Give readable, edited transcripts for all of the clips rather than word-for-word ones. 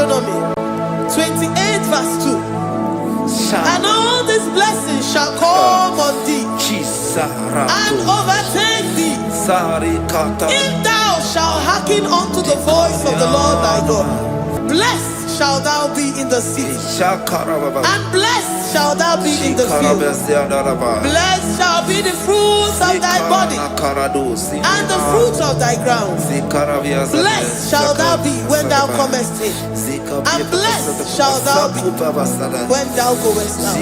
Deuteronomy 28 verse 2. And all these blessings shall come on thee and overtake thee if thou shalt hearken unto the voice of the Lord thy God. Blessed shalt thou be in the city, and blessed shalt thou be in the field. Blessed shall be the fruits of thy body, and the fruit of thy ground. Blessed shalt thou be when thou comest in, and blessed shalt thou be when thou goest out.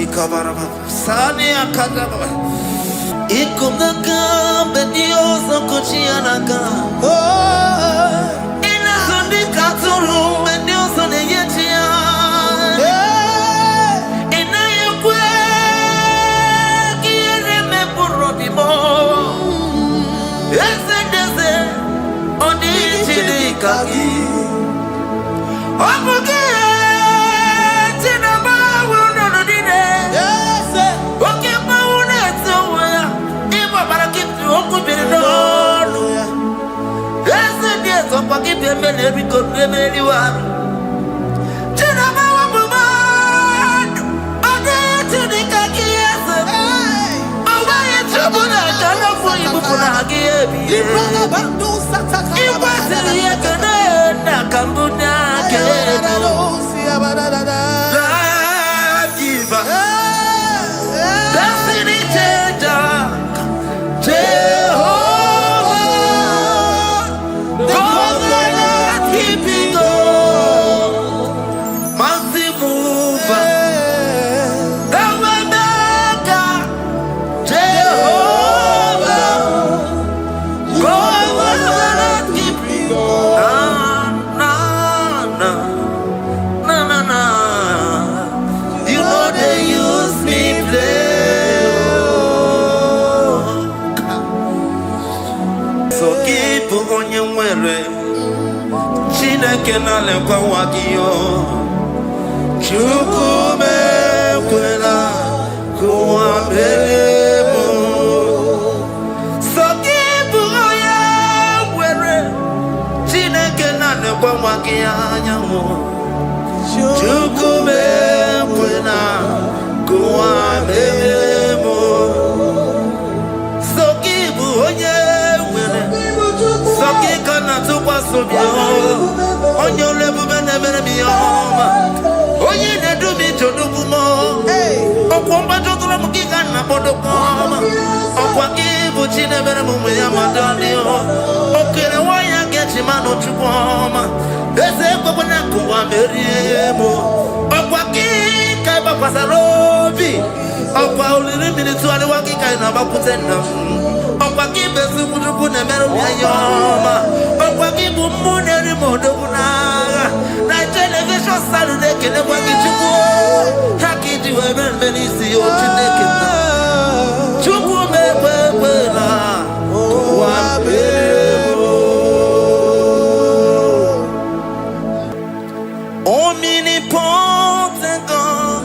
Omnipotent God,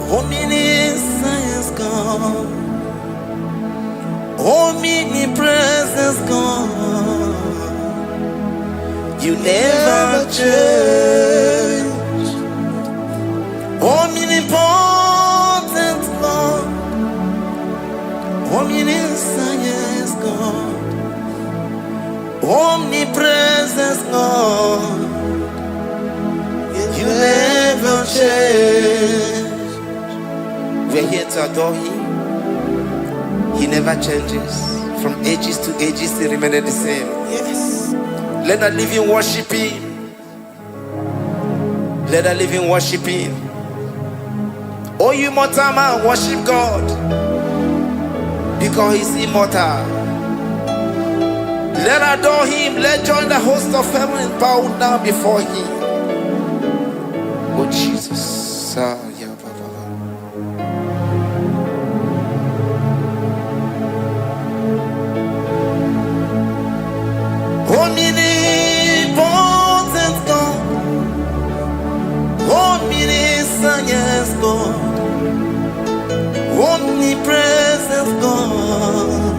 omniscience God, omnipresence God, you never change. Omnipotent God, omniscience God, omnipresence God, you never change. We're here to adore Him. He never changes. From ages to ages, He remained the same. Yes. Let the living worship Him. Let the living worship Him. Oh, you mortal man, worship God, because He's immortal. Let adore Him. Let join the host of heaven and bow down before Him. Oh Jesus. Omnipotent God, omniscience God, omnipresence God,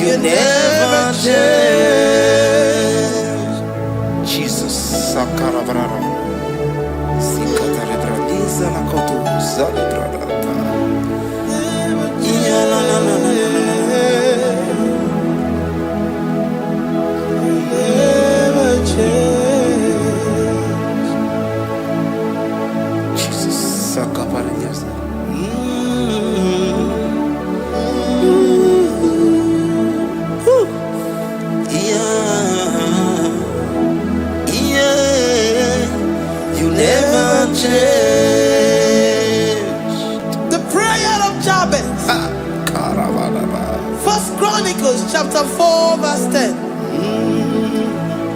you never change. Sakarabrara. Sikatarebradiza la kotu zalibrada. Yeah, la la la la la. Never change. Jesus, Sakaparias. First Chronicles chapter 4 verse 10.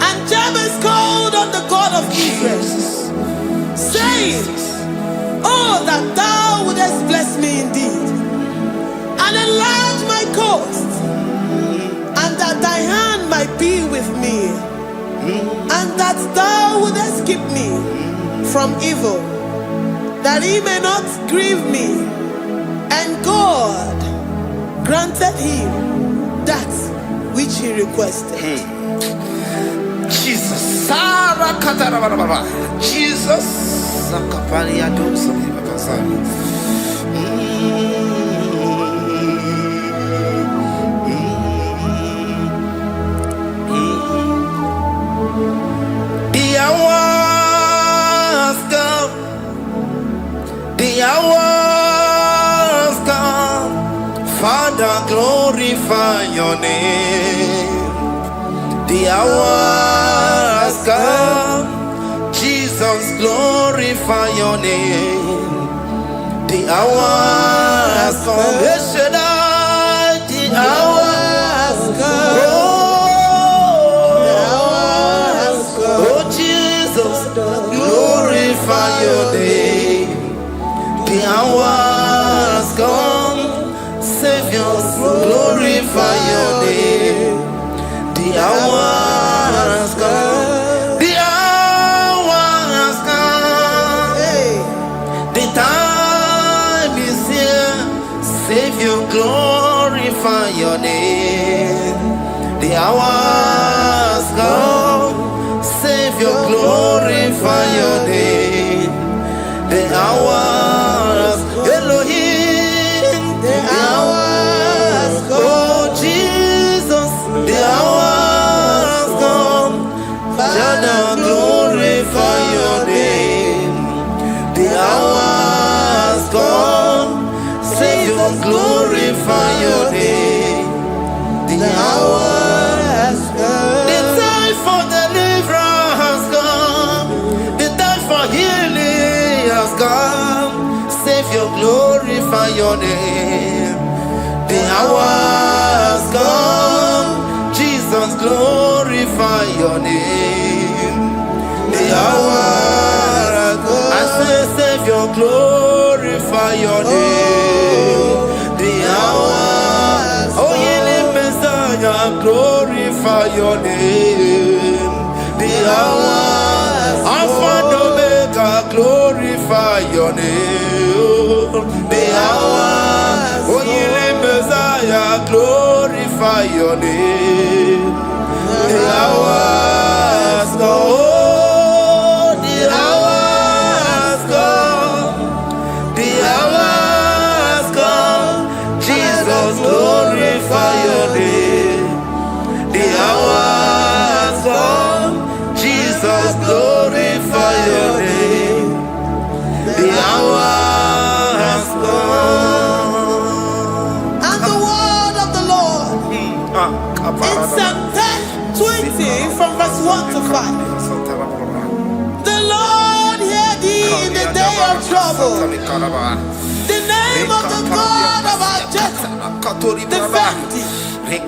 And Jabez called on the God of Israel, saying, oh, that thou wouldest bless me indeed, and enlarge my coast, and that thy hand might be with me, and that thou wouldest keep me from evil, that he may not grieve me. And God granted him that which he requested. Jesus. Jesus. The hour's come. The hour's come. Father, glorify your name. The hour has come. Jesus, glorify your name. The hour has come. The hour has come. The hour has come. Oh, Jesus, glorify your name. The hour has come. Savior, glorify your name. The hour has come. The hour has come. Hey. The time is here. Savior, glorify your name. The hour has come. Savior, glorify your name. The hour has come. Elohim. The hour has come. Oh, Jesus. The hour has come. Father, glorify your name. The hour has come. Savior, glorify your name. The hour has come. The time for deliverance has come. The time for healing has come. Savior, glorify your name. The hour has come. Jesus, glorify your name. The hour has come. I say, Savior, glorify your name. The hour. Oh, healing Messiah, glorify your name. The hour. Alpha and Omega, glorify your name. The hour. Oh, healing Messiah, glorify your name. The hour has come. Oh, the hour has come. The hour has come. Jesus, glorify your name. The hour has come. Jesus, glorify your name. The hour has come. And the word of the Lord in Psalm 20 from verse 1 to 5. The Lord hear thee in the day of trouble. The name of the God of our Jacob defend thee. Set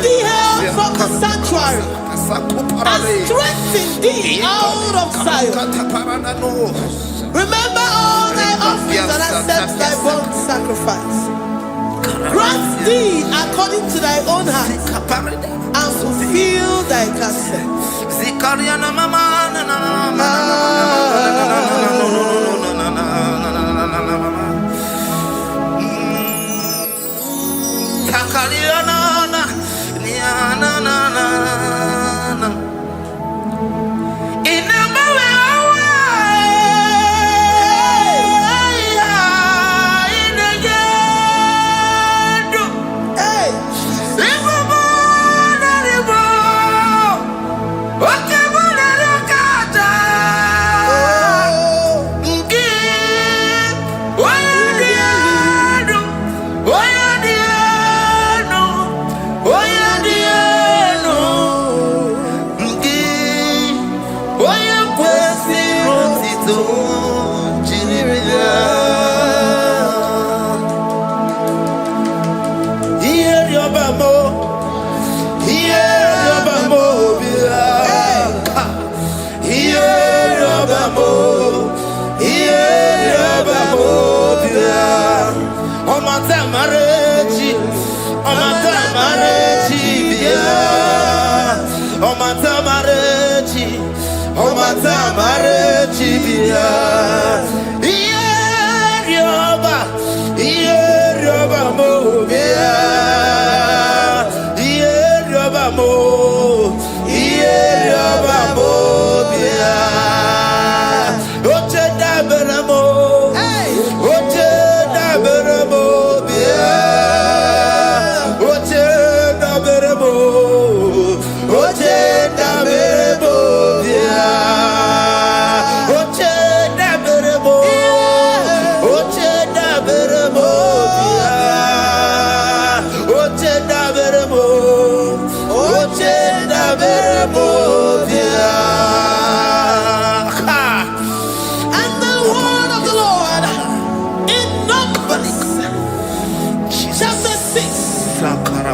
thee help from the sanctuary and strengthen thee out of Zion. Remember all thy offerings and accept thy burnt sacrifice. Grant thee according to thy own heart and fulfill thy counsel.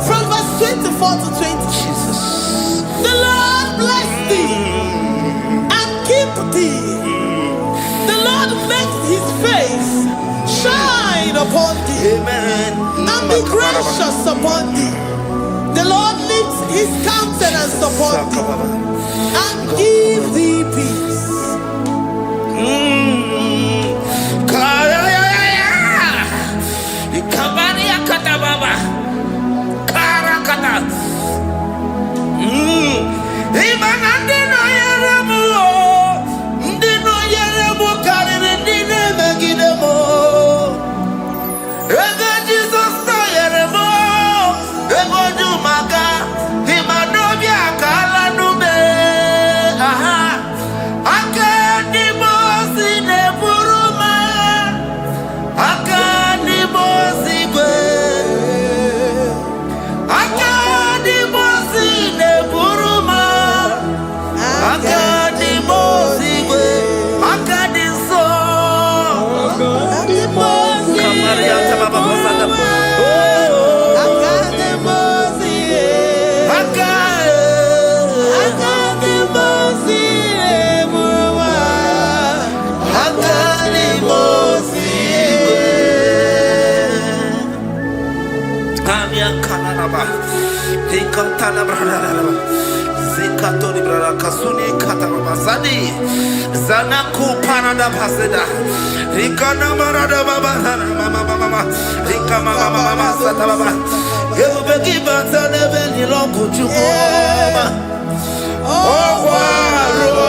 From verse 24 to 20. Jesus. The Lord bless thee and keep thee. The Lord makes his face shine upon thee. Amen. And be gracious upon thee. The Lord lifts his countenance upon thee and give thee peace. Zanaku parada paseda, Rikana marada baba, mama, Rikama mama sata baba. You begi batane beni longu chukoma. Oh waro,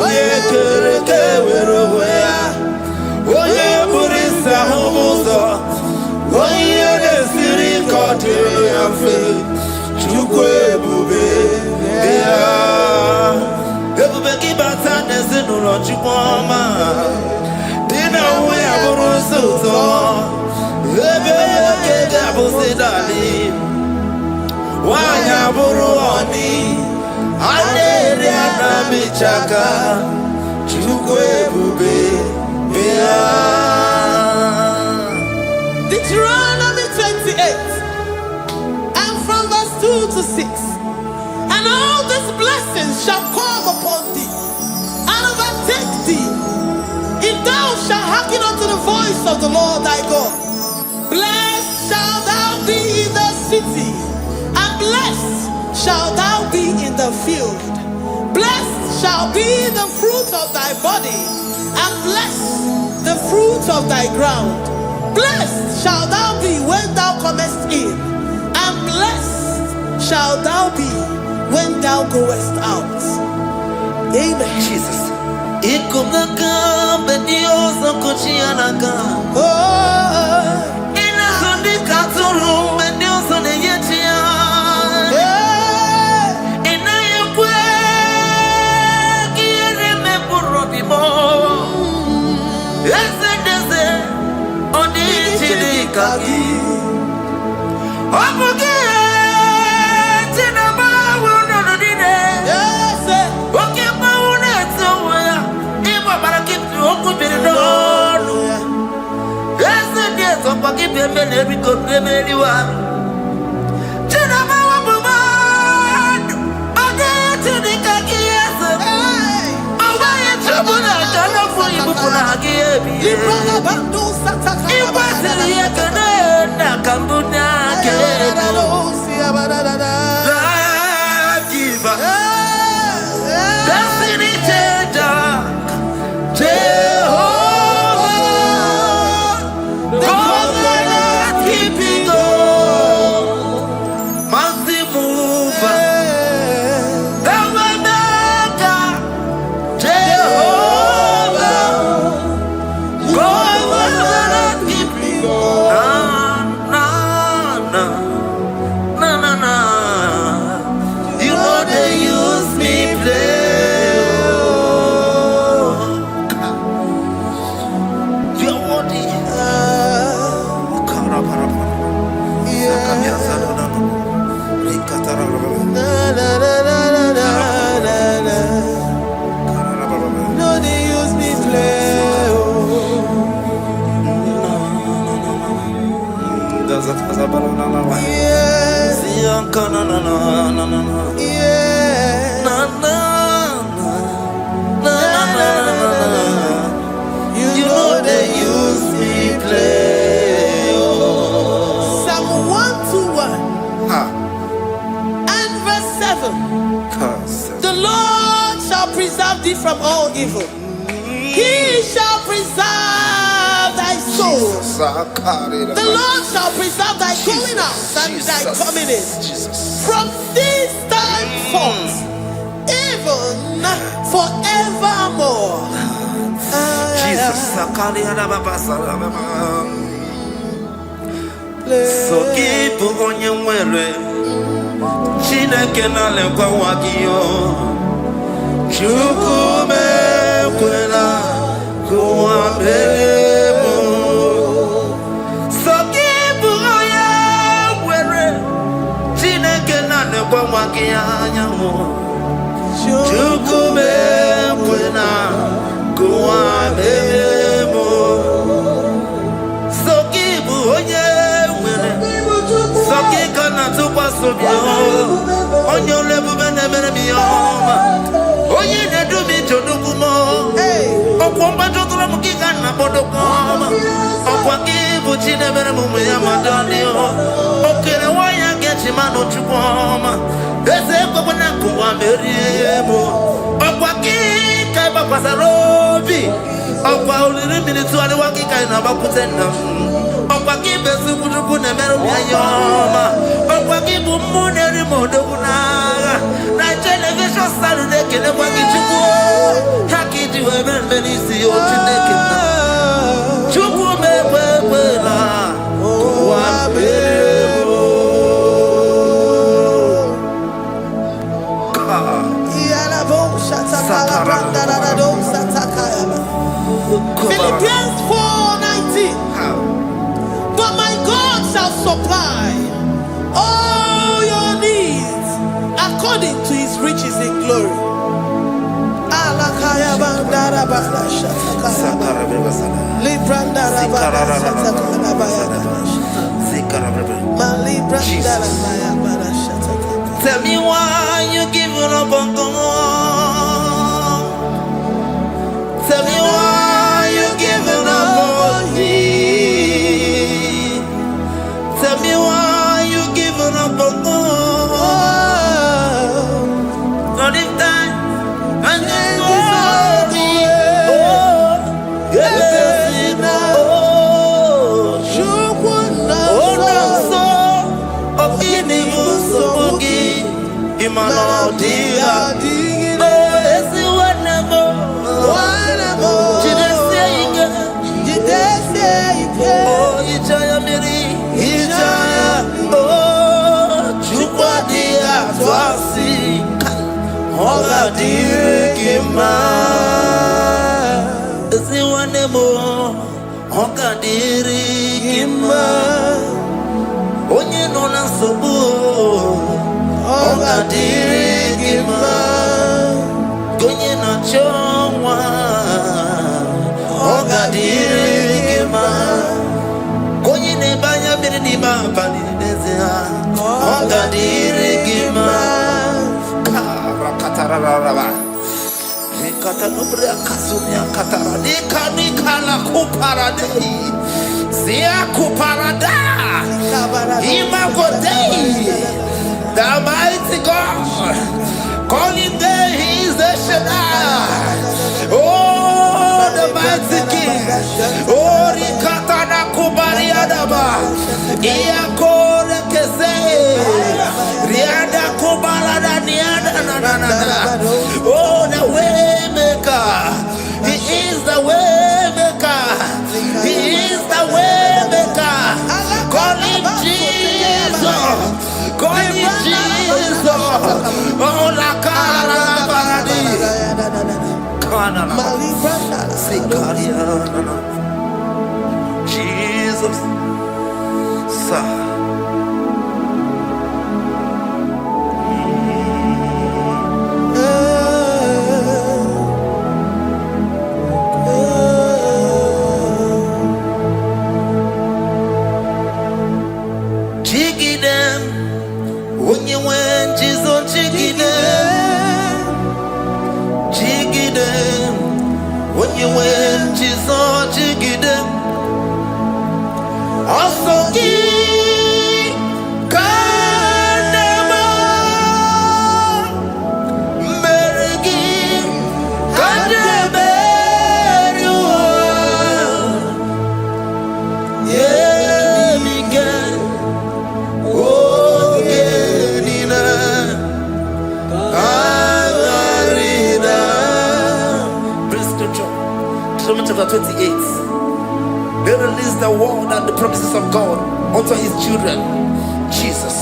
oye kereke weroya, oye burisa homuso, oye desiri kote yafe, chukwe bube ya. Begi batane zinulo chukoma, dina uya burusuzo, ebe kega busidali, wanya buruoni, adere anamichaka, chukwe bube ya. Deuteronomy 28, and from verse 2 to 6. And all these blessings shall come upon thee and overtake thee, if thou shalt hearken unto the voice of the Lord thy God. Blessed shalt thou be in the city, and blessed shalt thou be in the field. Blessed shall be the fruit of thy body, and blessed the fruit of thy ground. Blessed shalt thou be when thou comest in, and blessed shalt thou be when thou goest out. Amen. Jesus. keeper, destiny changer, Jehovah, covenant keeping God, mountain mover, the waymaker, Jehovah, covenant keeping God. Na na na na na, you know they use me play. You're worthy. No, they use me play. Yes. Yeah. You know they use me play. Psalm 121 and verse 7. The Lord shall preserve thee from all evil. He shall preserve thy soul. The Lord shall preserve thy going out and thy coming in from this time forth, even forevermore. So keep on your way. Chineke na lekwa wakio. Chukume kwela kuambemo. So keep on your way. Chineke na lekwa wakianyamo. Chukume kwela kuambemo. So keep on your way. So keep on on your level, Oye, they do me to do more. Okwamba to the Mukika and Bodokoma. Okwaki, Buchi, never move me, Amadonio. Okay, why I get him out of Chupoma? There's a Copanakua, Meriemo. Okwaki, Kaiba Pasarobi. Okwa, only minutes to the Wakika and Abakutenda. Okwaki, Besuku, never be a yoma. Okwaki, Bumuneri Modona. Television Saturday, can never get you. Hacky to heaven, many see your chineke. Chuku me wela. Oh, Philippians 4:19. But my God shall supply all your needs according to his riches in glory. Tell me why you giving up on God. Tell me why you giving up on me. Tell me why you giving up on God. Not in time and then glory. Oh, yeah, oh, no, so of any so Imano dia, oh, it's the one more. Oh, Ijaya Miri, Ijaya, oh, Chupa dia, Twasi, Hola dia, Kima, it's the one more. Hoka diri, Kima, Onye nona sobu. Oga dirigima, gonye na chongwa. Oga dirigima, gonye ne banya bini ba pani nezia. Oga dirigima, kara katara raba. Nikata nubria kasunya katara. Nikala kupara dei, zia kuparada. Ima godei. The mighty God, Call him there, he is the Shaddai. Oh, the mighty king. Oh, Rikatana Kubari Adaba. Iakore Kese. Riada Kubalada Niada. Oh, the way maker. He is the way maker. He is the way maker. Call him Jesus. Call him Jesus. Oh, la cara baradi. Jesus. Jiggy them when you went, Jesus, jiggy them. Jiggy them when you went, Jesus, jiggy them. Also, chapter 28. They release the word and the promises of God unto his children. Jesus.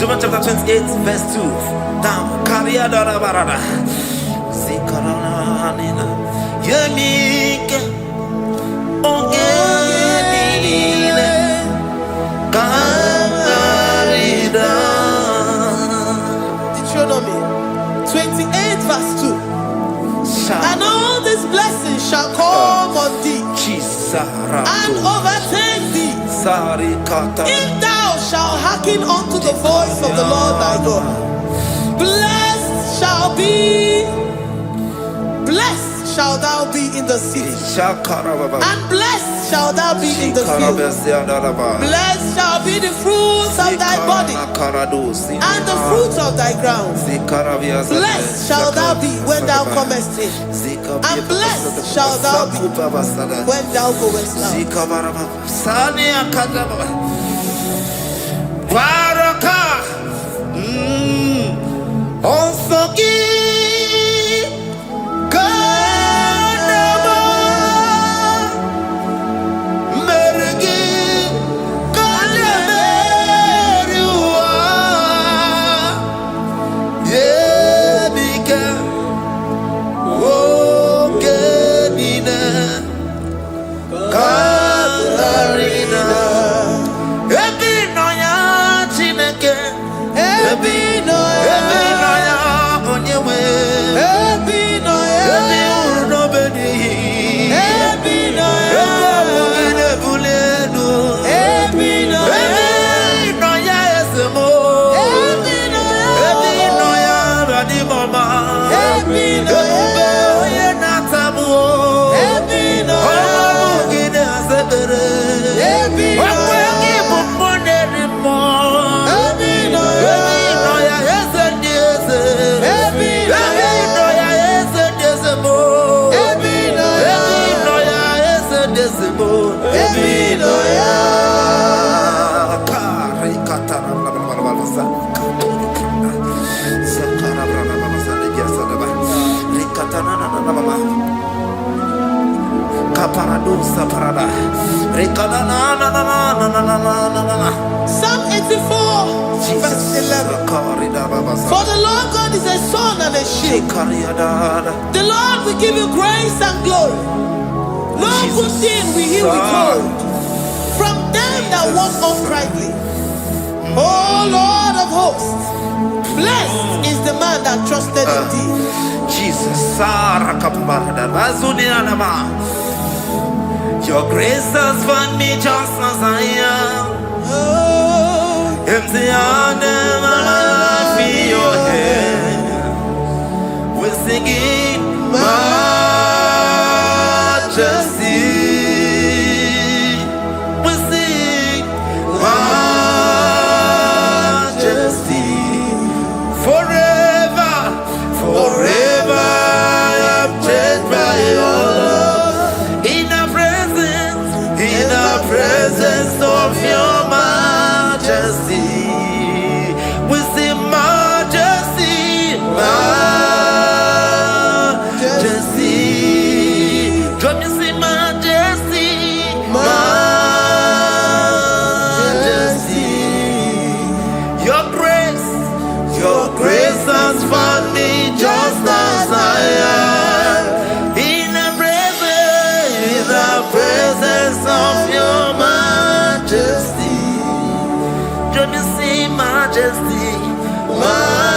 John chapter 28, verse 2. Down. Karia dara barada. Zikarana nina. Yemike. Ongenine. Karida. Deuteronomy 28, verse 2. And all these blessings shall come on thee and overtake thee if thou shalt hearken unto the voice of the Lord thy God. Blessed shalt thou be in the city, and blessed shalt thou be in the field. Blessed shall be the fruits of thy body and the fruits of thy ground. Blessed shalt thou be when thou comest in, and blessed shalt thou be when thou goest out. Psalm 84, verse 11. For the Lord God is a sun and a shield. The Lord will give you grace and glory. No good thing will he withhold from them that walk uprightly. Oh Lord of hosts, blessed is the man that trusted in thee. Jesus, your grace has found me just as I am. Empty handed, my life in your hand. We're singing majesty. We sing majesty. Forever, forever I'm changed by your love. In the presence of your majesty. We sing majesty, majesty. Come you sing majesty, majesty. Your grace has found me just as I am. In the presence of your majesty. Come you sing majesty, majesty.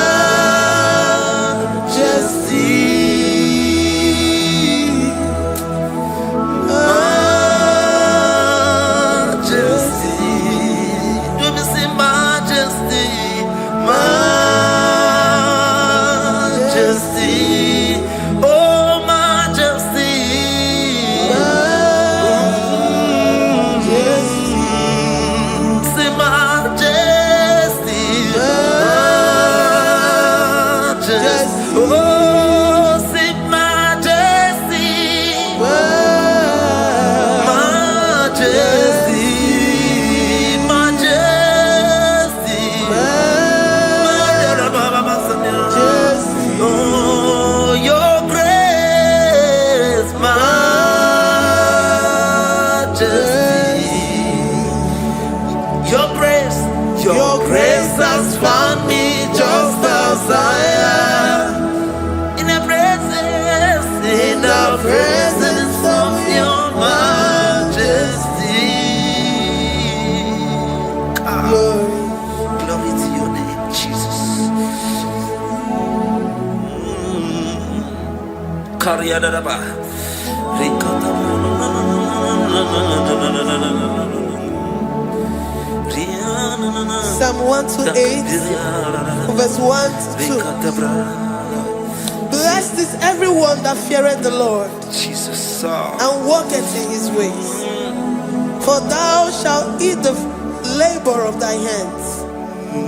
Your grace has found me just as I am. In the presence of your majesty. Glory to your name, Jesus. Psalm 128, verse 1 to 2. Blessed is everyone that feareth the Lord, Jesus, and walketh in his ways. For thou shalt eat the labor of thy hands.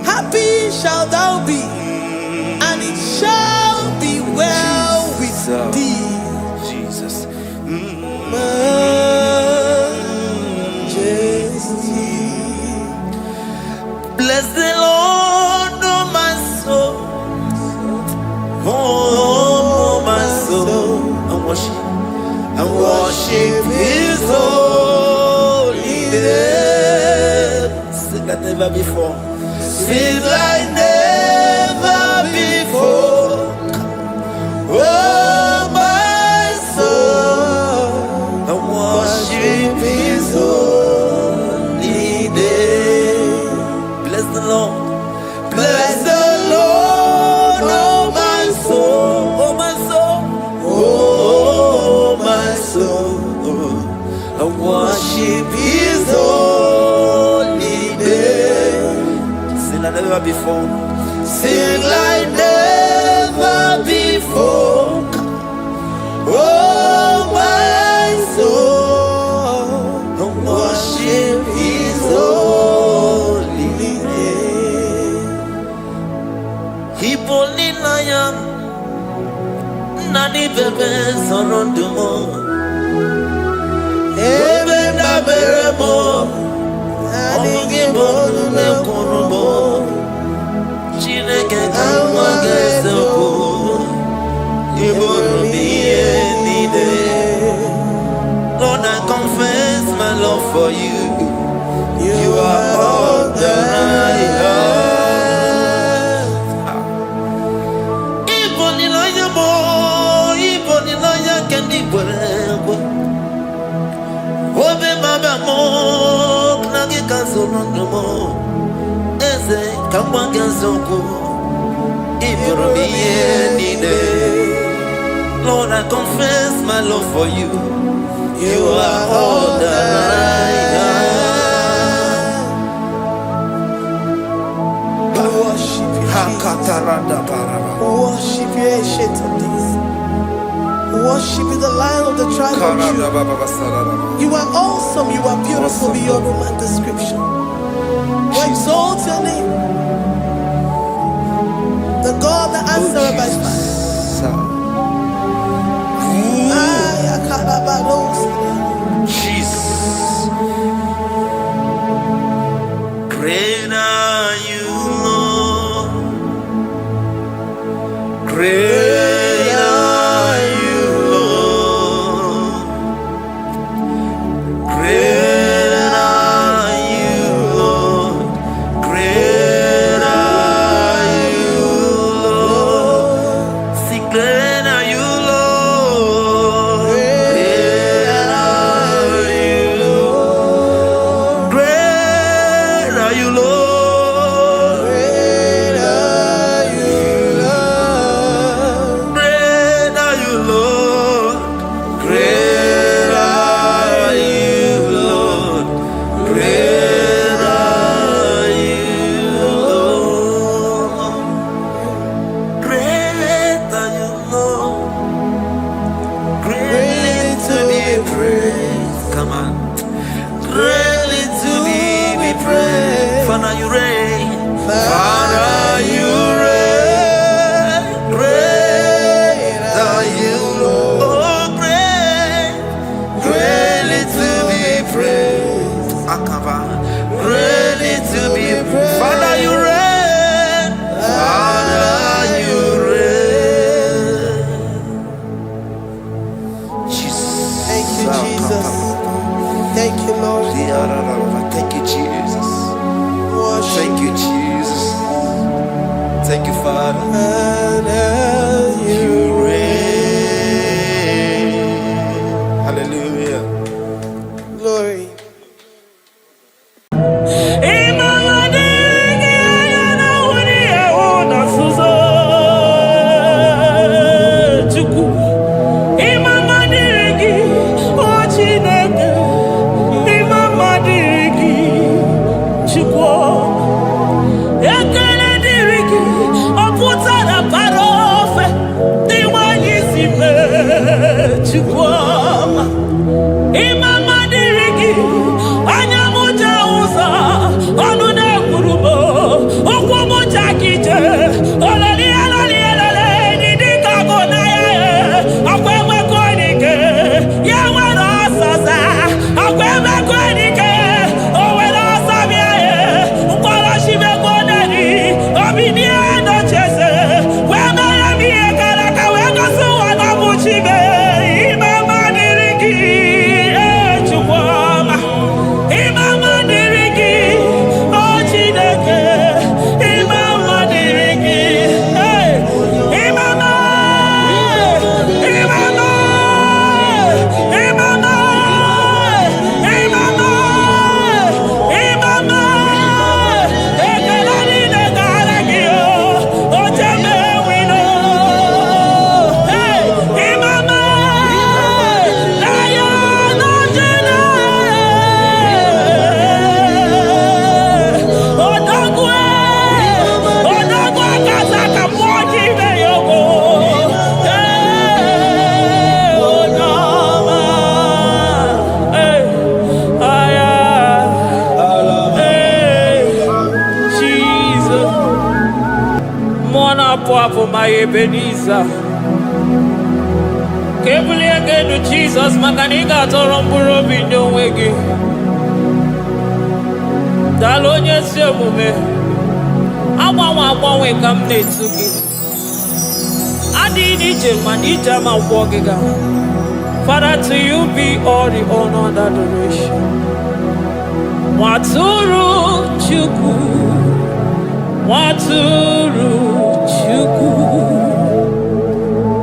Happy shalt thou be, and it shall be well with thee. Jesus. Bless the Lord, oh my soul, oh my soul, and worship His holy name. Sing like never before. Sing like never before. Oh my soul, and worship His holy name. Bless the Lord, bless the Lord, oh my soul, oh my soul, oh my soul, and worship His holy name. Sing like never before, sing like never before. Oh my soul, and worship His holy name. Hipoli lion, nani bebe sorondumo, ebe na beremo, omugi bolu ne kurumo, chineke kamage seko, ibolu miye nide. Lord, I confess my love for you. You are all that I have. Iboni lanya mo, iboni lanya kendi webo. Amok nagi kazononomo eze kamwangazoku ibromiyendide. Lord, I confess my love for you. You are all that I am. Worship you, Jesus. Worship you, ancient of days. Worship you, the Lion of the tribe of Judah. You are awesome. You are beautiful beyond human description. We exalt your name, the God that answers by fire. Jesus, great are you, Lord. Great are you, Lord. Great are you, Lord. Great are you, Lord. See, great are you, Lord. Great are you, Lord. Great are you, Lord. Great are you, Lord. Great are you, Lord. Great are you, Lord. Great are you, Lord. Great are you, Lord. Greatly to be praised. Come on. Greatly to be praised. Father, you reign. Father, you reign. Great are you, Lord. Oh, great. Greatly to be praised. Akaba. Greatly to be praised. Father, you reign. Father, you reign. Jesus. Thank you, Jesus. Thank you, Lord. Thank you, Jesus. Worship Thank you, Jesus. Thank you, Father. and you. You reign. Hallelujah. Glory. For my Ebenezer, Kebuli again to Jesus, Makanika Toromburo Bindo Wegi. Dalonya Semume, Awa we come Netsuki. Adi Nijam, Manijama Wogiga. Father, to you be all the honor and adoration. Waturu Chuku, Waturu Chuku,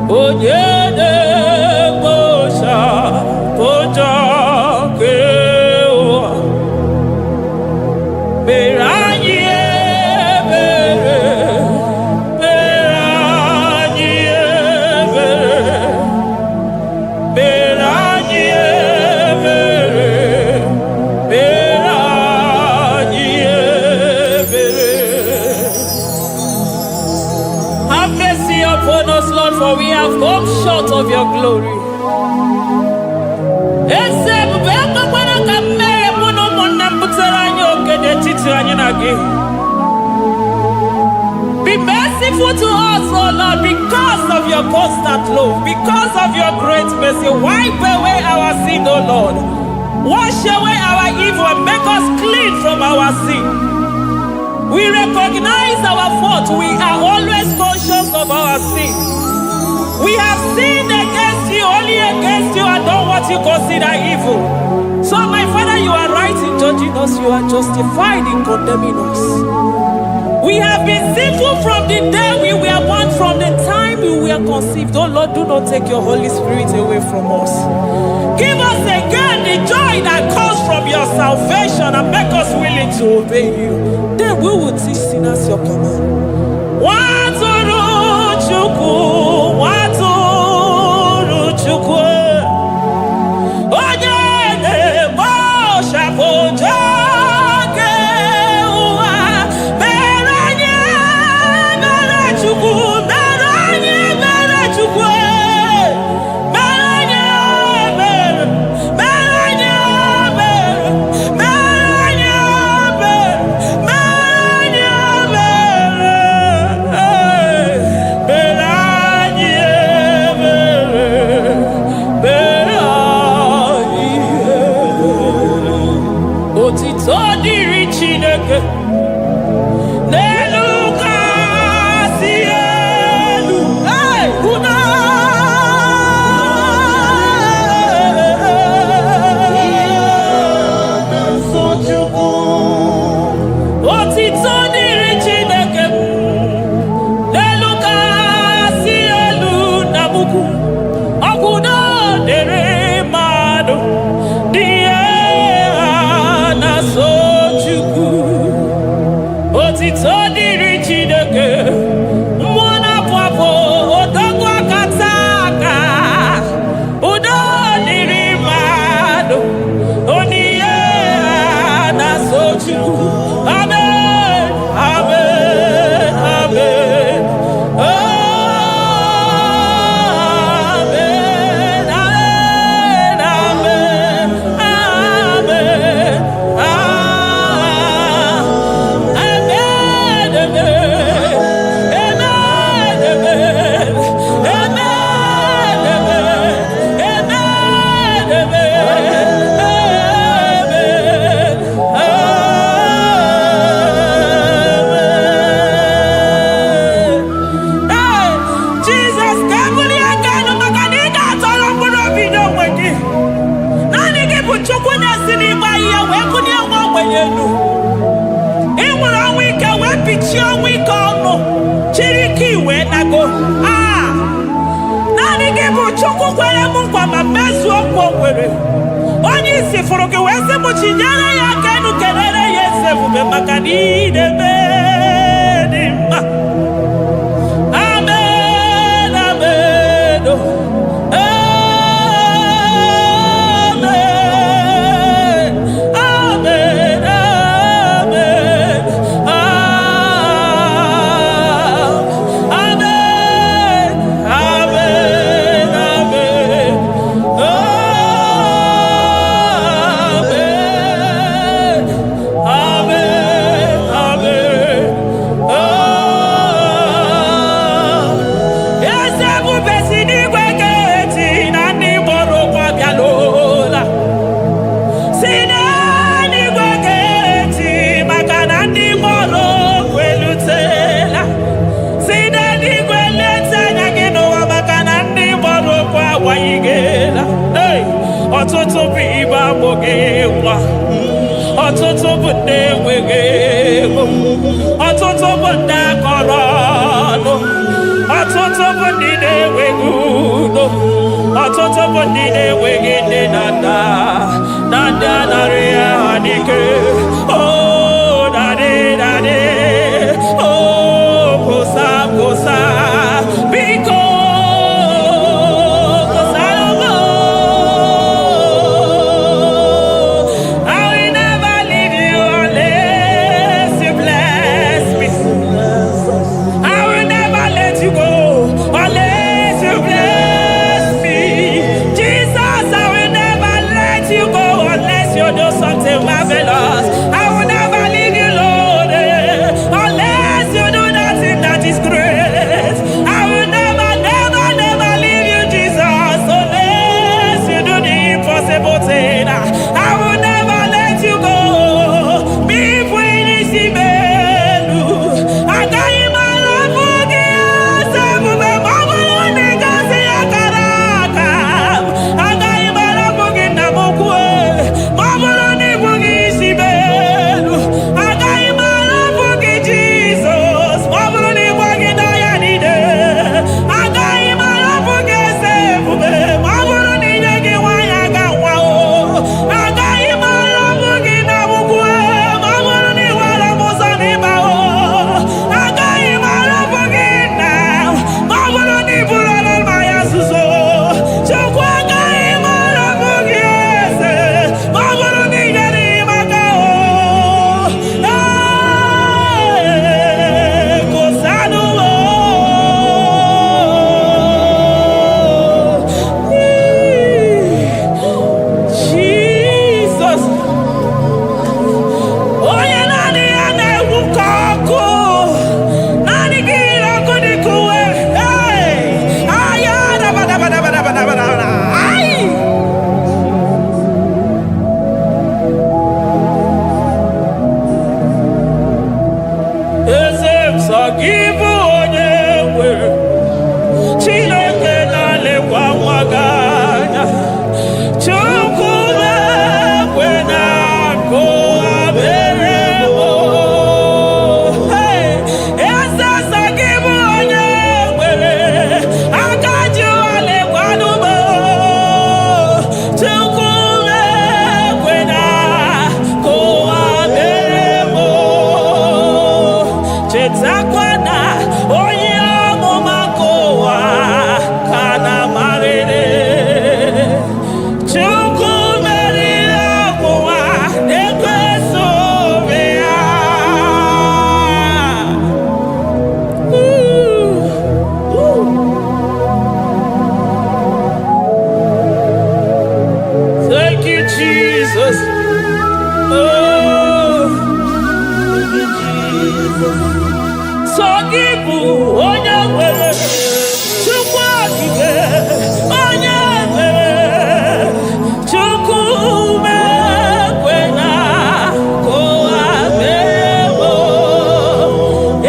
Onyede Bosha, Boja Keo. your glory. Be merciful to us, O Lord, because of your constant love, because of your great mercy. Wipe away our sin, O Lord. Wash away our evil and make us clean from our sin. We recognize our fault. We are always conscious of our sin. We have sinned against you, only against you, and done what you consider evil. So, my Father, you are right in judging us. You are justified in condemning us. We have been sinful from the day we were born, from the time we were conceived. Oh Lord, do not take your Holy Spirit away from us. Give us again the joy that comes from your salvation and make us willing to obey you. Then we will teach sinners your command. Unless you bless me. Oh, Jesus. So give onye nwere Chukwu okike onye mere Chukwu mekwena kowa memo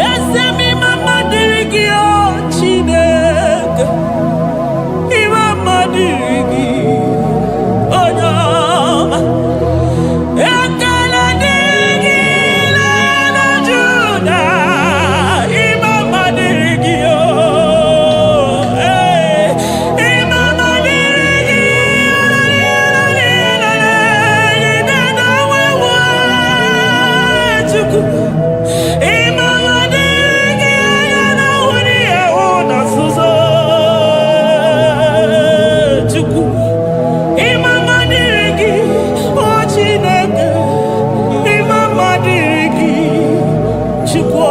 Esemi mama diri gị o Chineke Imama diri gị onye ọma Ekele diri gị na Juda Imama diri gị o Imama diri gị Chukwu Imama diri gị na wuri ewu na nzuzo Chukwu Imama diri gị o Chineke Imama diri gị Chukwu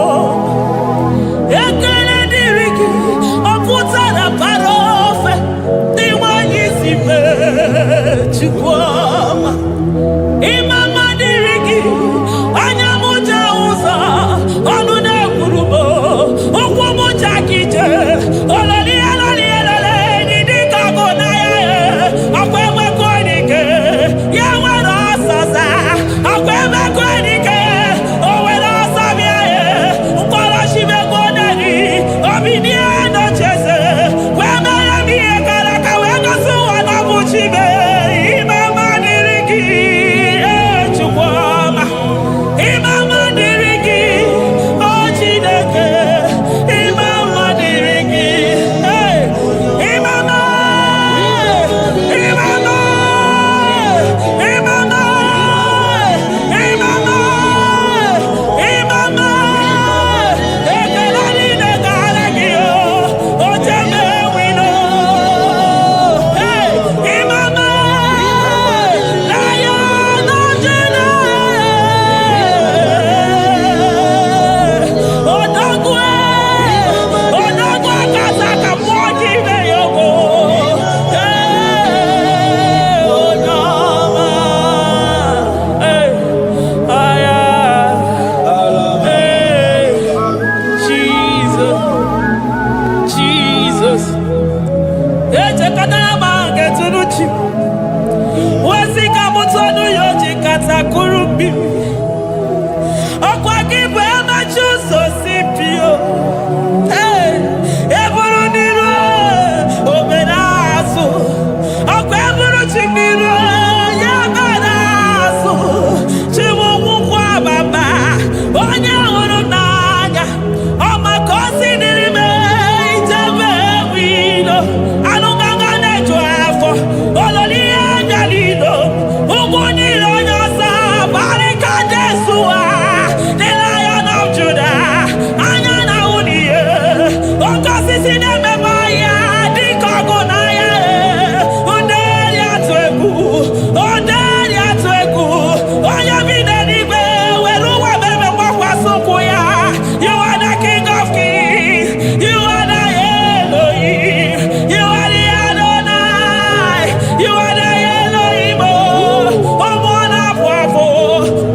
Ekele diri gị ọ pụtara para ofe dị nwanyị si mee Chukwu ọma Imama diri gị anya m ja ụzọ ọnụ na-ekwuru m ụkwụ m ja kije ololi eloli elele dị dịka agụ na ya akwa emekọ dike ya nwere ọsọsa akwa emekọ dike o nwere ọsọ bịa mkpọrọ chimekọ nari obi nie nocheze wee mere m ihe gara ka wee gosi ụwa na bụ chime Imama diri gị Chukwu ọma Imama diri gị o Chineke Imama diri gị Imama Imama Imama Imama Imama ekele niile gara gị o chebe wino Imama na ya nọchile odogwu akasa ka mmụọ ji ime ya ogo onye ọma aya Jesus Jesus echekọtara m nke tụrụ chi wezi ka m tọnụ ya oji katakụrụ mmiri ọkwa gị bụ emechi ụzọ si pio eburu n'iru obere azụ ọkwa eburu chi n'iru ya mere azụ chimụnwụkwụ ababa onye hụrụ n'anya ọmaka o si dịrị m ijebe wilo anụgaga na-eju afọ ololi ihe bịalilo ụgwọ niile onye ọzọ barịka Jesuwa the Lion of Judah anya na ụn'ihe oke osisi na-ememe ya dịka ọgụ na ya ndeli atụ egwu ondeli atụ egwu onye bi n'eluigwe were ụwa meme gbakwasị ụkwụ ya You are the King of Kings You are the Elohim You are the Adonai You are the Elohim ụmụ na-apụ apụ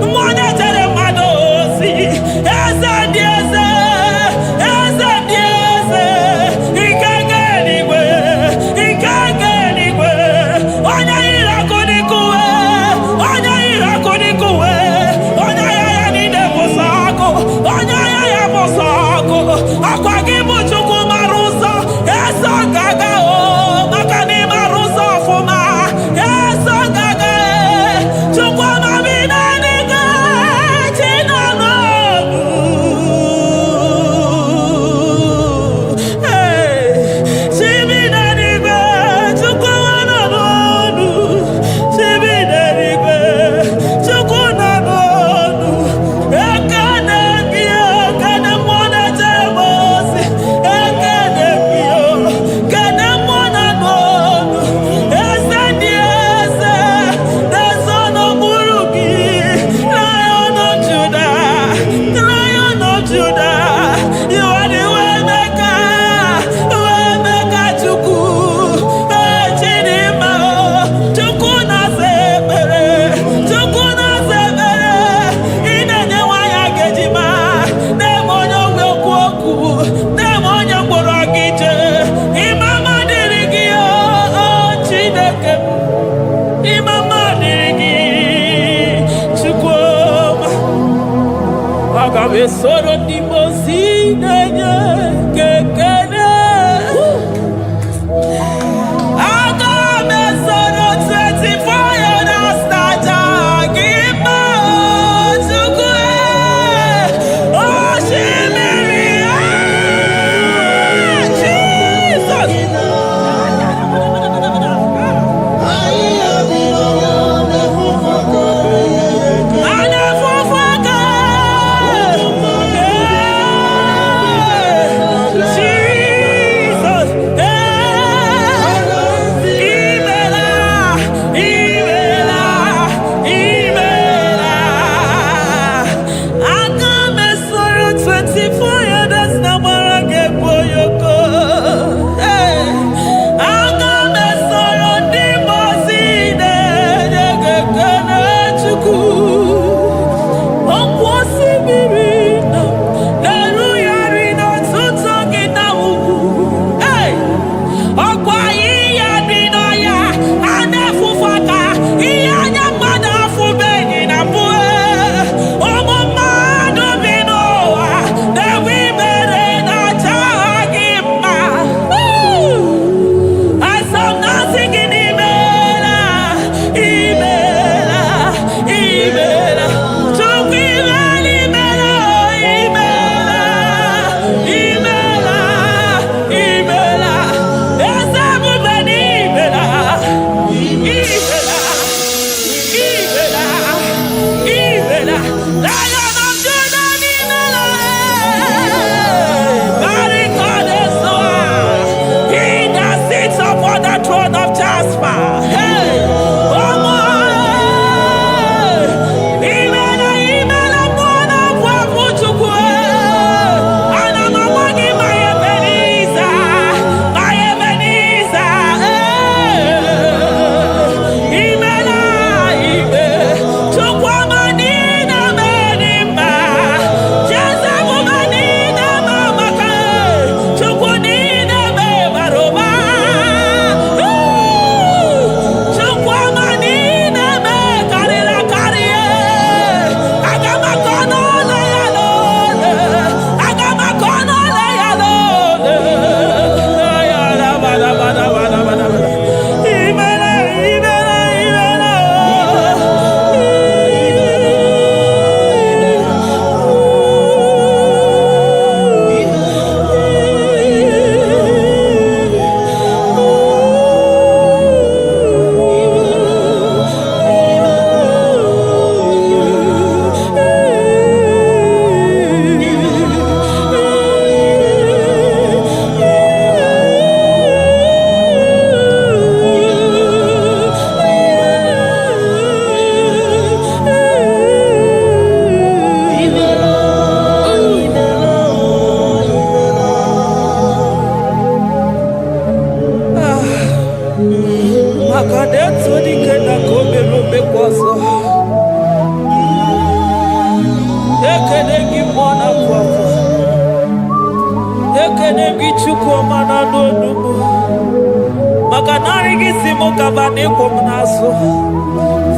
mmụọ na-echere mmadụ ozi eze ndị eze eze ndị eze ike nke eluigwe ike nke eluigwe onye yiri ọkụ dịka uwe onye yiri ọkụ dịka uwe onye agha ya niile bụ sọ ọkụ onye agha ya bụ sọ ọkụ akwa gị bụ Chukwu mara ụzọ eso gaga maka na ị mara ụzọ ọfụma eso gaga Chukwu ọma bi n'eluigwe chi nọ n'ọnụ chi bi n'eluigwe Chukwu nọ n'ọnụ chi bi n'eluigwe Chukwu nọ n'ọnụ ekene gị ekene mmụọ na-echere m ozi ekene gị ekene mmụọ na n'ọnụ eze ndị eze na-eso n'okpuru Cabezoro di Mosina, que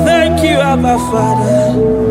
Thank you, Abba Father.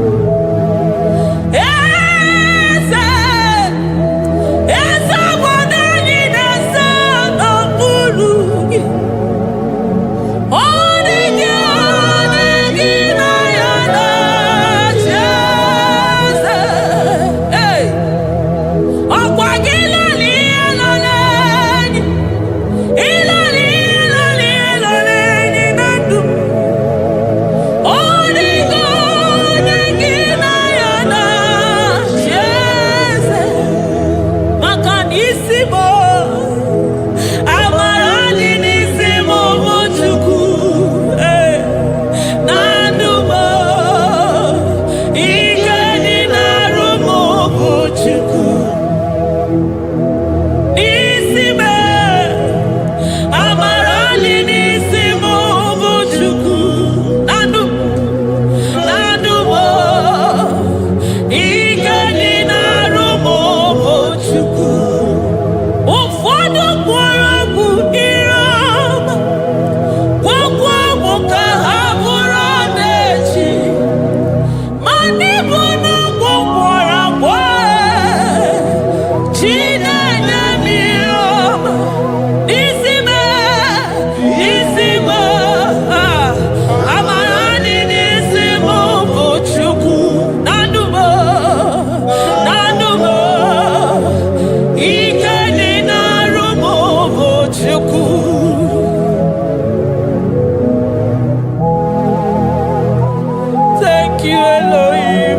Elohim.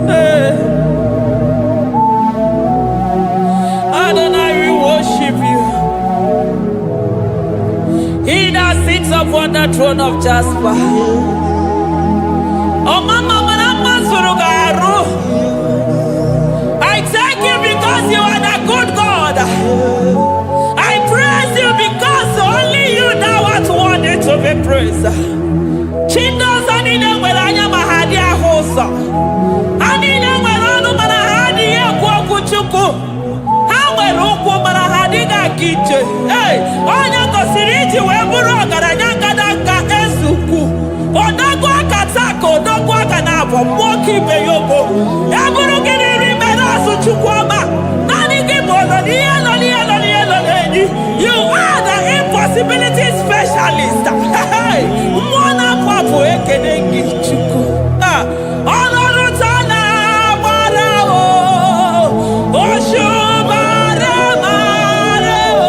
Hey. Adonai, we worship you. He that sits upon the throne of Jasper. Oh, Mama, I thank you because you are the good God. I praise you because only you now are worthy to be praised. Chindos anine welanya mahadi ahosa. Anine welanu manahadi ya kwa kuchuku. Hawe ruku manahadi ga kiche. Hey, onya kosiriji weburu garanya kadaka esuku. Odagwa katako, odagwa kanabo, mwoki beyobo. Eburu gini rimena suchukwama. Nani gibono, you are the impossibility specialist. Mwana papu ekenengi chuku. Olorutana marao, oshubare marao.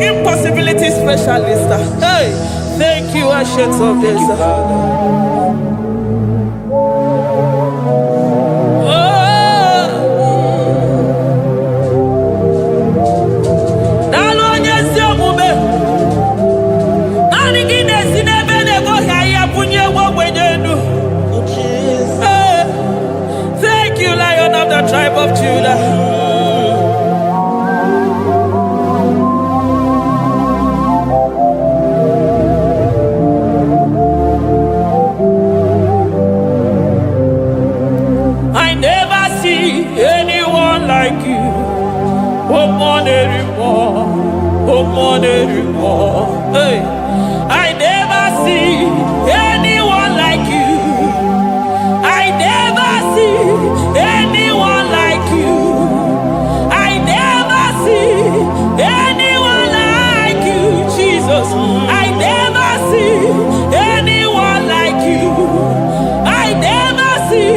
Impossibility specialist. Hey, thank you, Ancient of Days. Thank you, Lion of the tribe of Judah. Hey, I never see anyone like you. I never see anyone like you. I never see anyone like you, Jesus. I never see anyone like you. I never see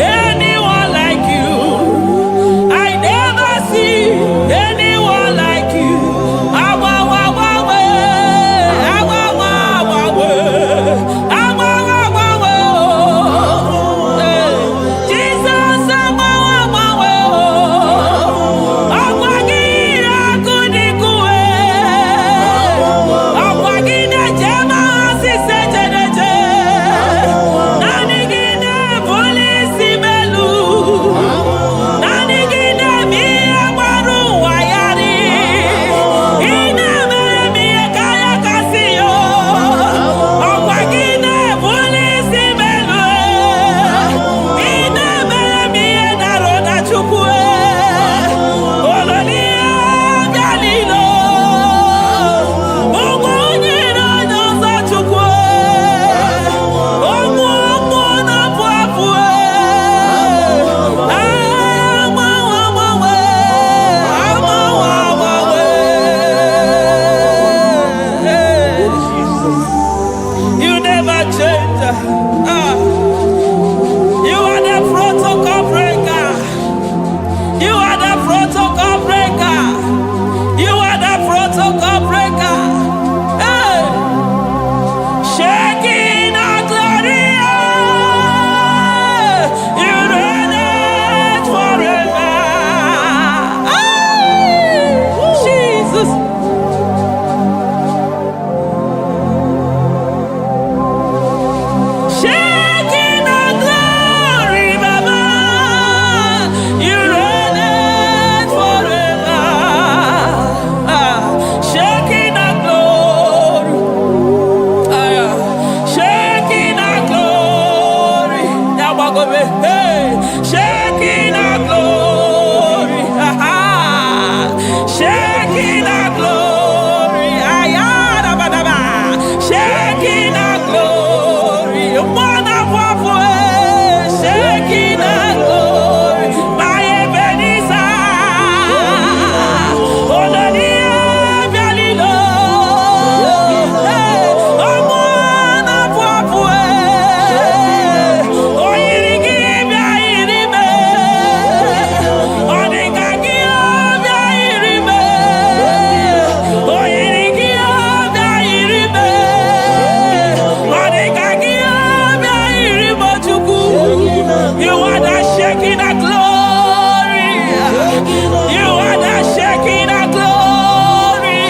anyone like you. I never see anyone like you. Shekinah glory. One of our Shekinah glory. My Ebenezer. You are the Shekinah glory. You are the Shekinah glory.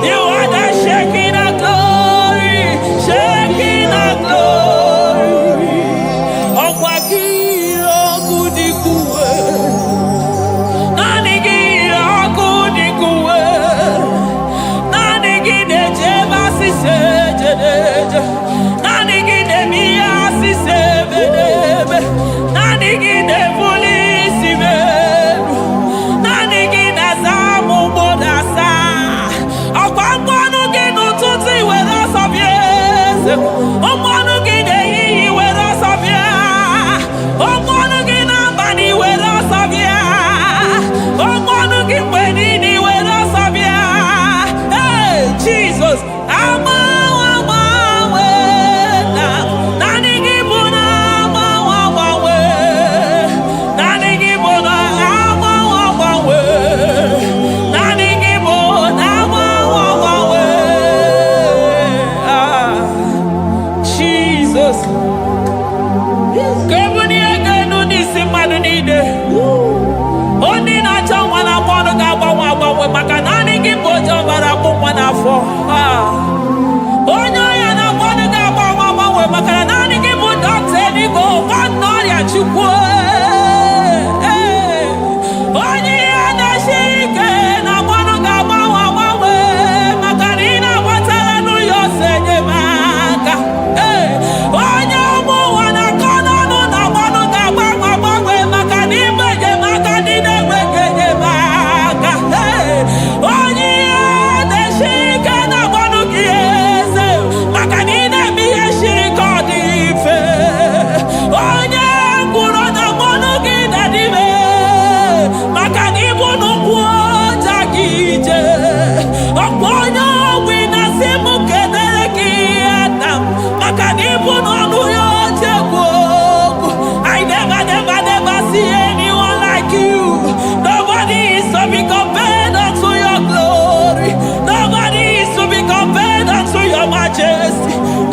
You are the Shekinah glory. Shekinah glory. Okwakiro kudikuwe. Nanigiro kudikuwe. Nanigide jeba sisejedeje. Nanigide miya sisebedebe. Nanigide polisi beru. Nanigide zamu modasa. Okwangwanu ginu tuti wera sabiese. Omwanu gide iyi wera sabia. Omwanu gina bani wera sabia. Omwanu gimbenini wera sabia. Hey, Jesus.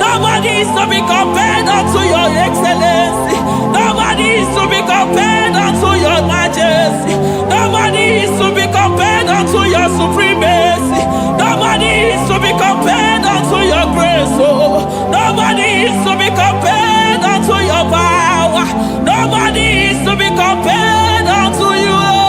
Nobody is to be compared unto your excellency. Nobody is to be compared unto your majesty. Nobody is to be compared unto your supremacy. Nobody is to be compared unto your grace. Oh, nobody is to be compared unto your power. Nobody is to be compared unto you, Lord.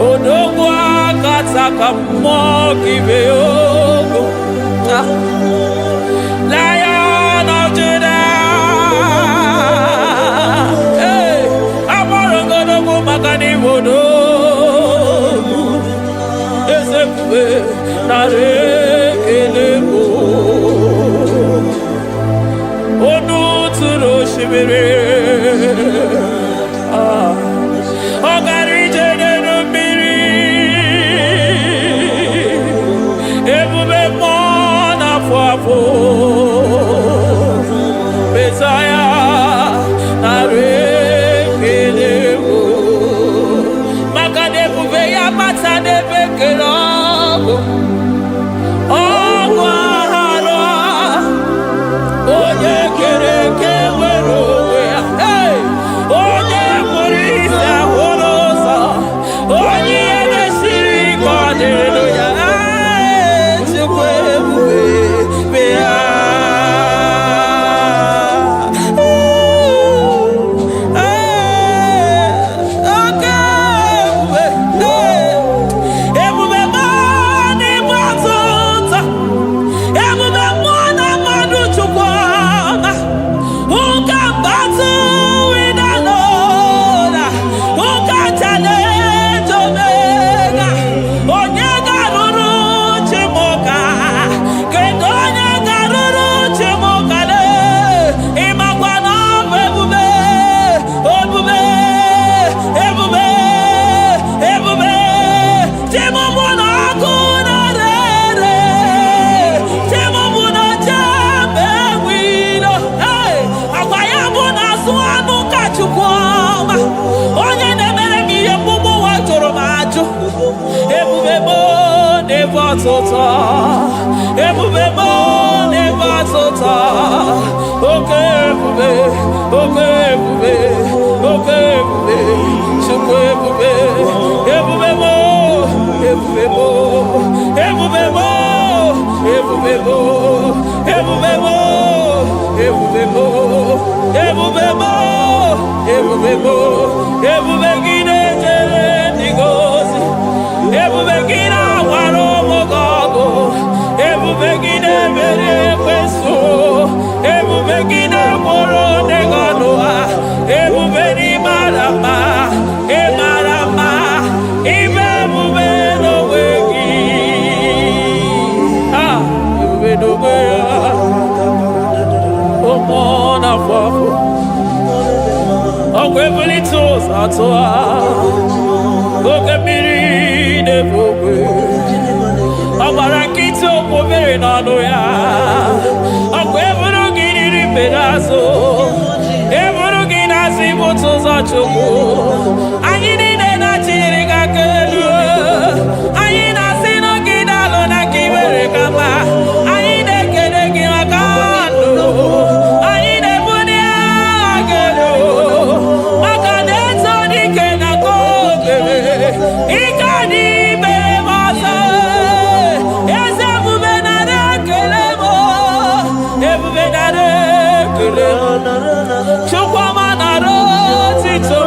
Odogwa kataka mo kibe ogo Chukwa manaro tito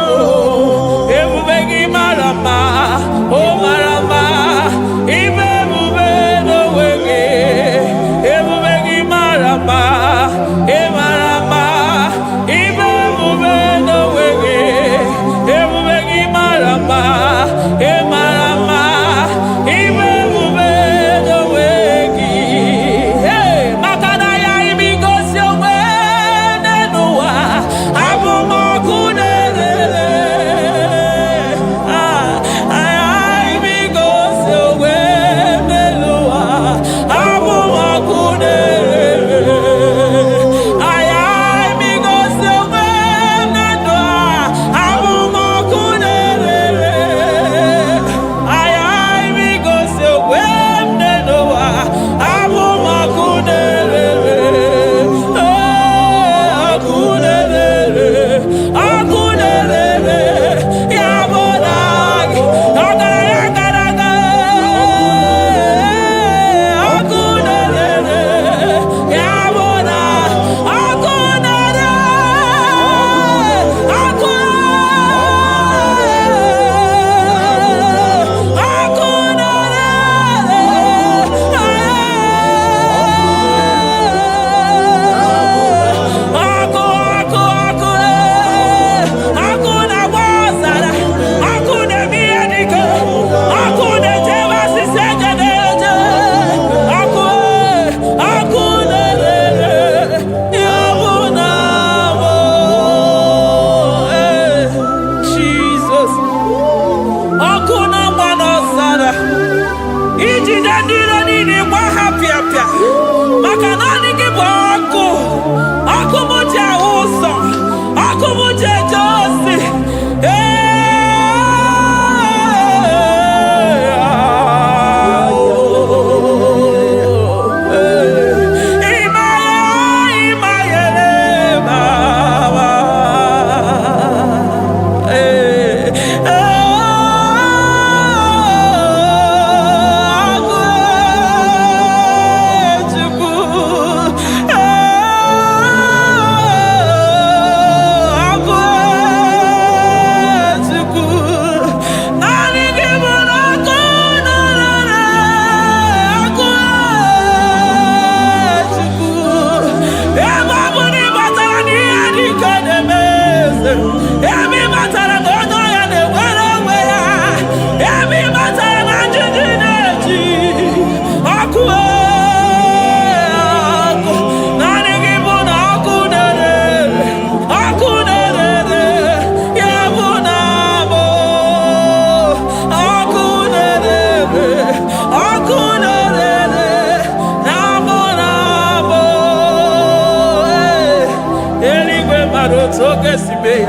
agesibe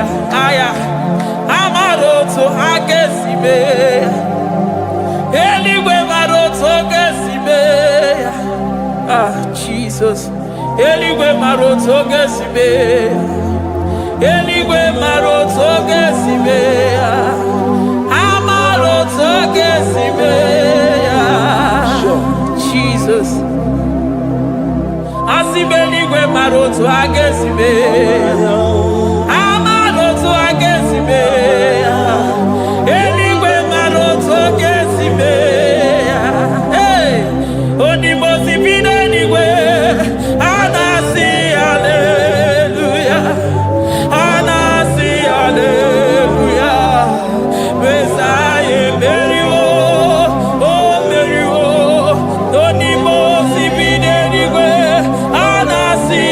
aya amaroto agesibe eligwe maroto gesibe Jesus eligwe maroto gesibe eligwe maroto gesibe amaroto gesibe Jesus asibeligwe maroto agesibe amaroto agesibe eligwe maroto gesibe onimosi bidenigwe anasi hallelujah anasi hallelujah Messiah merio oh merio onimosi bidenigwe anasi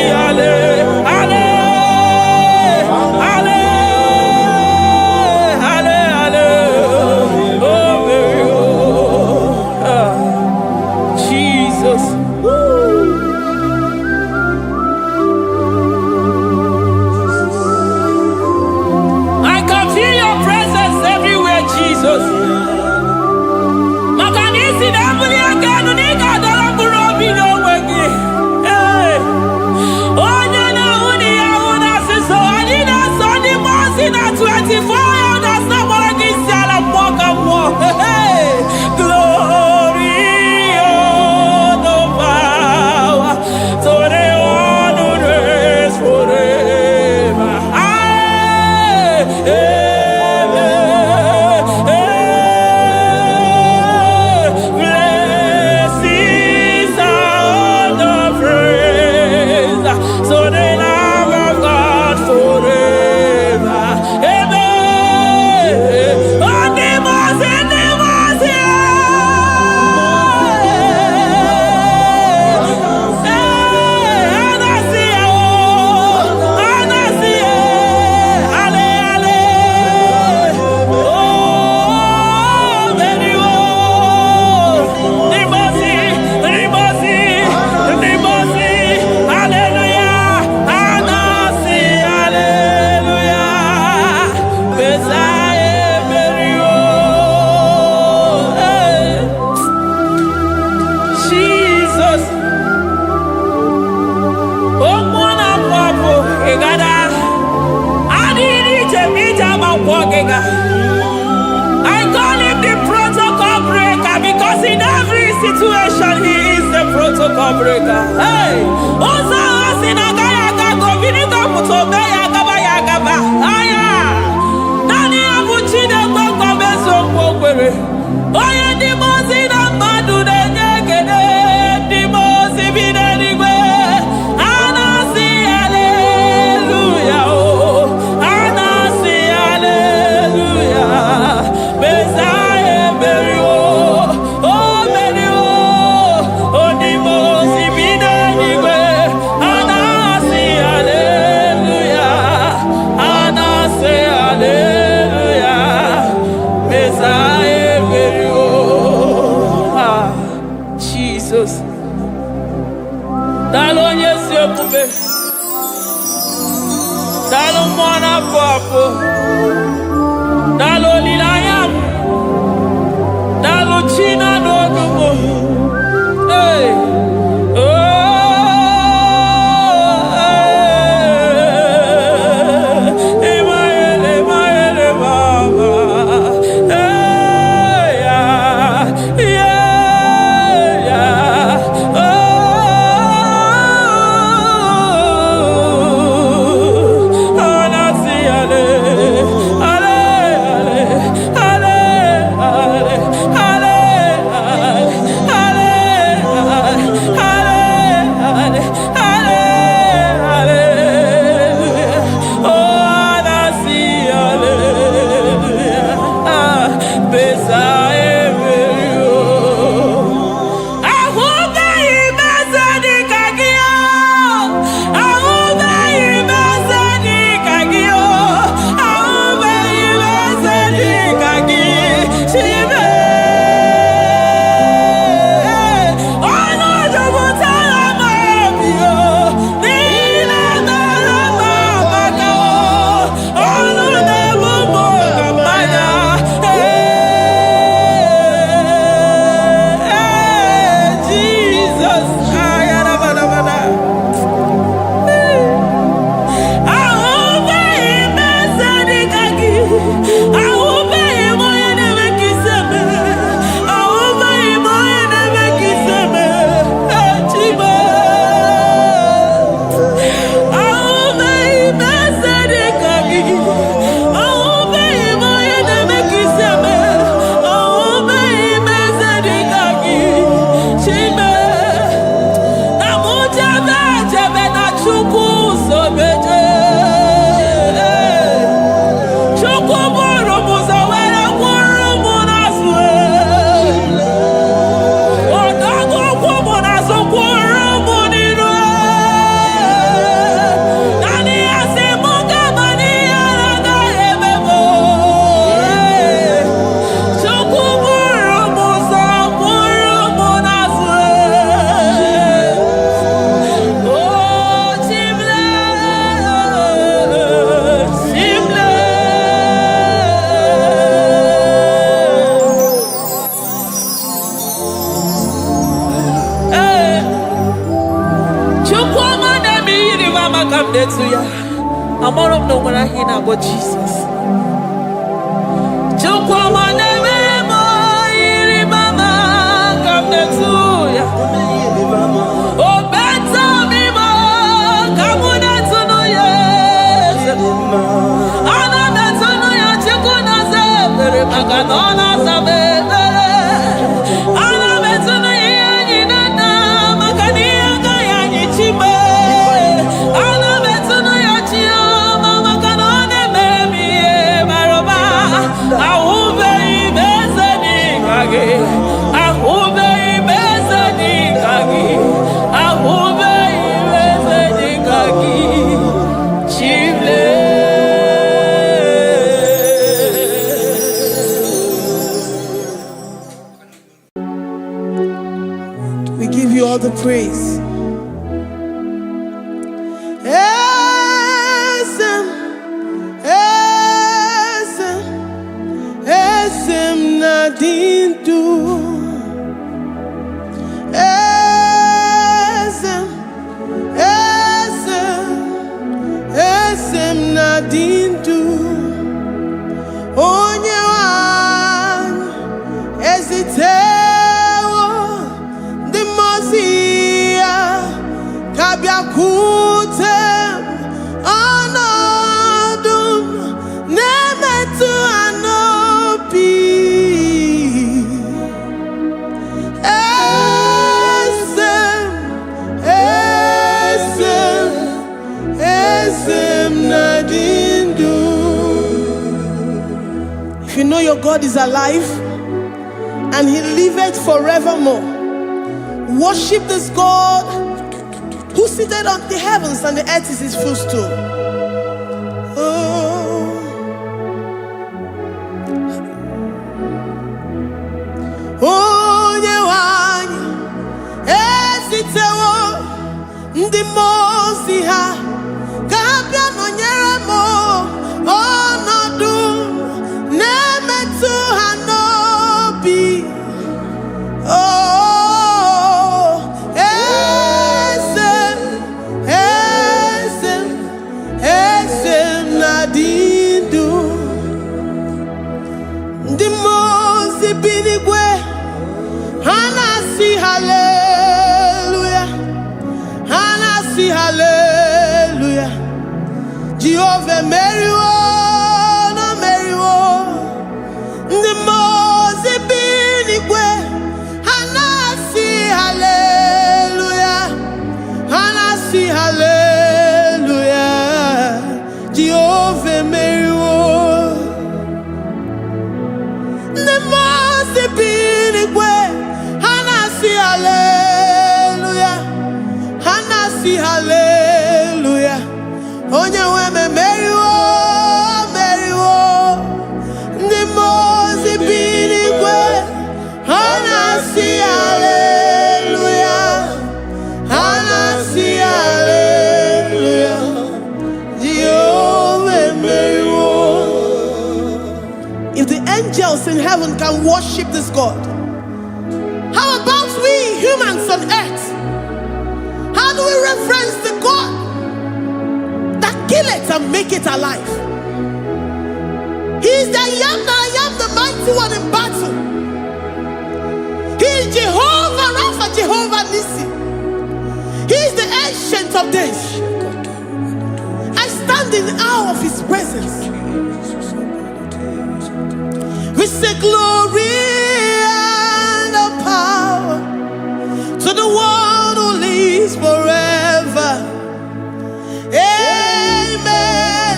I call him the protocol breaker because in every situation he is the protocol breaker. Hey, Osa Osinagaya Gago Vinita Mutobe Yagaba Yagaba. Aya, Nani Abuchina Gogo Beso Pogwere. Oya Dimozina Madu de Nyegede, Dimozi Binanigwe. Anasi hallelujah. Dalo mwana papo, dalo lilayam, dalo china nogumo. Hey, oh, emaele baba. Hey, yeah, oh. mama come there to ya. I'm all of no when I hear about Jesus. Chukwa neme mo iri mama come there to ya. Oh better me mo come there to no yes. Ana better no ya chukuna se pere maganona sabe. Ana better no ya ni na magania kaya ni chibe. Ana better no ya chia mama kanone baby maroba. Ahube ibezeni kage. Ahube ibezeni kage. Ahube ibezeni kage. Chible. We give you all the praise. Esem nadindu. Esem nadindu. Onye wan ezitewo the mozia kabia kutem anadum nemetu anopi esem nadindu. If you know your God is alive and he liveth forevermore, worship this God who seated on the heavens and the earth is his footstool. Onye wanyi esitewo ndị mozi ha kabia nonyere mo ọnọdụ na-emetụ ha n'obi. Esem nadindu. Ndị mozi binigwe hanasi hallelujah, hanasi hallelujah. Jehovah meriwo na meriwo. Ndị mozi binigwe hanasi hallelujah, hanasi hallelujah. Jehovah meriwo. Ndị mozi binigwe hanasi hallelujah, hanasi hallelujah. Onye weme meriwo, meriwo. Ndị mozi binigwe hanasi hallelujah, hanasi hallelujah. Jehovah meriwo. If the angels in heaven can worship this God, how about we humans on earth? How do we reference the God that kill it and make it alive? He is the I am, the mighty one in battle. He is Jehovah Rapha, Jehovah Nissi. He is the ancient of days. I stand in awe of his presence. We say glory and the power to the one who lives forever. Amen,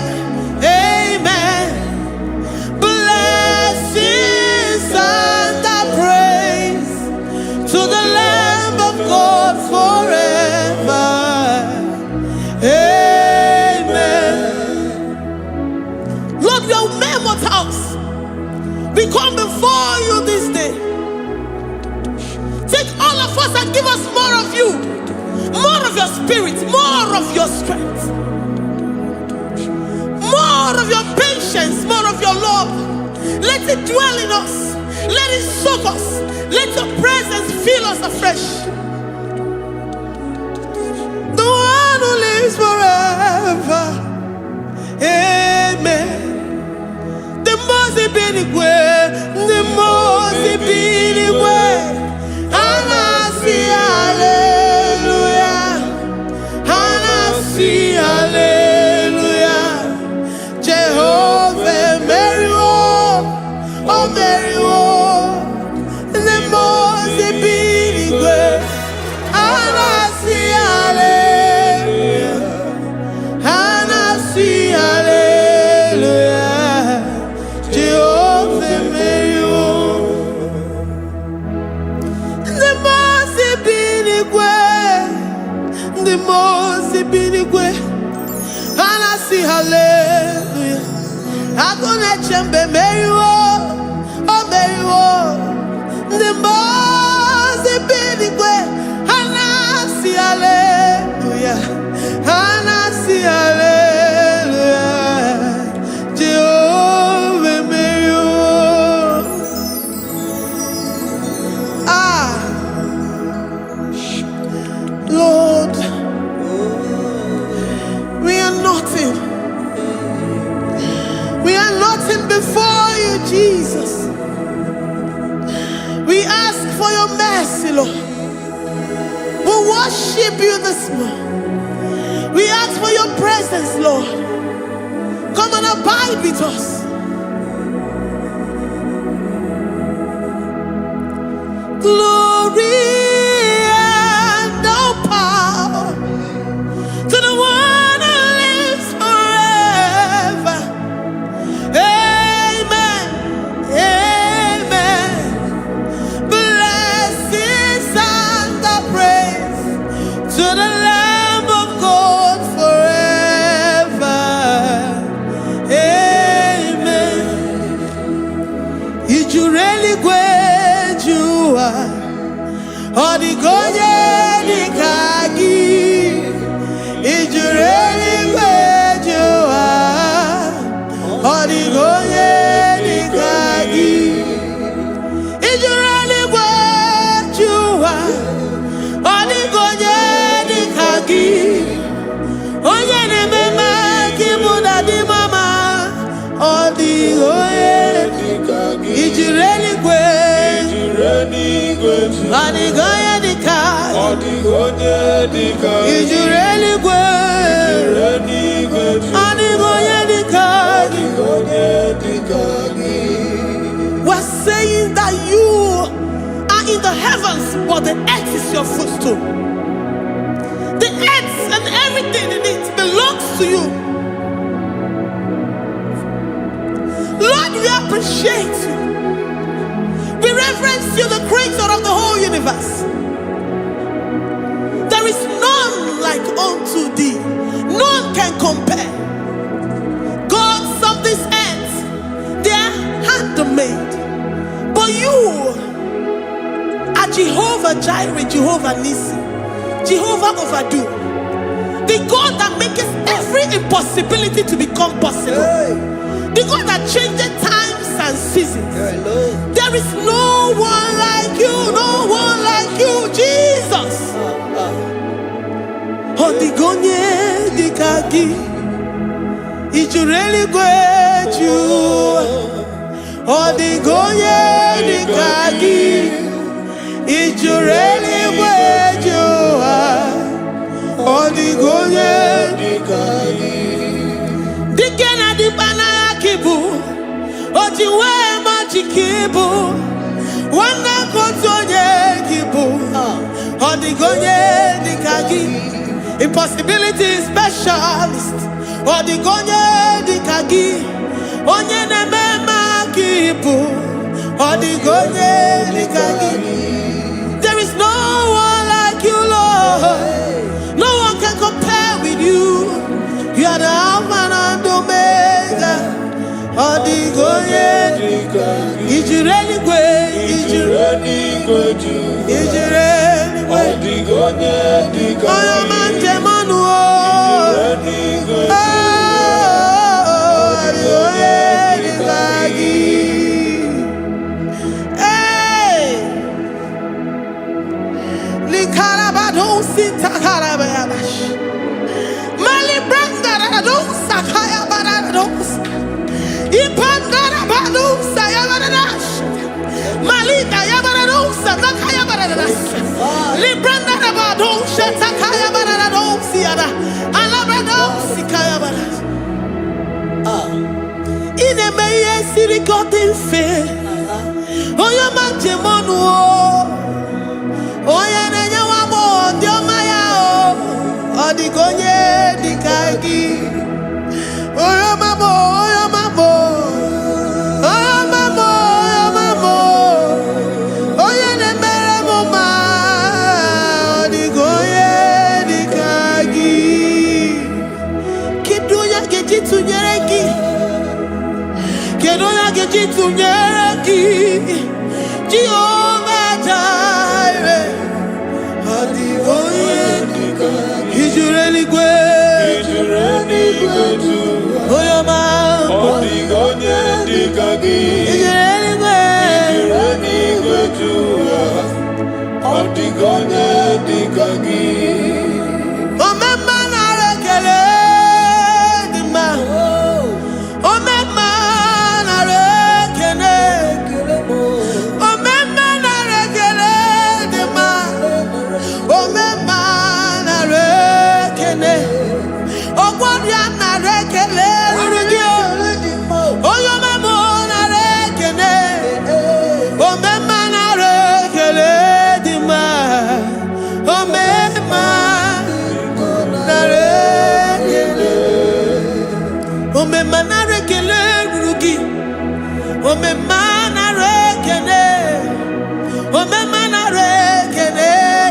amen. Blessings and the praise to the Lamb of God forever. Amen. Lord, we are mere mortals. We come before you this day. Take all of us and give us more of you, more of your spirit, more of your strength, more of your patience, more of your love. Let it dwell in us. Let it soak us. Let your presence fill us afresh. The one who lives forever. mozi binigwe. And I see hallelujah. I'm gonna chembe meriwo. Oh meriwo. The mozi binigwe. And I see hallelujah. And I see hallelujah. Jehovah meriwo. Lord, we are nothing. We are nothing before you, Jesus. We ask for your mercy, Lord. We worship you this morning. We ask for your presence, Lord. Come and abide with us. Glory and all power to the one who lives forever. Amen. Amen. Blessings and the praise to the Lamb of God forever. Amen. Did you really go? Odigonye nikagi, ijureli kwejuwa. Odigonye nikagi, ijureli kwejuwa. Odigonye nikagi, onye ne mema kibuda di mama. Odigonye nikagi, ijureli kwejuwa. Odigonye nikagi, odigonye nikagi, ijureli kwejuwa. Odigonye nikagi, odigonye nikagi. We're saying that you are in the heavens, but the earth is your footstool. The earth and everything in it belongs to you. Lord, we appreciate you. We reverence you, the creator of the whole universe. There is none like unto thee. None can compare. Gods of this earth, they are handmade. But you are Jehovah Jireh, Jehovah Nissi, Jehovah Overdo. The God that makes every impossibility to become possible. The God that changes times and seasons. There is no one like you, no one like you, Jesus. Odigonye nikagi, ijureli kwejuwa. Odigonye nikagi, ijureli kwejuwa. Odigonye nikagi. Dikena dibana kibu, ojiwe majikibu. Wana kotonye kibu, odigonye nikagi. Impossibility specialist, odigonye nikagi. Onye nemema kibu, odigonye nikagi. There is no one like you, Lord. No one can compare with you. You are the Alpha and Omega. Odigonye nikagi. Ijureli kwe, ijureli kwe, ijureli kwe. Odigonye nikagi. Oyo manje manu o. Ijureli kwe. Odigonye nikagi. Hey, likarabado sitakarabayabash. Malibranga radosa kaya baradosa. Ipangara badosa yabaradosa. Malika yabaradosa takaya baradosa. Libranga rabadosa takaya baradosa yada. Alabradosa kaya baradosa. Ine meye sirikotin fe. Oya manjemonu o. Oya nenya wamo diomaya o. Odigonye nikagi. Oya mamo, oya mamo. Oya mamo, oya mamo. Oya nemere moma. Odigonye nikagi. Chitunyaki, Jehovah Jireh, is you really good? Oh, your man, is you really good? Oh, my man, I reckon the man. Oh, my man, I reckon oh, my man, I reckon the man. Oh, my man, I reckon oh, what you are not reckon oh, your man, I reckon oh, my man, I reckon the man. Oh, my man, I reckon oh, my man, I reckon Rugi. Oh, my man, I reckon oh, my man, I reckon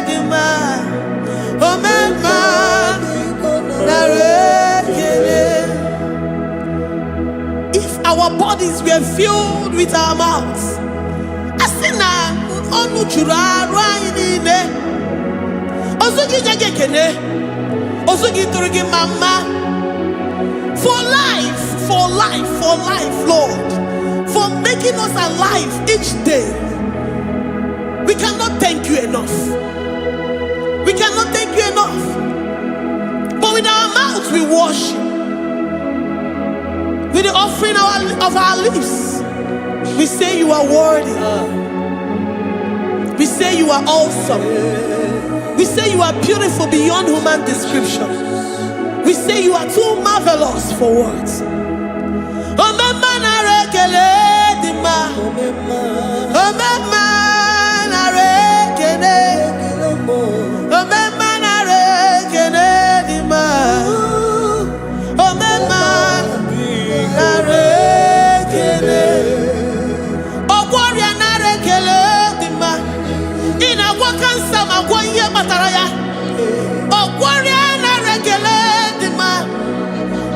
the man. Oh, my man, I reckon if our bodies were filled with our mouths, asina onu chura rainine osugi jagekene osugi turugi mama for life, Lord, for making us alive each day. We cannot thank you enough. We cannot thank you enough. But with our mouths we worship. With the offering of our lips, we say you are worthy. We say you are awesome. We say you are beautiful beyond human description. We say you are too marvelous for words. Oh, my man, I reckon the man. Oh, my man, I reckon oh, my man, I reckon the man. Oh, my man, I reckon oh, warrior, I reckon the man. In a wakan sama, 1 year bataraya. Oh, warrior, I reckon the man.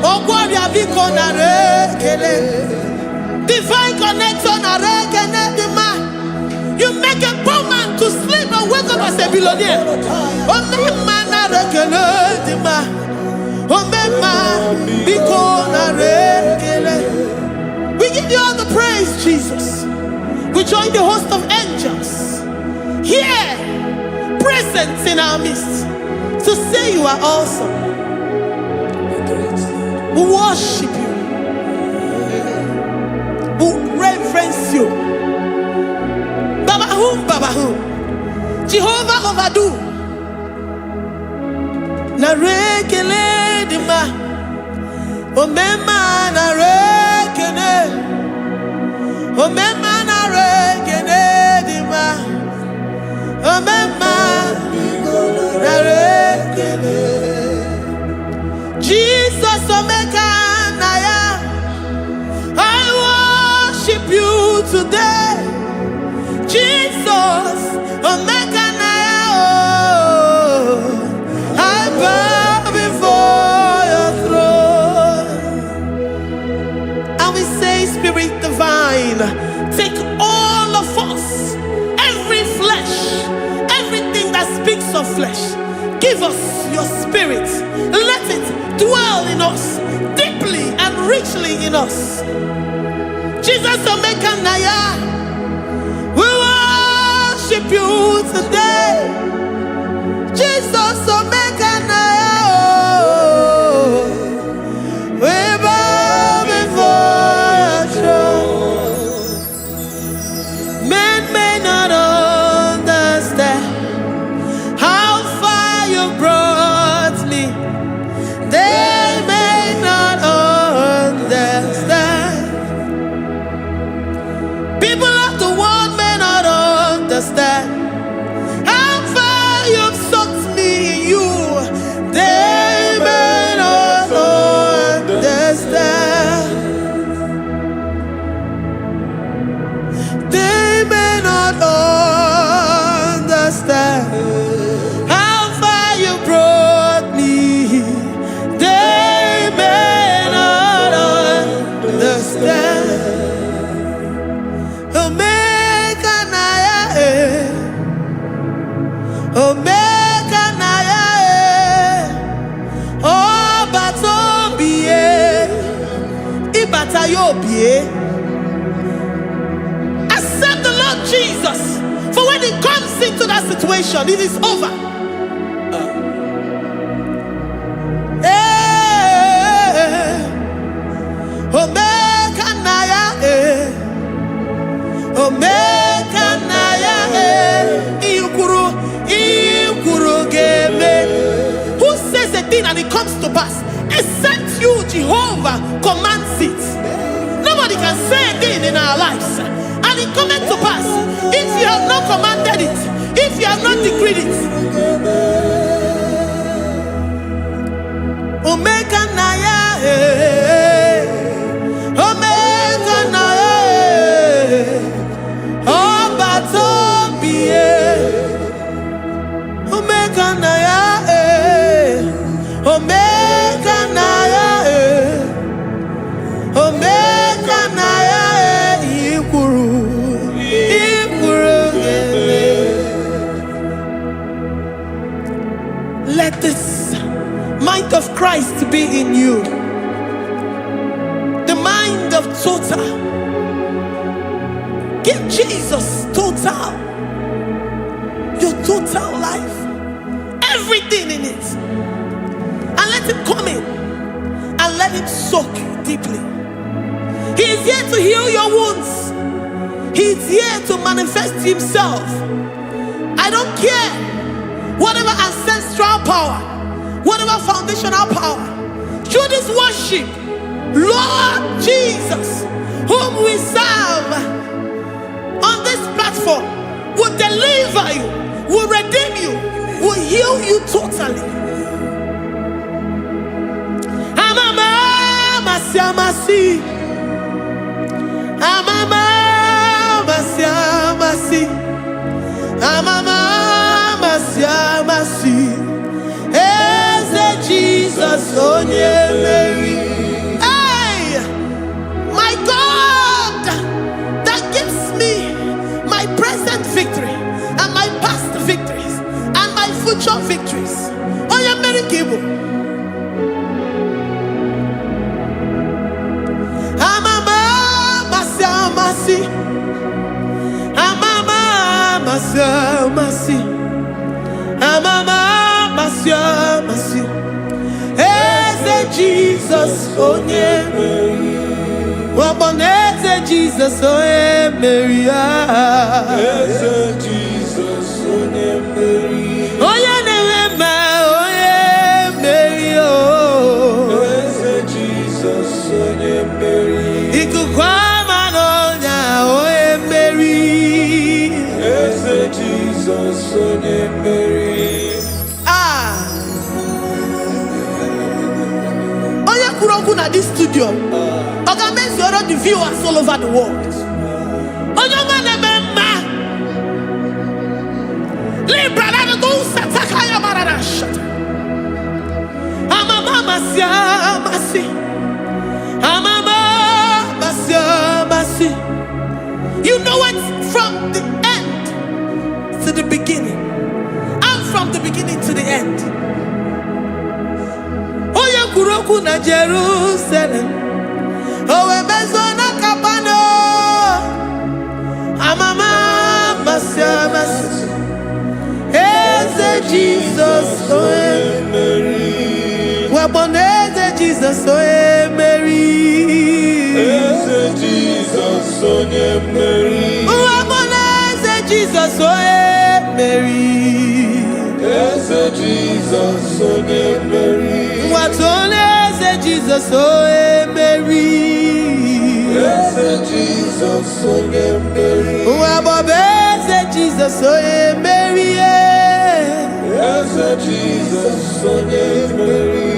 Oh, warrior, because I reckon divine connection, I reckon the man. You make a poor man to sleep and wake up as a billionaire. Oh, my man, I reckon the man. Oh, my man, because I reckon. We give you all the praise, Jesus. We join the host of angels here, present in our midst, to say you are awesome. We worship you. We reverence you. Babahum, Jehovah overdo. Na rekele dima, o mema na rekele, o mema na rekele dima, o mema na rekele. Jesus omeka na ya, I worship you today. Jesus, omeka na ya, oh, I bow before your throne. And we say, Spirit divine, take all of us, every flesh, everything that speaks of flesh. Give us your spirit. Let it dwell in us, deeply and richly in us. Jesus, omeka na ya, we worship you today. Jesus, omeka na ya, oh, we bow before your throne. Men may not understand how far you brought me. They may not understand. People of the world may not understand how far you've sucked me in you. Accept the Lord Jesus. For when He comes into that situation, it is over. Omega Naya, Omega Naya, Ikuru Game. Who says a thing and it comes to pass? Except you, Jehovah, commands it. Nobody can say a thing in our lives and it cometh to pass if you have not commanded it, if you have not decreed it. Omega Naya, Omega Naya, Obatobie, Omega Naya, Omega Naya, Omega Naya, Ikuru. Let this mind of Christ be in you. The mind of total. Give Jesus total. Your total life. Everything in it. And let Him come in. And let Him soak you deeply. He is here to heal your wounds. He is here to manifest Himself. I don't care. Whatever ancestral power, whatever foundational power, through this worship, Lord Jesus, whom we serve on this platform, will deliver you, will redeem you, will heal you totally. Amama Siamasi, Amama Siamasi, Amama Siamasi, Eze Jesus onye Mary. Hey, my God, that gives me my present victory and my past victories and my future victories. Onye Mary Kibo. Amama Siamasi, Amama Siamasi. Amama Masi, Eze Jesus onye Mary. Waboneze Jesus onye Mary. Eze Jesus onye Mary. Onye Newema onye Mary. Eze Jesus onye Mary. Ikukwama n'onya onye Mary. Eze Jesus onye Mary. At this studio, organize the viewers all over the world. You know it from the end to the beginning, and from the beginning to the end. Kuroku na Jerusalem, Owebezona Kapano, Amama Masiamasi, Eze Jesus oe Mary, Waboneze Jesus oe Mary, Eze Jesus oe Mary, Waboneze Jesus oe Mary, Eze Jesus oe Mary. Watoleze Jesus oe Mary. Eze Jesus oe Mary. Wabobeze Jesus oe Mary. Eze Jesus oe Mary.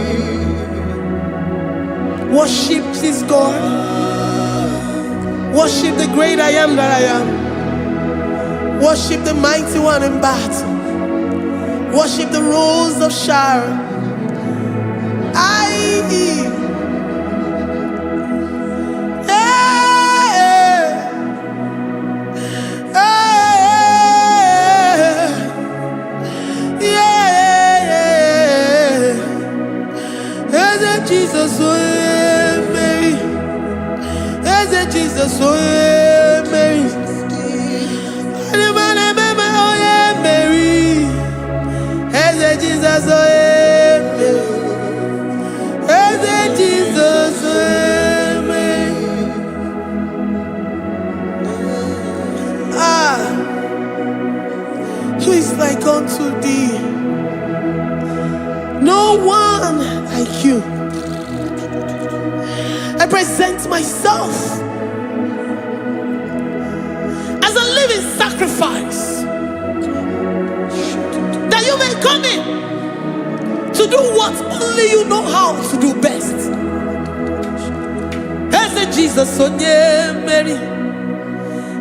Worship this God. Worship the great I am that I am. Worship the mighty one in battle. Worship the rose of Sharon. Jesus, Mary. Jesus, oh yeah, Mary. Oh yeah, Mary. Hey, Jesus, oh yeah, Mary. Hey, Jesus, oh yeah, Mary. Who is like unto thee? No one like you. I present myself as a living sacrifice, that you may come in to do what only you know how to do best. Hey, Jesus, oh yeah, Mary.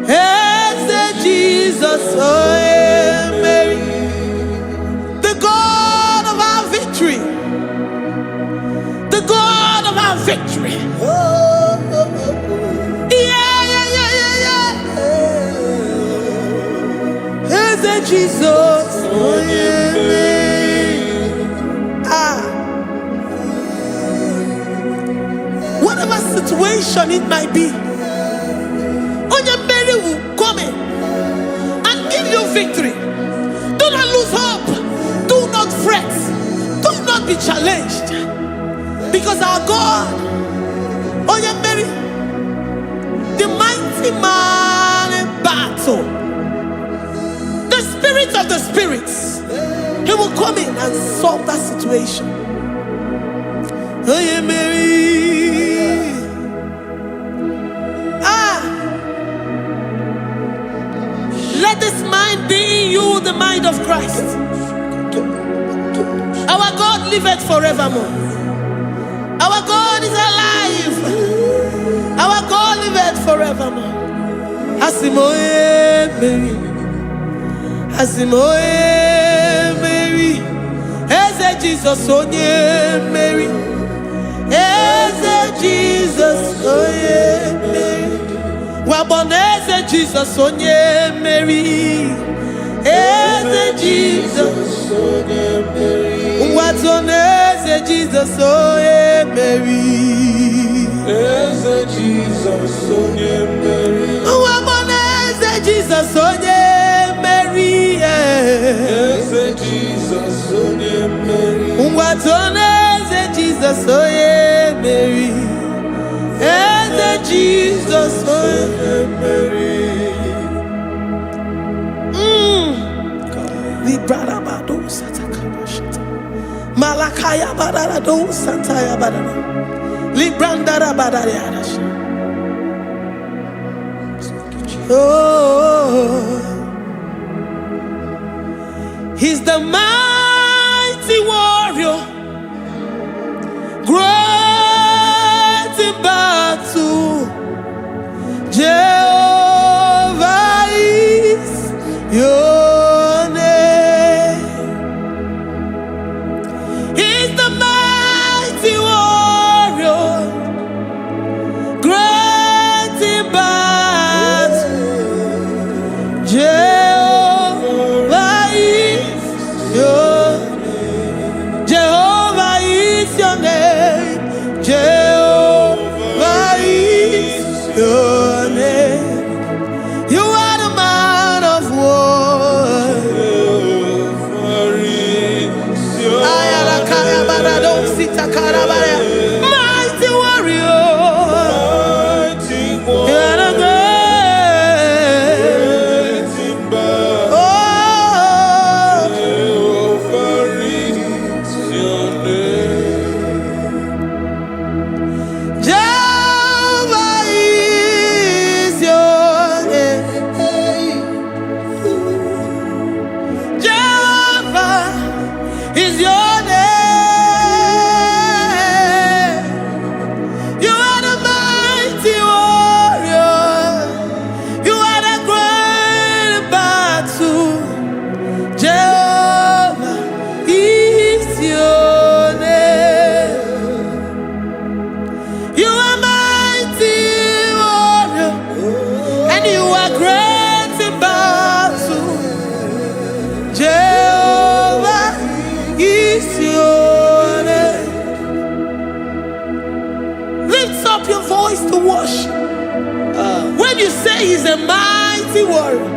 Hey, Jesus, oh yeah, Mary. The God of our victory. The God of our victory. Hey, Jesus, oh yeah, Mary. Whatever situation it might be, Mary will come in and give you victory. Do not lose hope. Do not fret. Do not be challenged. Because our God, Mary, the mighty man in battle, the spirit of the spirits, he will come in and solve that situation. Mary. Let this mind be in you, the mind of Christ. Our God liveth forevermore. Our God is alive. Our God liveth forevermore. Asimoye Mary. Asimoye Mary. Eze Jesus onye Mary. Eze Jesus onye Mary. Waboneze Jesus onye Mary. Eze Jesus onye Mary. Watoneze Jesus onye Mary. Eze Jesus onye Mary. Waboneze Jesus onye Mary. Eze Jesus onye Mary. Watoneze Jesus onye Mary. Eze Jesus onye Mary. Librada bado satakabashita. Malakaya badara do santaya badara. Librandara badara yadash. Oh, he's the mighty warrior, great in battle. Jehovah is your name. He's the mighty warrior, great in battle. Jehovah is your name. Jehovah is your name. Jehovah is your name. You are the man of war. Mighty warrior. You are the great. Oh, He's a mighty warrior.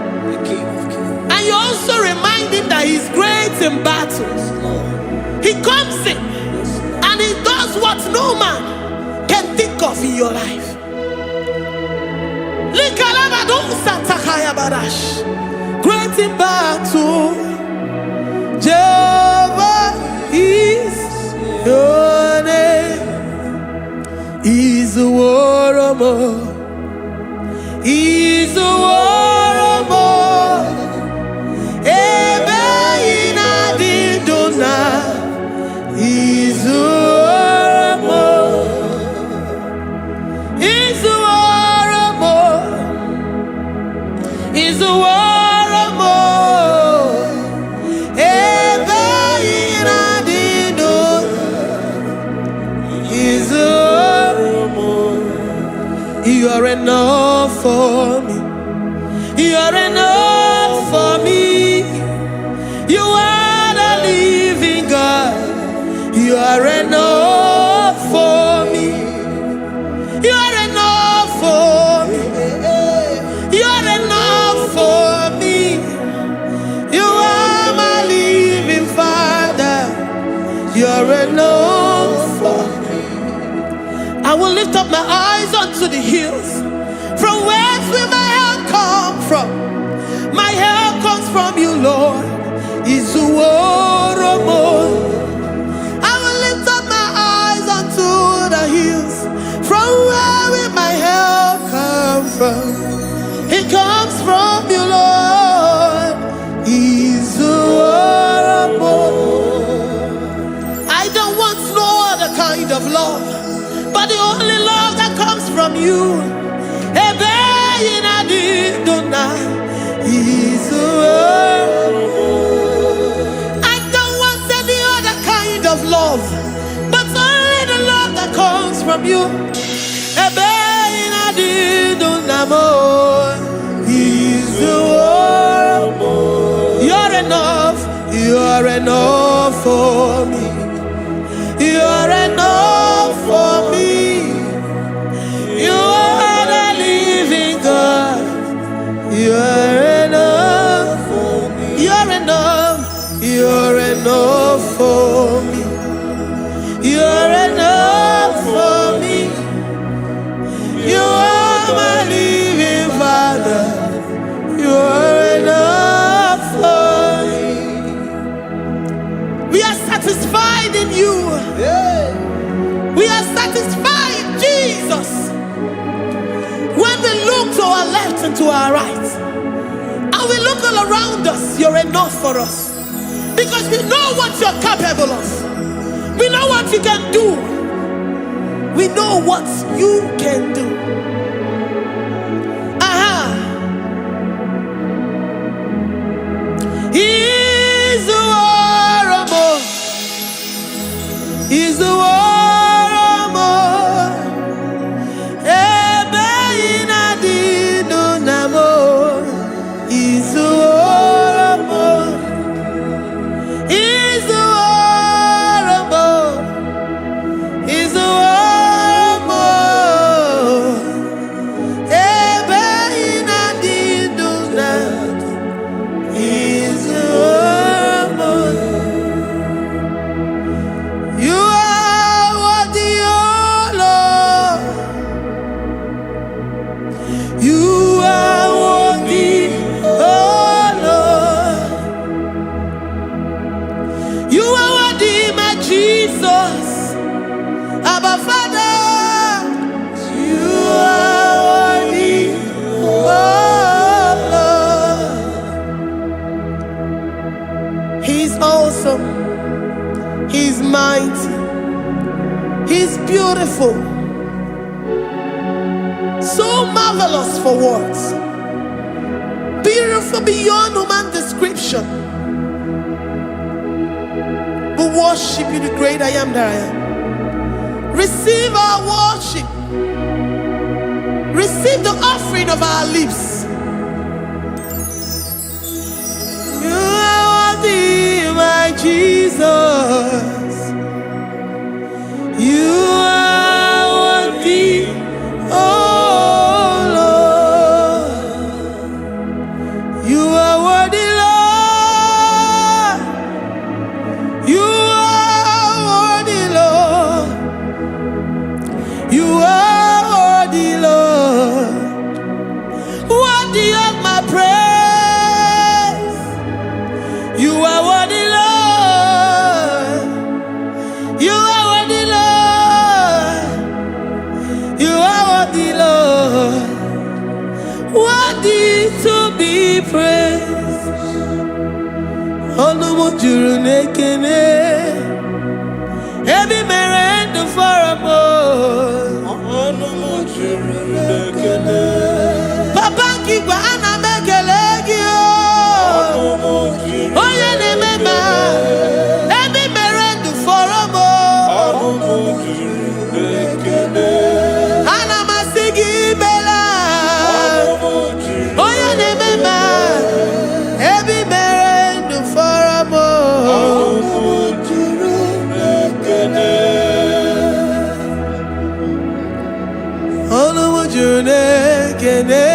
And you also remind him that he's great in battles. He comes in and he does what no man can think of in your life. Great in battle, Jehovah is your name. He's a warrior. He's a warrior. Ebeina didona. He's a warrior. He's a warrior. He's a warrior. Ebeina didona. He's a warrior. You are enough for me. You are enough for me. You are the living God. You are enough for me. You are enough for me. You are enough for me. You are my living Father. You are enough for me. I will lift up my eyes unto the hills. From whence will my help come from? My help comes from you, Lord. Is the word of God. I will lift up my eyes unto the hills. From where will my help come from? It comes from you, Lord. Is the word of God. I don't want no other kind of love, but the only love that comes from you. I don't want any other kind of love, but only the love that comes from you. You're enough. You're enough for me. You're enough for me. You are the living God. You're enough for me. You're enough. You're enough for me. You're enough for me. You are my living Father. You're enough for me. We are satisfied in you. We are satisfied in Jesus. When we look to our left and to our right, and we look all around us, you're enough for us. Because we know what you're capable of. We know what you can do. We know what you can do. He's the warrior. He's the warrior. He's mighty. He's beautiful. So marvelous for words. Beautiful beyond human description. We worship you, the great I am that I am. Receive our worship. Receive the offering of our lips. You are worthy, my Jesus. You are worthy, oh Lord. worthy, Lord, worthy to be praised. Olumo juru nekene, ebi mere ndu faramo. Olumo juru nekene, Papa kigwa ana mekele gi o. Olumo juru, oye ne mema, ebi mere ndu faramo. Olumo juru nekene, ana masigi bela. Olumo juru, oye ne mema, ebi mere ndu faramo. Olumo juru nekene, Olumo juru nekene.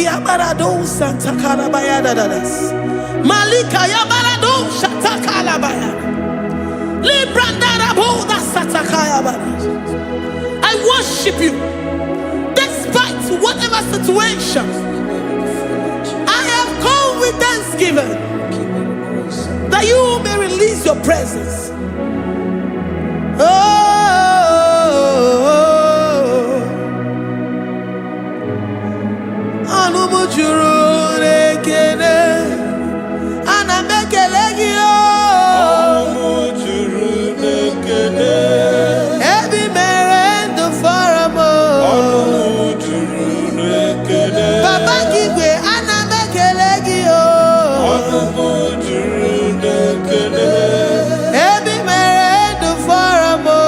Yabarado Santa Calabaya dadas. Malika Yabarado Shatakalabaya. Librandara Boda Satakaya. I worship you despite whatever situation. I have come with thanksgiving that you may release your presence. Olumo juru nekene, ana mekele gi o. Olumo juru nekene, ebi mere ndu faramo. Olumo juru nekene, Papa kigwe ana mekele gi o. Olumo juru nekene, ebi mere ndu faramo.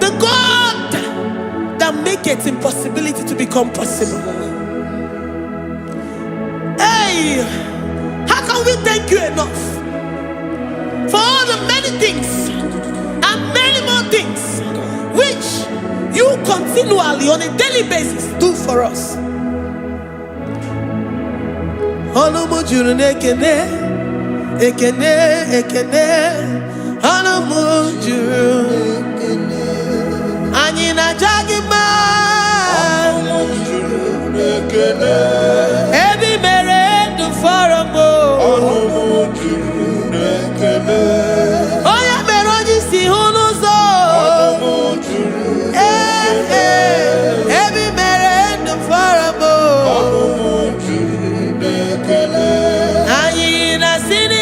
The God that makes impossibility to become possible. Hey, how can we thank you enough for all the many things and many more things which you continually on a daily basis do for us? Olumo juru nekene. Ekene, ekene, Olumo juru nekene. Anyina jagima, Olumo juru nekene. Ebi mere ndu faramo, Olumo juru nekene. Oya meroji si hunuzo, Olumo juru nekene. Ebi mere ndu faramo, Olumo juru nekene. Anyina sini.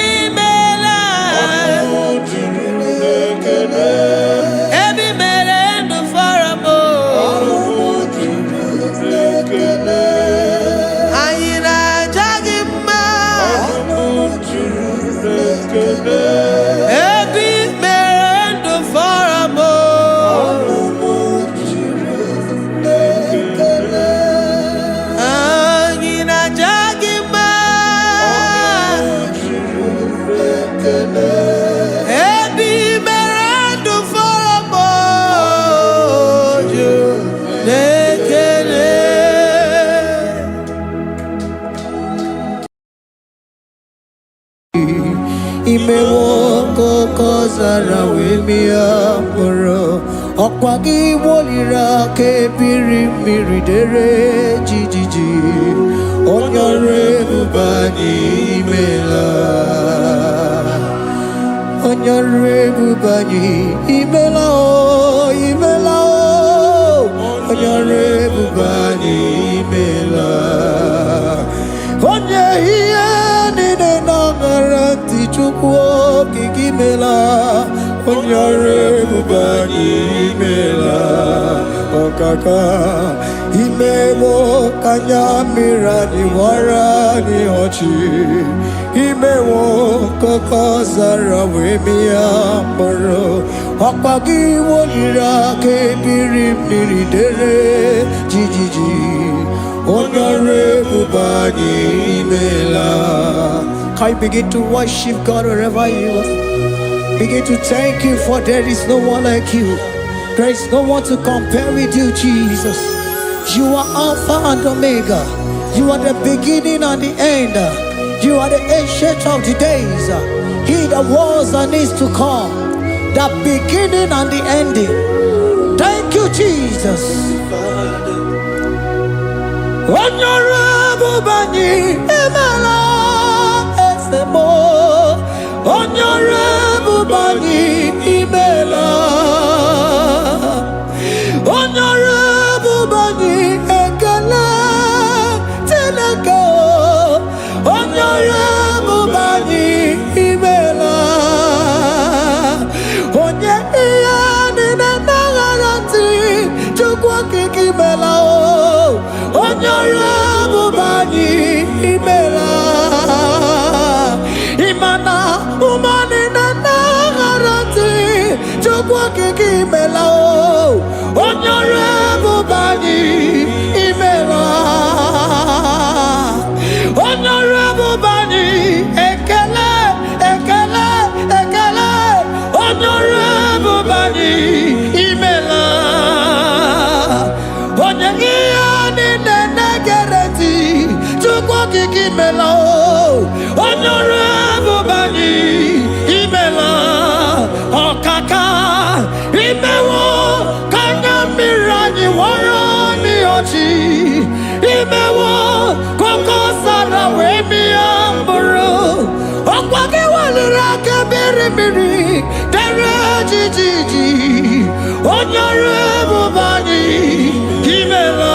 Ebi mere ndu faramo, Olumo juru nekene. Anyina jagima, Olumo juru nekene. Ebi mere ndu faramo, Olumo juru nekene. Anyina jagima, Olumo juru nekene. Imewoko kozara wemia moro Okwagi wolira ke birimiri dere jijiji Onyore bubani imela Onyore bubani imela o imela o Onyore bubani imela Onye hiye nine nangarati chukwo kikimela Onyore bubani imela kaka imewo kanyamira ni wara ni ochi imewo koko zara wemia moro akpagi wonira kebiri miri dere jijiji onore bubani imela. Can you begin to worship God wherever you are? Begin to thank Him, for there is no one like you. There is no one to compare with you, Jesus. You are Alpha and Omega. You are the beginning and the end. You are the ancient of the days. He that was and is to come. The beginning and the ending. Thank you, Jesus. Honorable Bani Emala Esemo. Honorable Bani Emala. Honorable Bani Ekala Teleko. Honorable Bani Emala. Onye iyani na nagarati chukwa kikimela o. Honorable Bani Emala. Imana umani na nagarati chukwa kikimela o. Honorable Bani Emala. Honorable Bani Ekele, Ekele, Ekele. Honorable Bani Emala. Onyangiani nenegereti chukwa kikimela o. Honorable Bani Emala. Okaka imewo kanyamira ni wara ni ochi imewo koko sara wemi amburu okwage walira kebiri miri dere jijiji Honorable Bani Emala.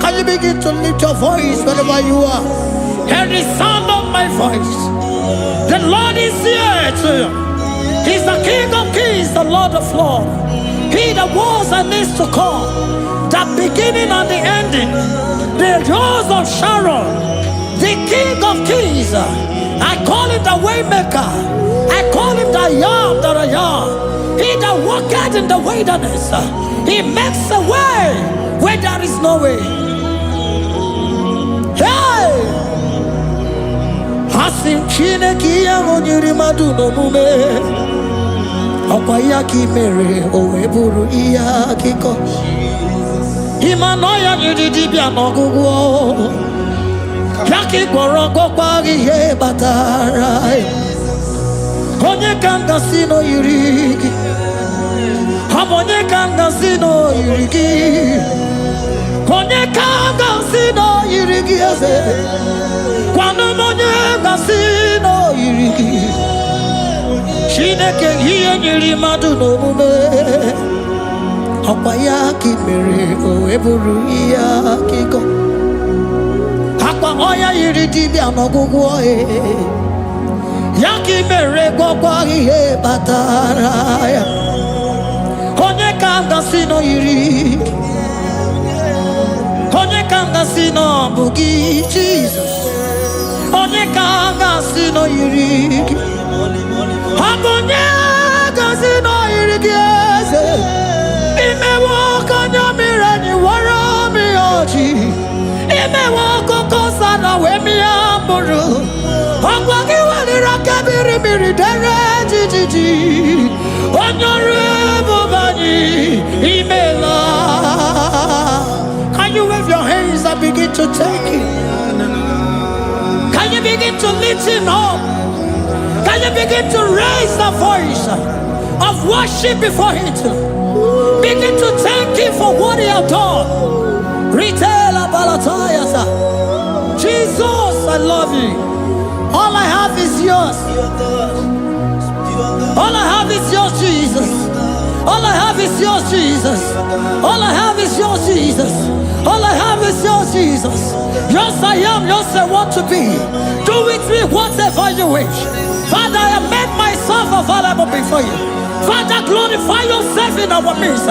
Can you begin to lift your voice wherever you are? Hear the sound of my voice. The Lord is here to you. He's the King of Kings, the Lord of Lords. He that was and is to come, the beginning and the ending, the rose of Sharon, the King of Kings. I call him the Waymaker. I call him the Yam that I am. He that walketh in the wilderness, he makes a way where there is no way. Hey! Asim Chineke ya onyiri madu no mume. Okwa ya ki mere owe buru iya kiko. Imano ya nyiri dibia n'ọgwụgwọ. Ya ki gwọrọ gwọkwa ihe batara. Onye ka m gasị n'oyiri gị. Ọ bụ onye ka m gasị n'oyiri gị. Onye ka m gasị n'oyiri gị eze. Kwanu monye gasị n'oyiri gị. Chineke ihe nyiri mmadụ n'omume. Ọkwa ya ka i mere o wee bụrụ ihe akụkọ. Akwa ọya yiri dibịa n'ọgwụgwọ ya ka i mere gwọkwa ihe batara ya. Onye ka m gasị n'oyiri gị. Onye ka m gasị n'ọbụ gị Jizọs. Onye ka m gasị n'oyiri gị. Abonye gasị n'oyiri gị eze. Imewo kanyamira ni wara mi ochi. Imewo koko sara wemi amburu. Ọgwa gị walira kebiri miri dere jijiji. Honorable Bani Emala. Can you wave your hands and begin to take it? Can you begin to lift him up? Can you begin to raise the voice of worship before him? Begin to thank him for what he has done. Retail Balatayasa. Jesus, I love you. All I have is yours. All I have is yours, Jesus. All I have is yours, Jesus. All I have is yours, Jesus. All I have is yours, Jesus. Yours I am, yours I want to be. Do with me whatever you wish. Father, I have made myself available before you. Father, Glorify yourself in our midst.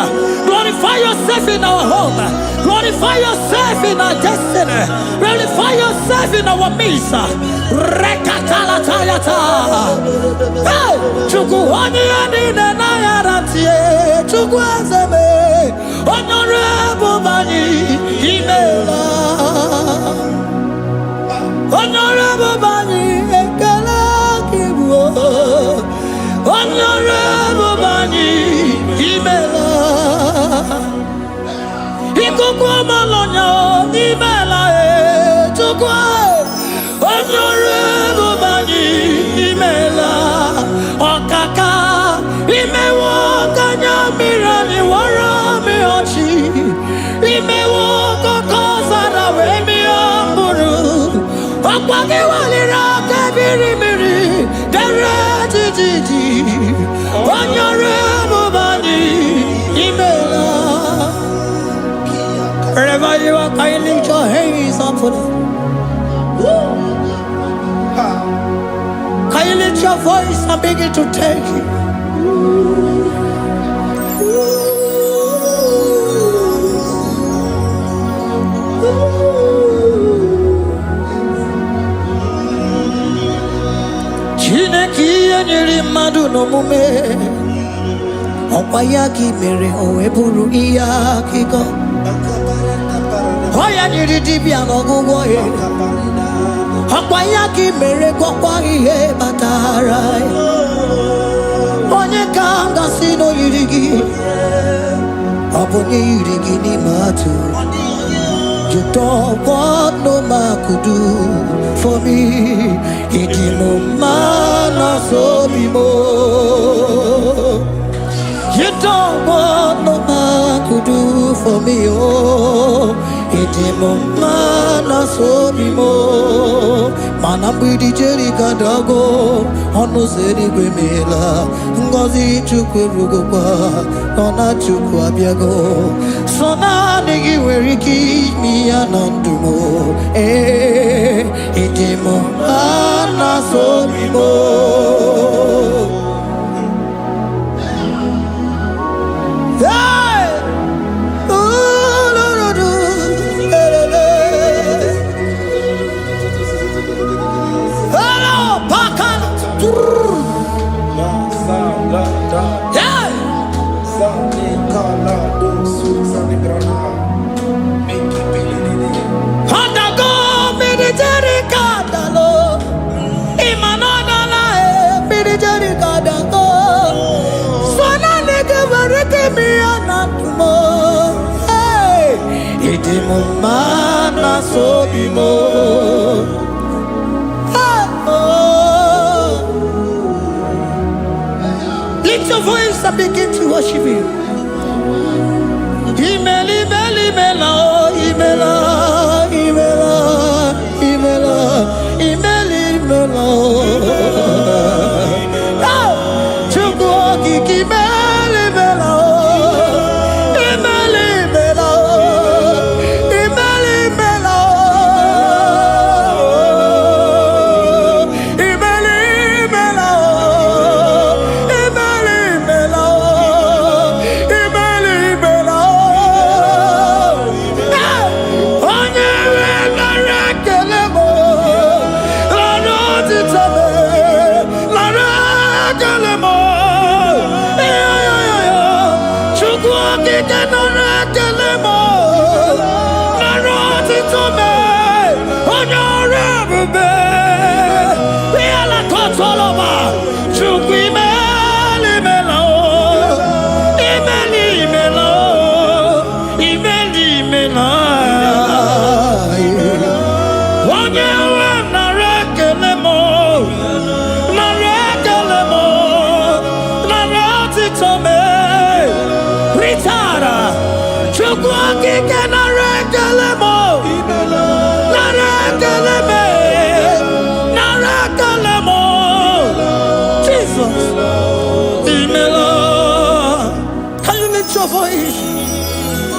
Glorify yourself in our home. Glorify yourself in our destiny. Glorify yourself in our midst. Rekatalatayata. Hey, Chukwani anine na yarantie. Chukwazeme. Honorable Bani Imela. Honorable Bani Ekala Kibu. Honorable Bani Imela. Ikukwa Malonya Imela Chukwa. Honorable Bani Imela. Okaka Imewo Kanya Mirani Warami Ochi. Imewo Kokosara Wemi Amburu. Okwage Walira Kabiri Miri. Derejiji. Honorable Bani Imela. Wherever you are, can you lift your hands up for them? Can you lift your voice and begin to take it? Chineke nyere mmadụ n'omume ọkwa ya ka mere o wee bụrụ ihe akụkọ ọ ya nyere dibịa n'ọgwụgwọ ya ọkwa ya ka mere gwọkwa ihe batara onye ka m gasị n'oyiri gị ọ bụ onye yiri gị n'ime atụ. You don't want no man could do for me. Idimo mana so bimo. You don't want no man could do for me. Oh, idimo mana so bimo. Mana bidi jeri kadago. Ono zeri gwemela. Ngozi chukwe rugokwa. Nona chukwa biago. Sona nigi weriki mi anandumo. Idimo mana so bimo. Mana so bimo. Lift your voice and begin to worship Him. Imeli, imeli, imela, imela, imela, imela, imeli, imela. Chukwu okike imeli, imela.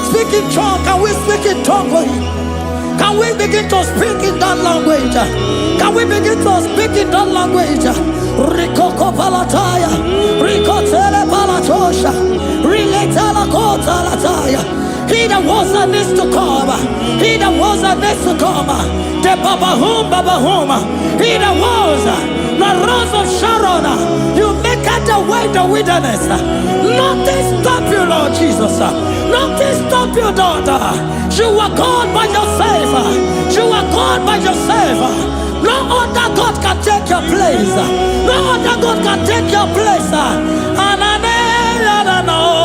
Speak in tongue. Can we speak in tongue for Him? Can we begin to speak in that language? Can we begin to speak in that language? Rikoko palataya, rikotele palatosha. He that was and is to come. He that was and is to come. The Babahum. He that was the rose of Sharon. You make out the way in the wilderness. Nothing stop you, Lord Jesus. Nothing stop you, daughter. You are God by yourself. You are God by yourself. No other God can take your place. No other God can take your place. And I know.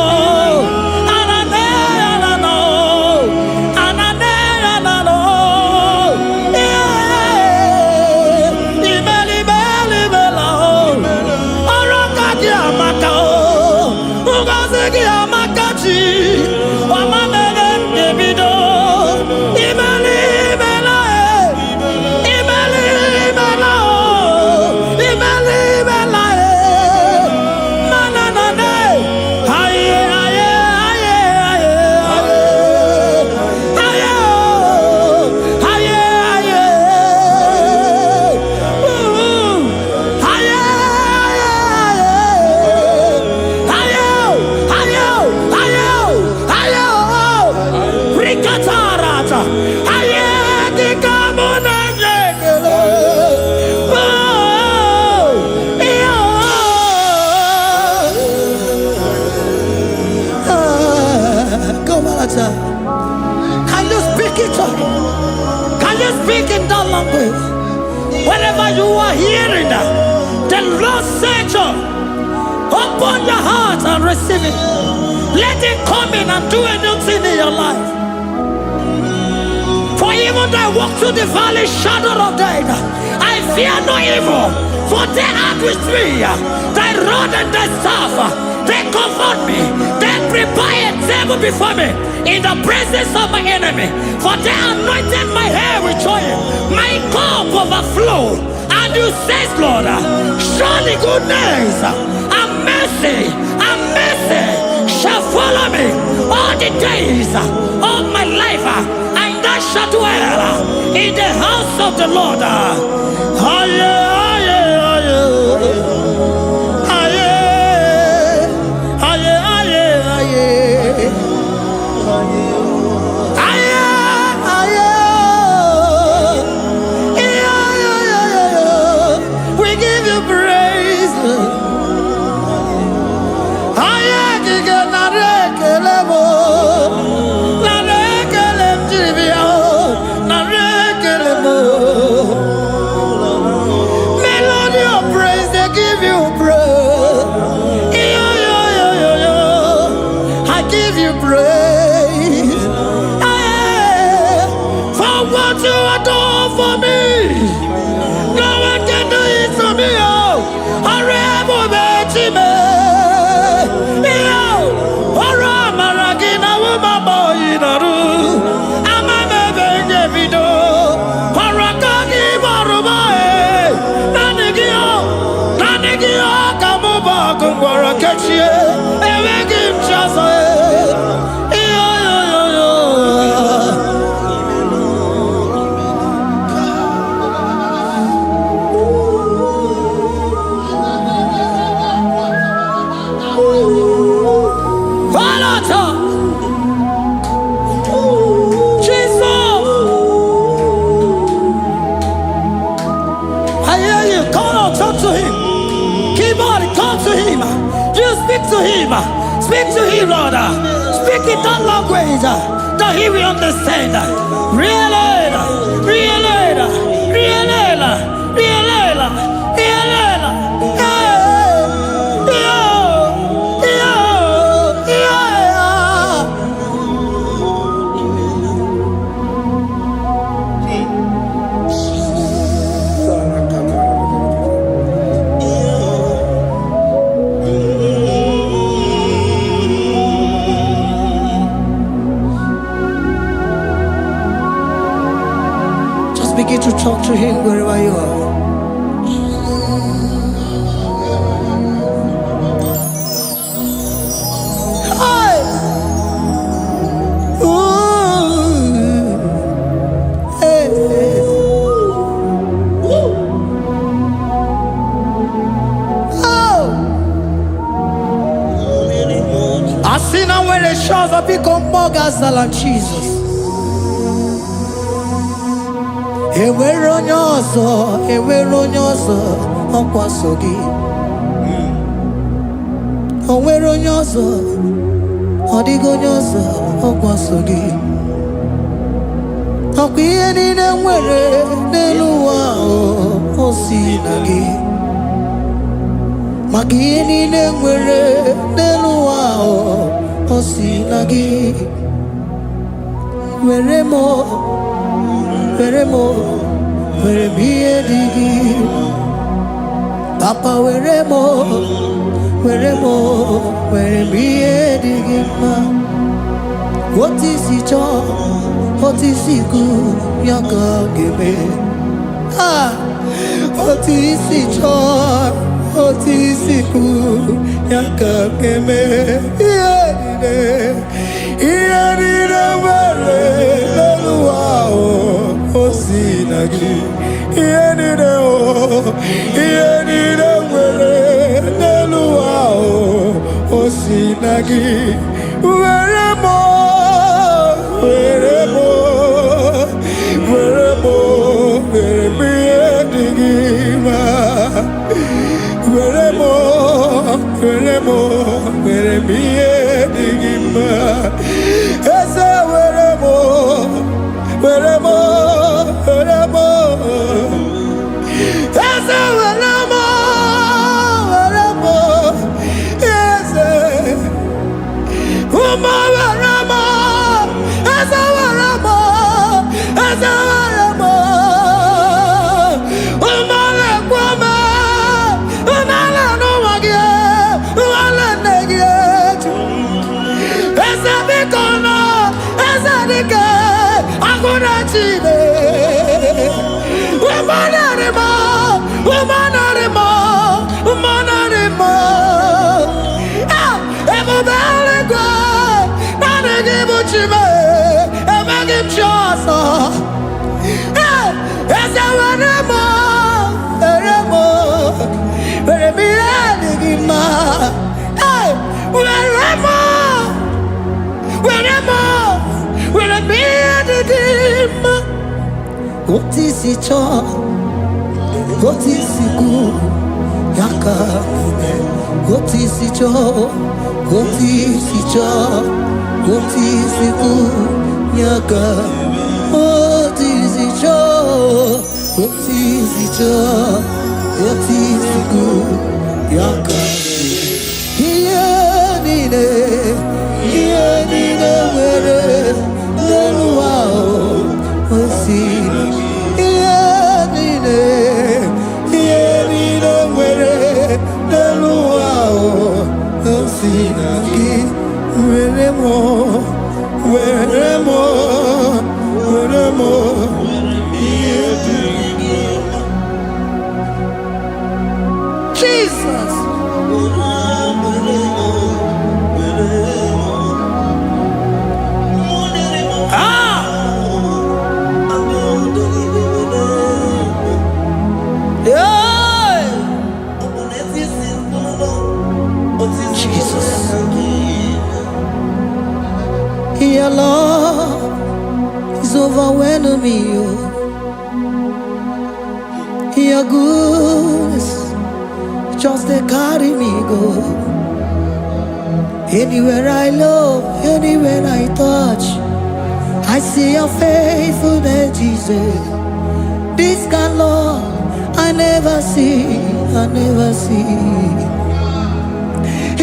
Can you speak it? Can you speak in that language? Whenever you are hearing that, the Lord said, open your heart and receive it. Let it come in and do a new thing in your life. For even though I walk through the valley shadow of death, I fear no evil. For they are with me. Thy rod and thy staff, they comfort me. They prepare a table before me in the presence of my enemy. For they anointed my hair with oil. My cup overflow. And you say, Lord, surely goodness and mercy shall follow me all the days of my life. And I shall dwell in the house of the Lord. We give you praise. Melody of praise, they give you praise. I give you praise. For what you have done for me, no one can do it for me. Speak to him, Lord. Speak in that language that he will understand. Begin to talk to him wherever you are. Hi. Ooh. Hey. Oh. As Asina when it shows up, become more than Jesus. Eweronyoso, okwasogi. Eweronyoso, odigonyoso, okwasogi. Okwiye ni nwere n'eluwa osinagi. Makiye ni nwere n'eluwa osinagi. Weremo, were biye digi. Papa weremo, were biye digi ma. What is it all? What is it good? Yaka gebe. Ah, what is it all? What is it good? Yaka gebe. Iya Osinagi, Osinagi, weremo, werebiyedigima, werebiyedigima, ese weremo. What is it all? What is it good? Yaka. What is it all? What is it all? What is it good? Yaka. What is it all? What is it all? What is it good? Yaka. Here nine, where no wow. See. Jesus. Your love is overwhelming me. Your goodness just they carry me go. Anywhere I look, anywhere I touch, I see your faithfulness, Jesus. This kind of love I never see, I never see.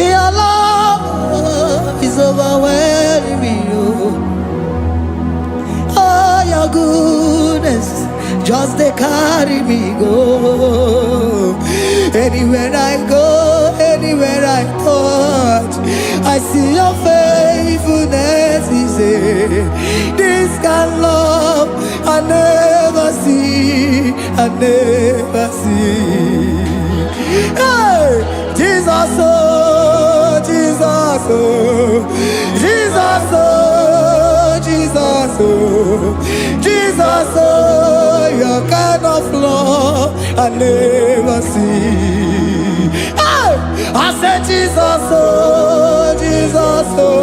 Your love is overwhelming me. Oh, your goodness just they carry me go. Anywhere I go, anywhere I touch, I see your faithfulness. This kind of love I never see, I never see. Hey, Jesus, oh, Jesus, oh, Jesus, oh, Jesus, oh, Jesus, oh, your kind of love I never see. Hey, I said Jesus, oh, Jesus, oh.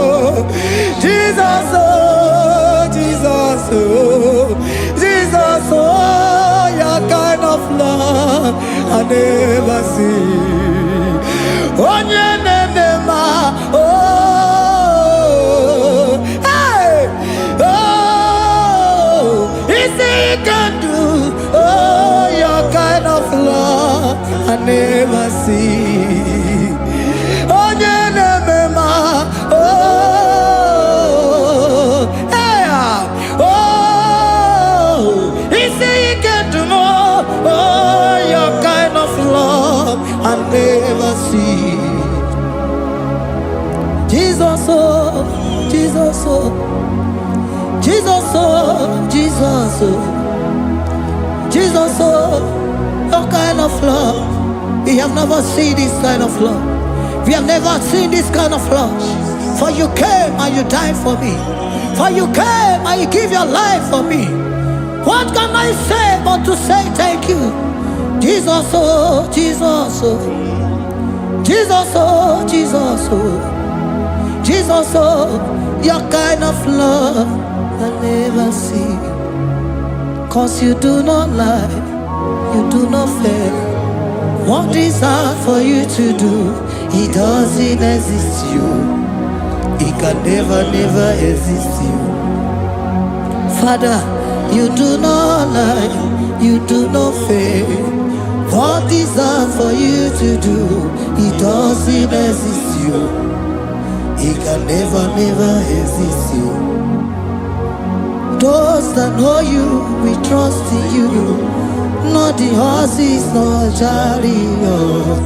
never see. Oh, I never see. Jesus, oh, Jesus, oh, Jesus, oh, Jesus, oh, Jesus, oh, your kind of love. We have never seen this kind of love. We have never seen this kind of love. For you came and you died for me. For you came and you give your life for me. What can I say but to say thank you? Jesus, oh, Jesus, oh, Jesus, oh, Jesus, oh, Jesus, oh, your kind of love I never see. 'Cause you do not lie, you do not fail. What is hard for you to do, it doesn't exist you. It can never, never exist you. Father, you do not lie, you do not fail. What is hard for you to do, it doesn't exist you. It can never, never exist you. Those that know you, we trust in you. Not the horses, not chariot,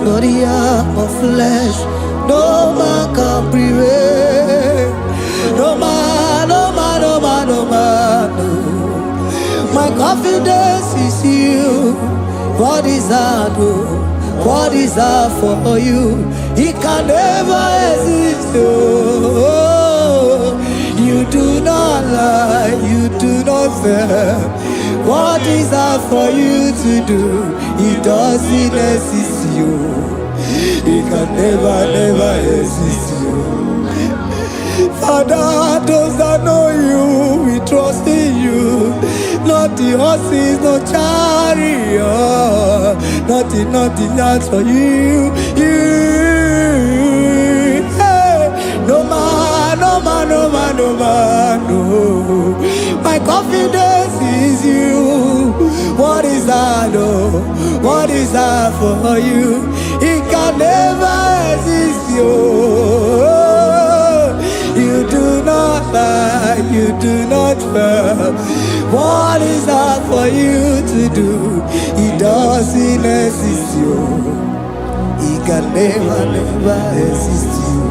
not the arm of flesh. No man can prevail. No man, no man, no man, no man, no. My confidence is you. What is hard, oh? What is hard for you? It can never exist, oh. You do not lie, you do not fail. What is hard for you to do, it doesn't exist you. It can never, never exist you. Father, those that know you, we trust in you. Not the horses, no chariot. Nothing, nothing else for you. Hey, no man, no man, no man, no man, no. My confidence is you. What is hard, oh? What is hard for you? It can never exist you. You do not lie, you do not fail. What is hard for you to do, it doesn't exist you. It can never, never exist you.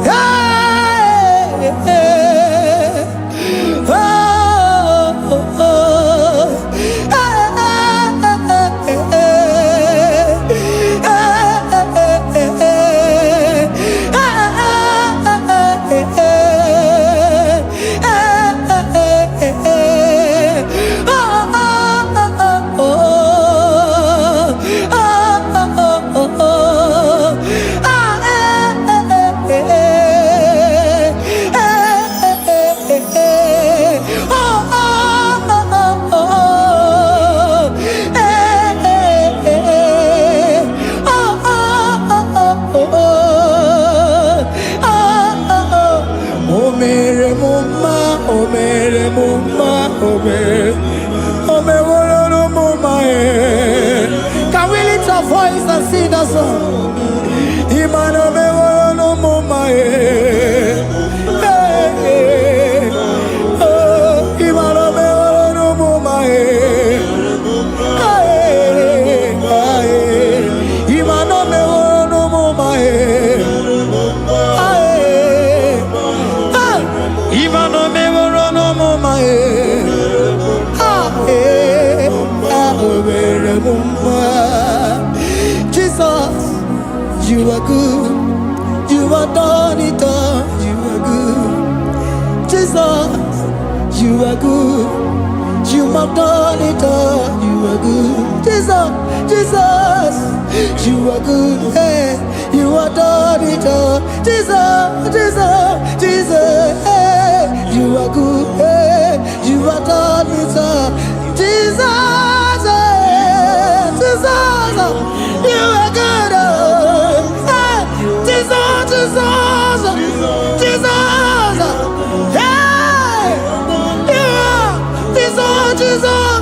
Hey, hey, oh, oh, oh. Can we lift our voice and sing that song? Imano me no mama oh, imano me no mama imano me no mama imano me no mama Jesus, you are good. You are done it all. You are good. Jesus, you are good. You have done it all. You are good. Jesus, Jesus, you are good. Hey, you are done it all. Jesus, Jesus, Jesus, hey, you are good. Hey, you are done it all. Jesus, Jesus, you are good. Hey, Jesus, Jesus, Jesus, hey, you are Jesus, Jesus.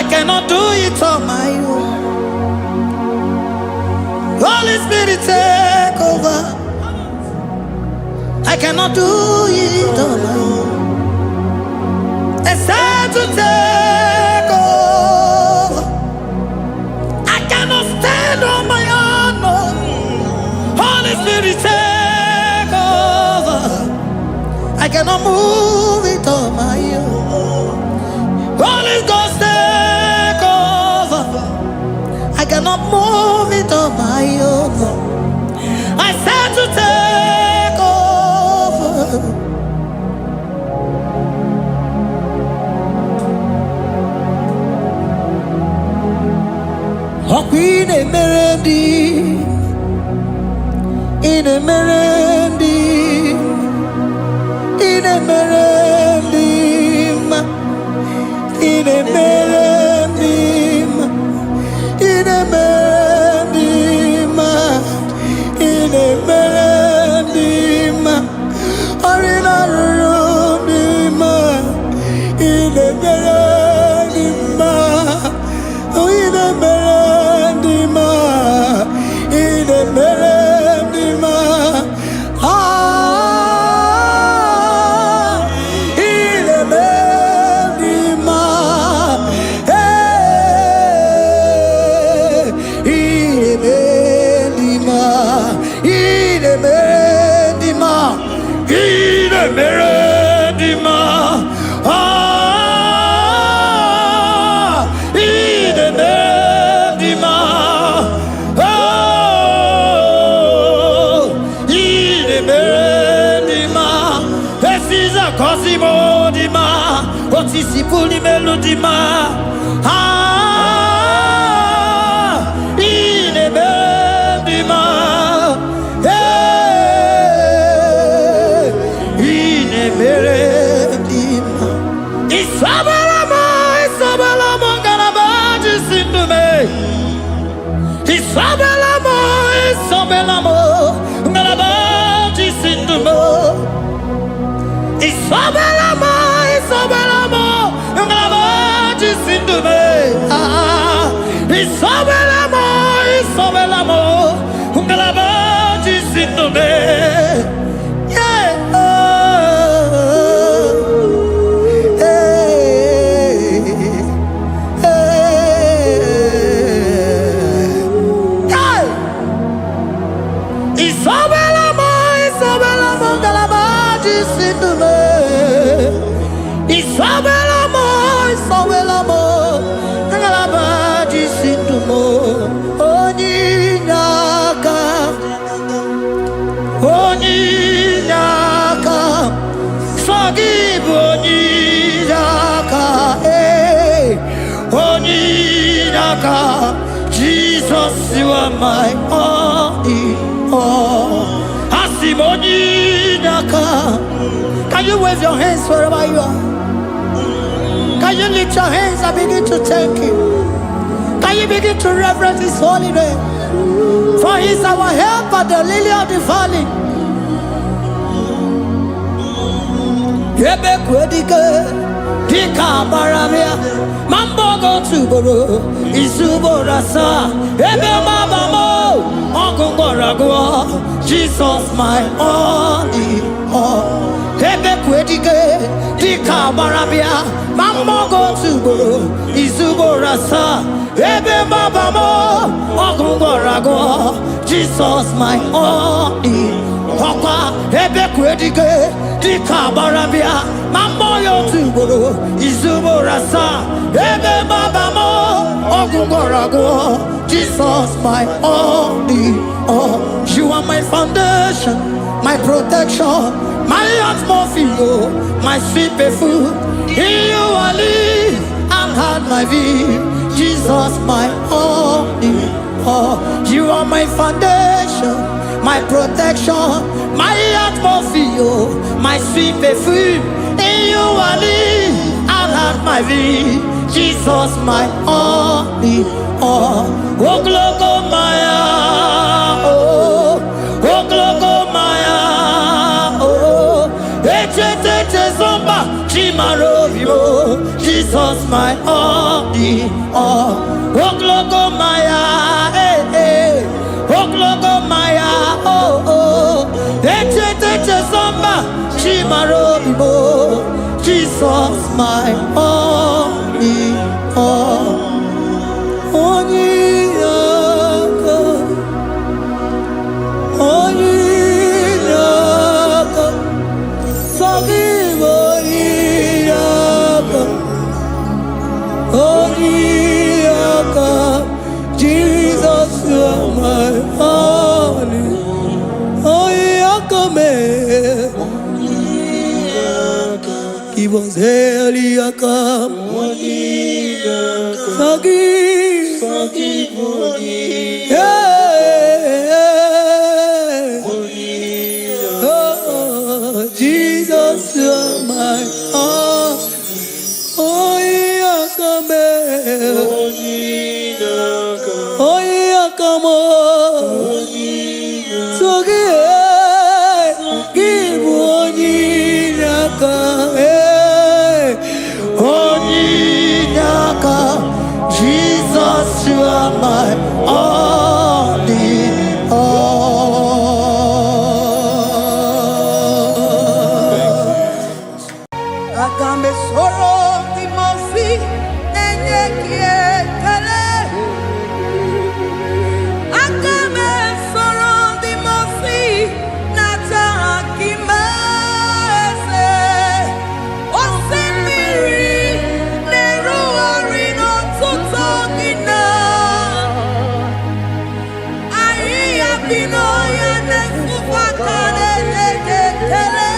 cannot do it on my own. Holy Spirit, take over. I cannot do it on my own. It's time to take over. I cannot stand on my own. No. Holy Spirit, take over. I cannot move it on my own. Holy Ghost, take over. I cannot move it on my own. I said to take over. In a melody, in a melody, in a melody, in a melody, in a melody, in a melody, or in a room, in a melody, in a melody, in a melody, ah, in a melody, hey, in a melody, in a melody, in a melody, ah, in a melody, Cosimo di ma, otisipuli melodi ma, ah, ine melodi ma, ine melodi ma. Isabela mo garabaji sindume. Isabela mo garabaji sindume. Isabela mo, ngalabaji sindume. Ah, Isabela mo, ngalabaji sindume. Yeah, Isabela mo, ngalabaji sindume. Isabela mo, ngalabaji sindumo. Onyinaka, forgive Onyinaka, Onyinaka. Jesus, you are my all. Asim Onyinaka. Can you wave your hands wherever you are? Can you lift your hands and begin to thank Him? Can you begin to reverence His holy name? For He is our help at the lily of the valley. Yebe kwedike, dika baramia, mambogo tuboro, isuborasa, ebe mabamo, ongungorago, Jesus my only all. Ebe kwedike, dika baramia, mambogo tuboro, isuborasa, ebe mabamo, ongungorago, Jesus my only all. Ebe kwedike, dika barabia, mamoyo tuboro, izuborasa, ebe babamo, ogungorago, Jesus my only all. You are my foundation, my protection, my atmosphere, my sweet perfume. In you I live and had my being, Jesus my only all. You are my foundation, my protection, my atmosphere, my sweet perfume. In you I live and have my being, Jesus my only all. Oh, gloko maya, oh, gloko maya, oh, echete zomba, chimarovio, Jesus my only me. Oh, Oklogo Maya, Oklogo Maya, oh, Eche Samba, Chimaro Ibo, Jesus, my only, Jesus, you are my only. He was Eliakam. Jesus, you are my Jesus, you are my only. Agambe soro timosi nenye kiekele. Agambe soro timosi nata kimese. Osemiri neruari no tutogina. Aia binoya nesufakane nekele.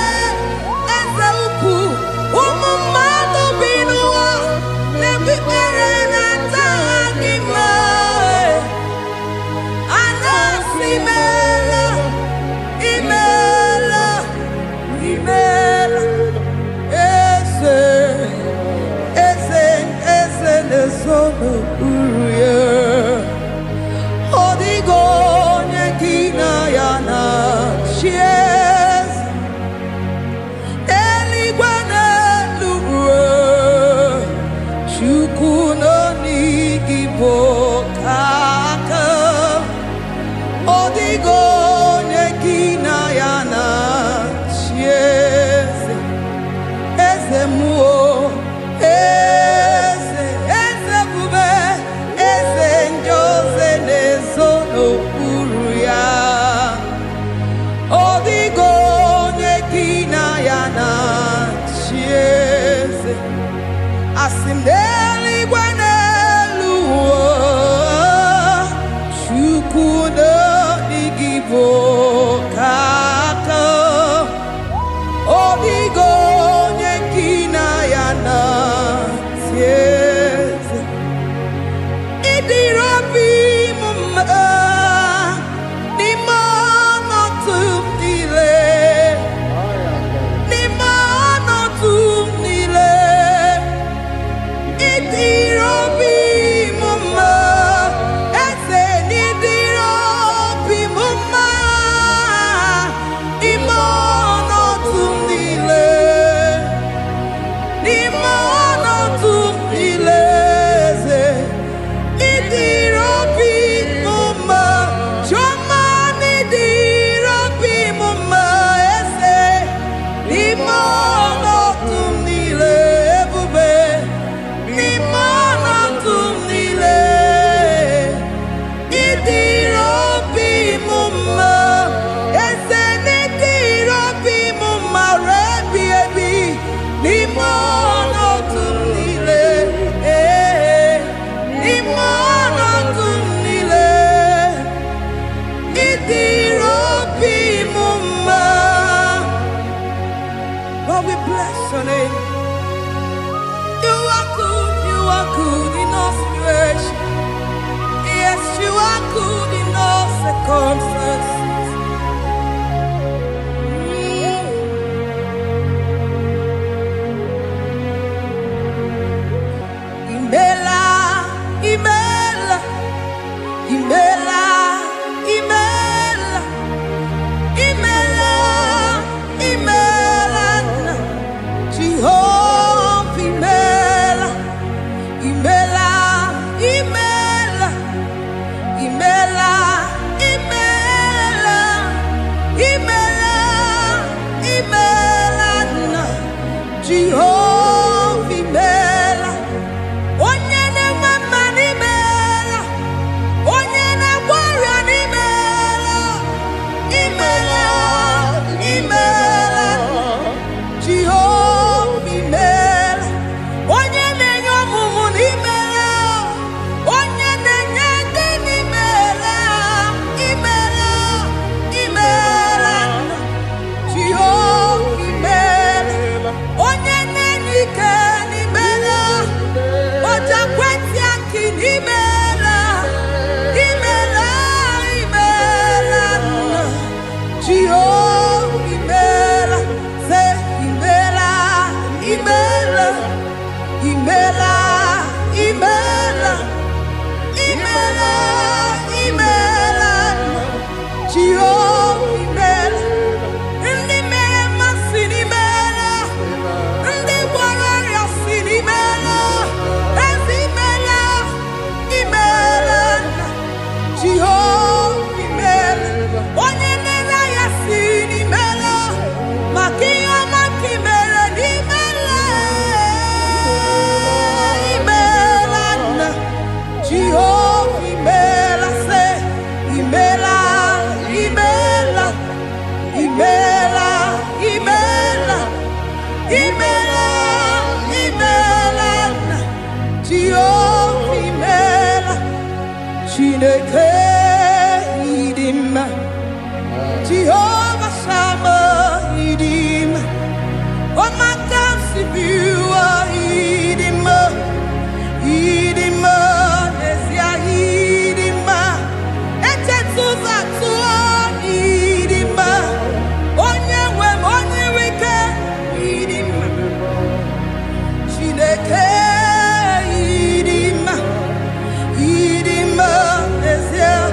Asimdeli gwanelu chukuno igibo kaka odigo nyekina yana tieze idirobi mumma ni mono tumile ni mono tumile. Lord, we bless your name. You are good in all situations. Yes, you are good in all circumstances. Imela, Imela, Imela, Imela, Imela, Imela, Jehovah, Imela, Imela. Jehovah, imela se, imela, imela, imela, imela, imela, imela, Jehovah, imela, Chineke idima, Jehovah Sama idima, Omakamsi biwa idima, idima, Nesia idima, Etetuza tuo idima, Onyewe onyewike idima, Chineke idima, idima, Nesia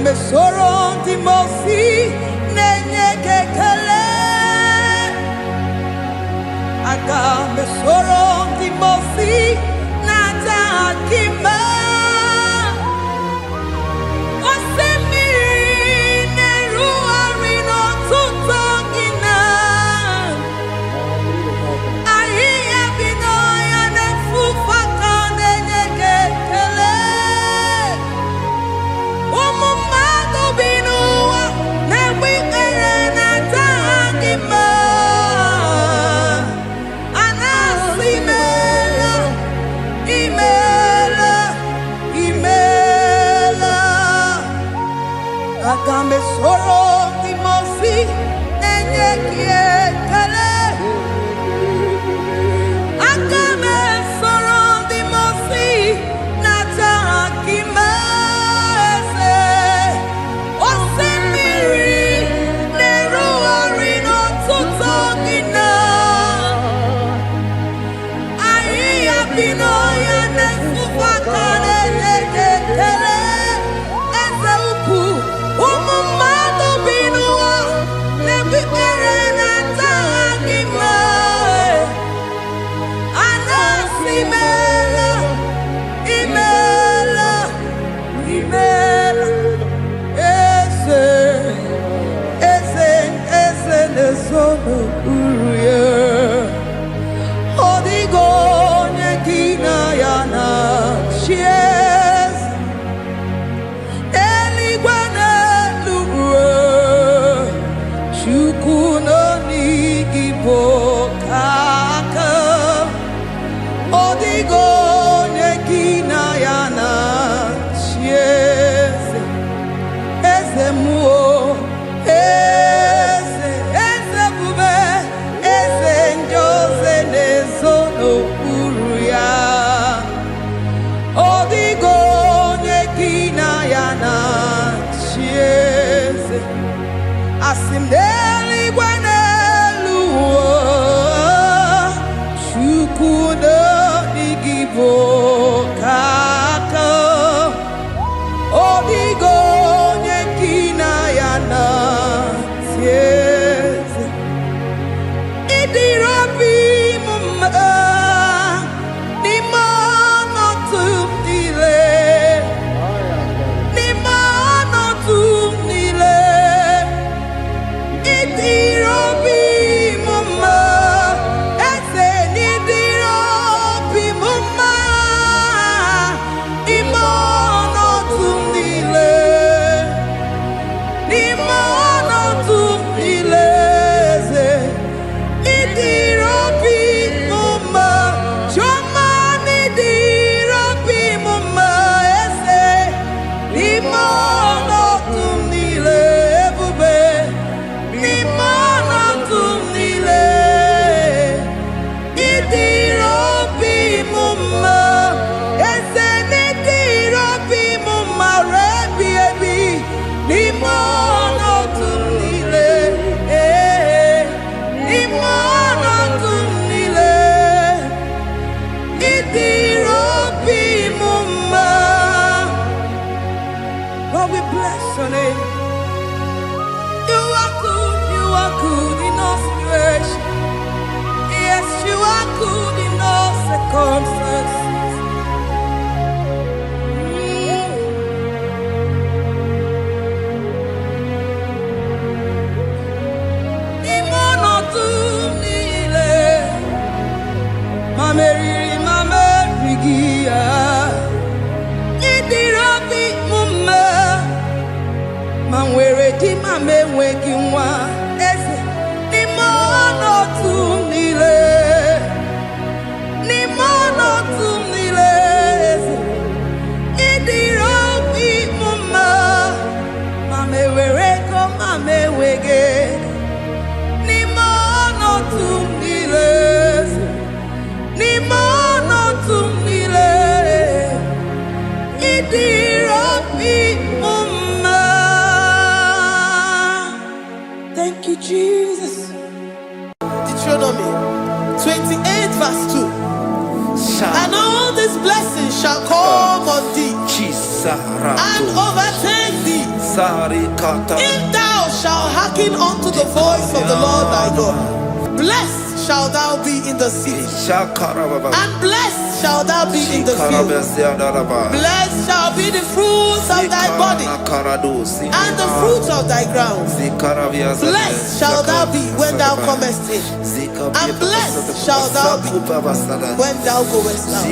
Me soron di mosi nenye kekele aga me soron di mosi nata akima osemiri neru arino tutongina ayi abino ya nefufaka nenye kekele Agame soro di mosi nenye kiekele. Agame soro di mosi nata akimese. Osemiri neru arino tutogina. Ayi abino ya nefufaka nenye kiekele. Eze upu. Umumado binua nebikere na tagima anasimela imela eze nesono uruye odigo nyekina yana shies eligwana IGBO kaka odigo nekina yana chiese eze muo eze bube eze njoze nezono uruya odigo nekina yana chiese asimdeli gwana IGBO kaka odigo nyekina yana tieze idirobi mumma ni mono tumdile idirobi mumma Lord, we bless your name. You are good in all situations. Yes, you are good in all circumstances. Manwere di mame wegi nwa eze ni mono tumile eze idiro bi mama mame were ko mame wege ni mono tumile idiro bi mama. Thank you, Jesus. Deuteronomy 28 verse 2. And all these blessings shall come on thee and overtake thee if thou shalt hearken unto the voice of the Lord thy God. Blessed shalt thou be in the city, and blessed shalt thou be in the field. Blessed shall be the fruits of thy body, and the fruit of thy ground. Blessed shall thou be when thou comest in, and blessed shall thou be when thou goest out.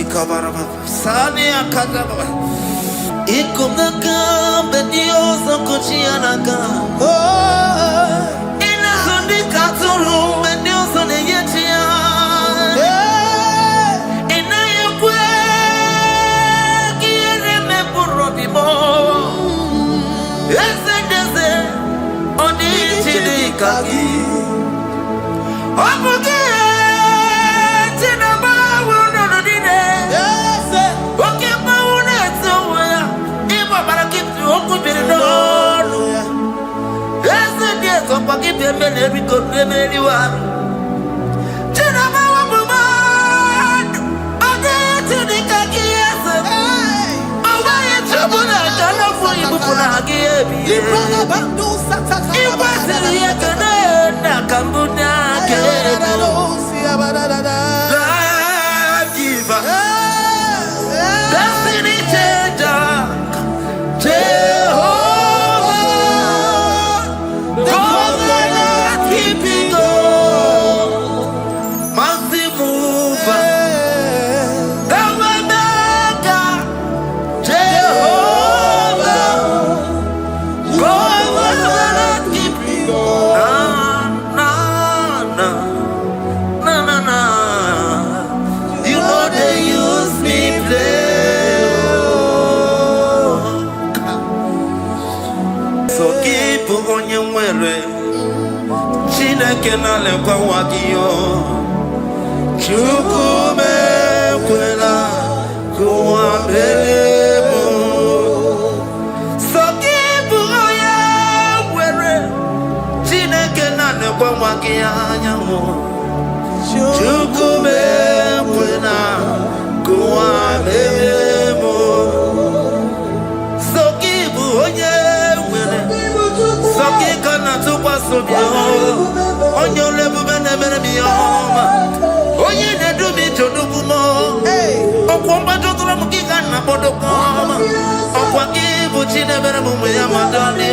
Chineke na lekwa wagiyo Chukume kwela kuwa mbelemo Sokibu oya were Chineke na lekwa wagiyo Chukume kwela kuwa mbelemo Sokibu oya were Sokika na tukwa sobyo Onye olebube na-emere m ihe ọma onye na-edu m ije odubumo ọkwa mgbajọtụrụ m gị ka nna kpọdokwa ọma ọkwa gị bụ chi na-emere m ụmụ ya madọlị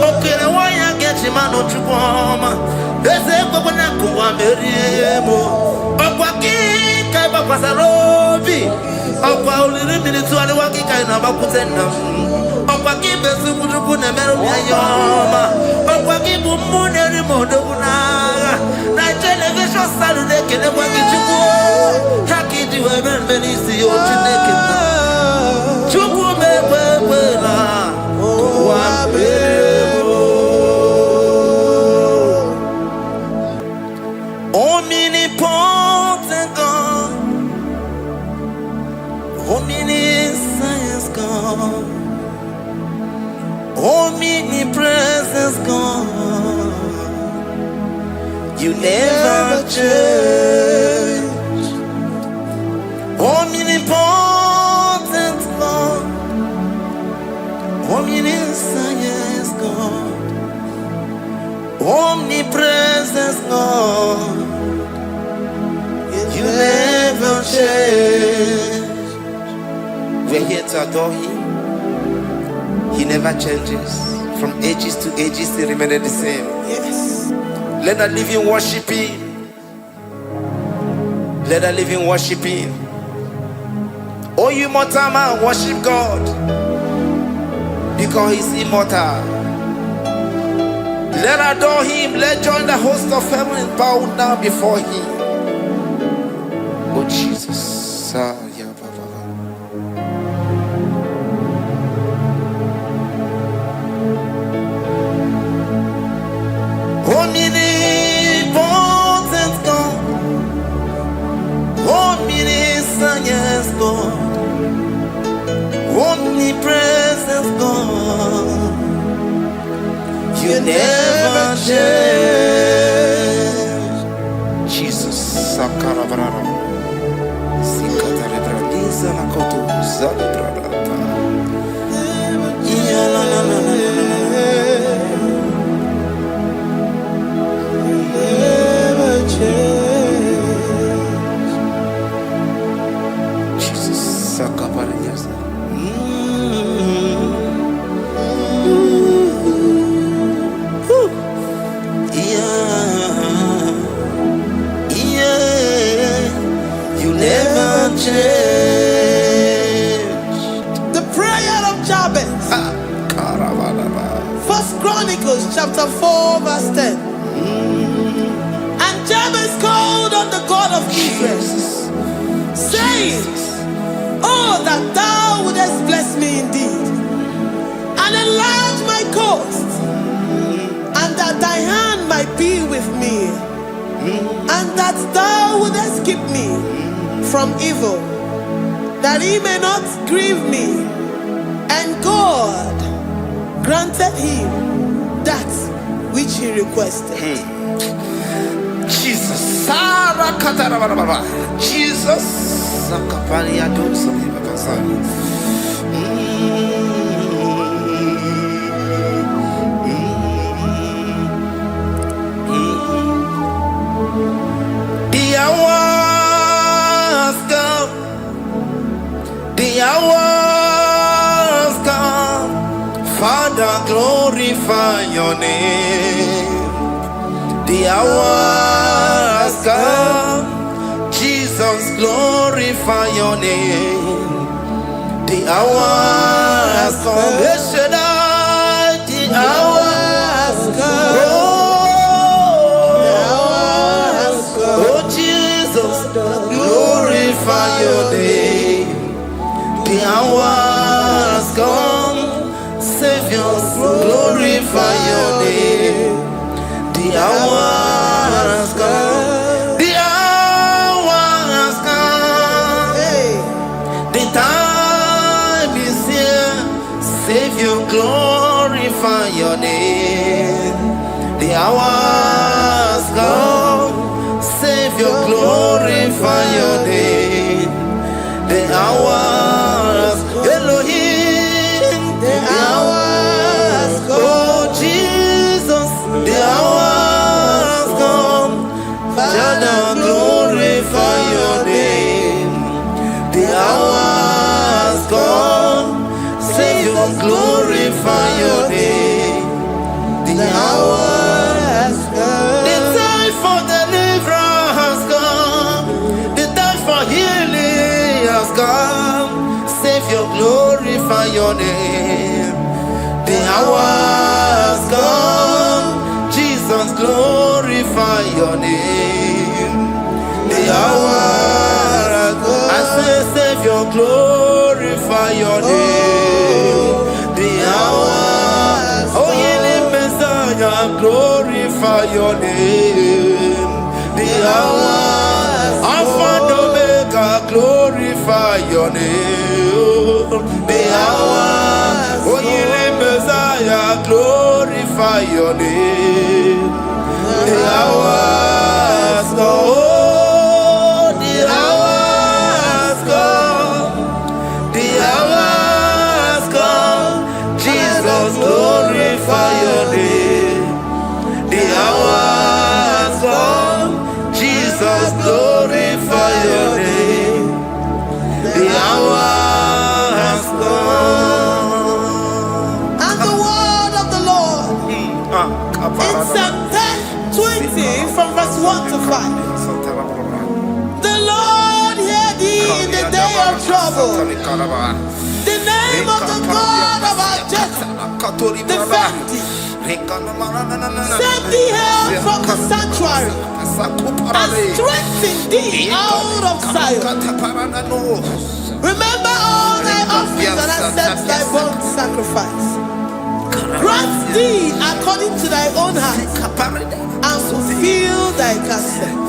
okere nwanyị a ga-eji manụ chukwu ọma eze ekwekwe na nkụwa merie m ọkwa gị ka ị gbakwasara obi ọkwa oliri mmiri tụgharịwa gị ka ị na-agbakwute nna m ọkwa gị bụ ezigbo chukwu na-emere m ihe ọma ọkwa gị bụ mmụ na-eri m odogwu n'agha na telivishọn salụ na-ekelekwa gị chukwu ha ka iji wee mere mbe n'isi ya otu na-ekele chukwu mekwe ekwe na ụwa mere omnipotent God, omniscience God, omnipresence God, you never change. Omnipotent God, omniscience God, omnipresence God, you never change. We're here to adore Him. He never changes. From ages to ages, He remains the same. Yes. Let that living worship Him. Let that living worship Him. Oh, you mortal man, worship God. Because He's immortal. Let adore him. Let join the host of heaven and bow down before him. Oh Jesus. Omnipotent God. Omniscient God. Omnipresent God. You never change. Jesus. Sakarabrara. Sikatarebraliza la kotu zalibrata. Ya la la la la. Never change. Jesus. Sakapariyasa. The prayer of Jabez. First Chronicles chapter 4 verse 10. And Jabez called on the God of Israel, saying, oh, that thou wouldest bless me indeed, and enlarge my coast, and that thy hand might be with me, and that thou wouldest keep me from evil, that he may not grieve me. And God granted him that which he requested. Jesus. Jesus. The hours come, Father, glorify your name. The hours come, Jesus, glorify your name. The hours come, the hours come. Oh, Jesus, glorify your name. The hours come, Savior, glorify your name. The hours come, the hours come. The time is here, Savior, glorify your name. The hours come, Savior, glorify your name. The hours, Elohim, the hours come. Oh Jesus, the hours come. Father, glorify your name. The hours come. Savior, glorify your name. The hours come. The time for deliverance has come. The time for healing has come. Savior, glorify your name. The hours come. Jesus, glorify your name. The hours come. I say, Savior, glorify your name. The hours. Oh, healing Messiah, glorify your name. The hours. Alpha and Omega, glorify your name. The hours. Oh, healing Messiah, glorify your name. The hours. Oh, the hours come. The hours come. Jesus, glorify your name. The hours come. Jesus, glorify your name. The hours come. And the word of the Lord in Psalm 20 from verse 1 to 5. The Lord hear thee in the day of trouble. The name of the God of our Jacob defend thee. Set thee held from the sanctuary and strengthen thee out of Zion. Remember all thy offerings and accept thy burnt sacrifice. Grant thee according to thy own heart and fulfill thy counsel.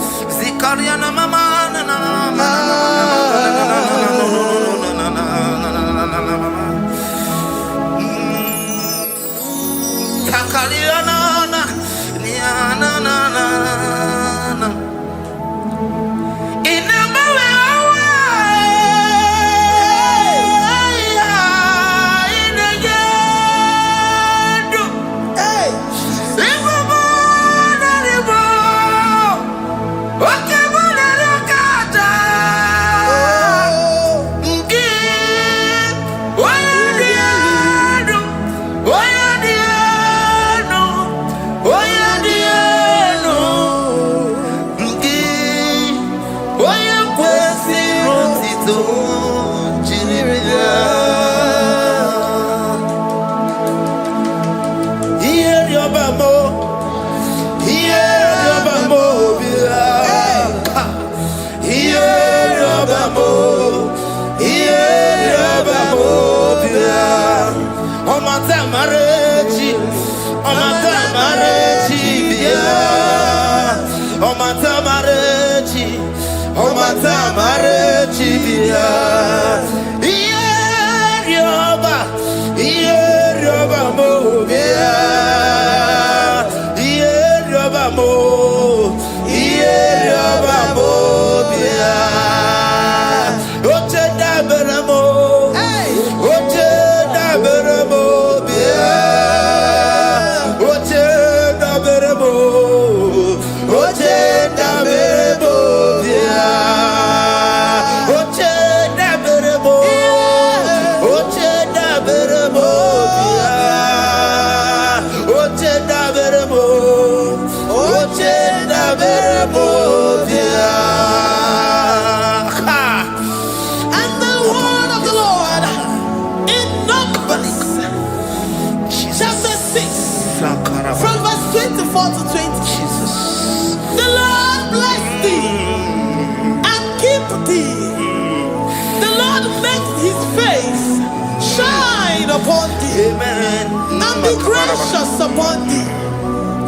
Upon thee, amen, and be gracious upon thee.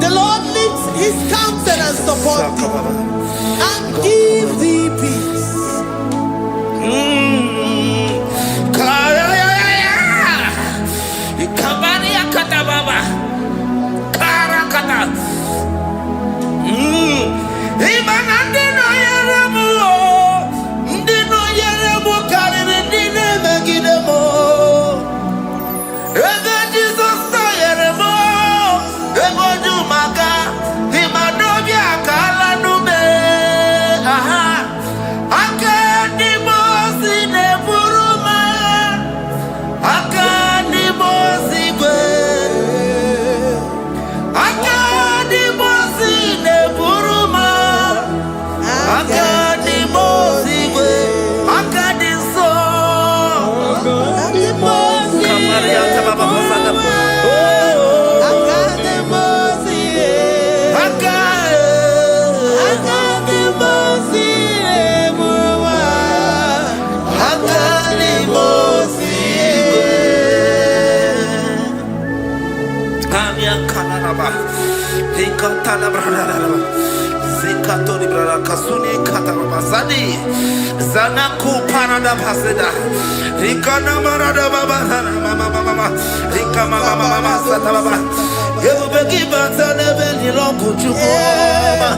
The Lord lifts his countenance upon thee and give thee peace. Zanaku Panada Paseda Rikana Marada Baba Mama Rika Mama Satababa Yubeki Batana Beni Longu Chukoma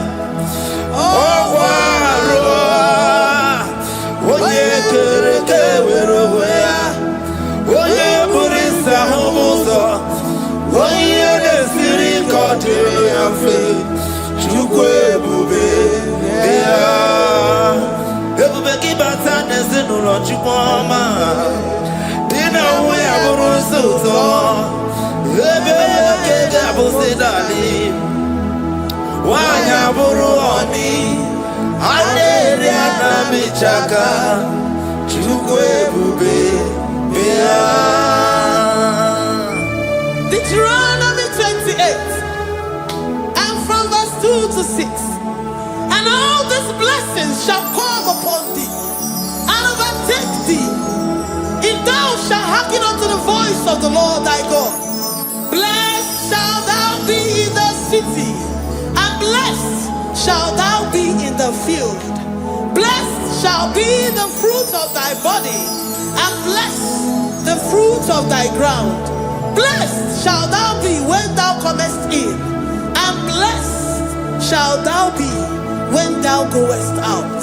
Oye Kereke Weroya Oye Burisa Homoso Oye Nesiri Kote Yafe Chukwe Bube Everybody batana zinuro chukoma Dina uya burusuzo Ebeke gabusidali Wanya buruoni Aneria na michaka Chukwe bube Deuteronomy 28 2 to 6. And all these blessings shall come upon thee and overtake thee, if thou shalt hearken unto the voice of the Lord thy God. Blessed shalt thou be in the city, and blessed shalt thou be in the field. Blessed shall be the fruit of thy body, and blessed the fruit of thy ground. Blessed shalt thou be when thou comest in, and blessed shalt thou be when thou goest out.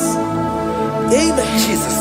Amen. Jesus.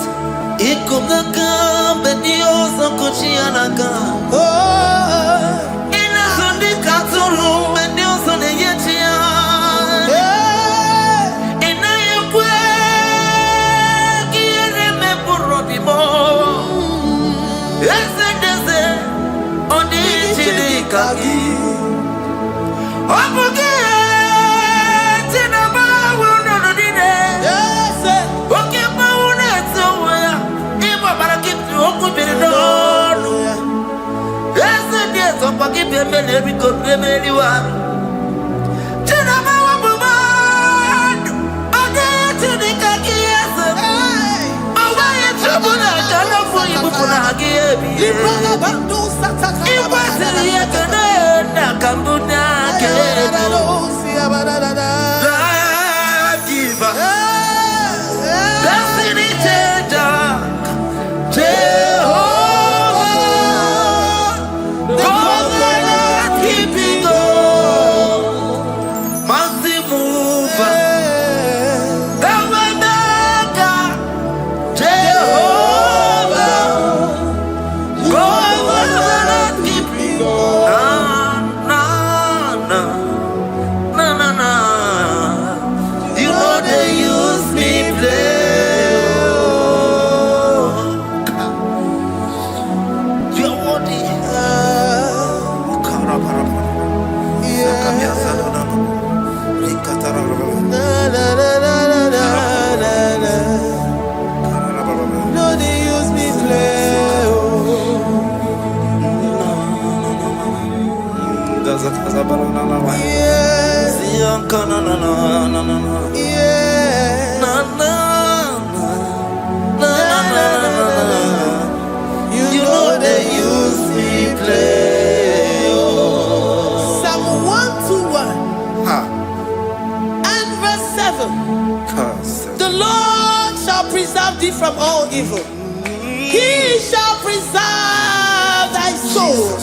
From all evil, he shall preserve thy soul.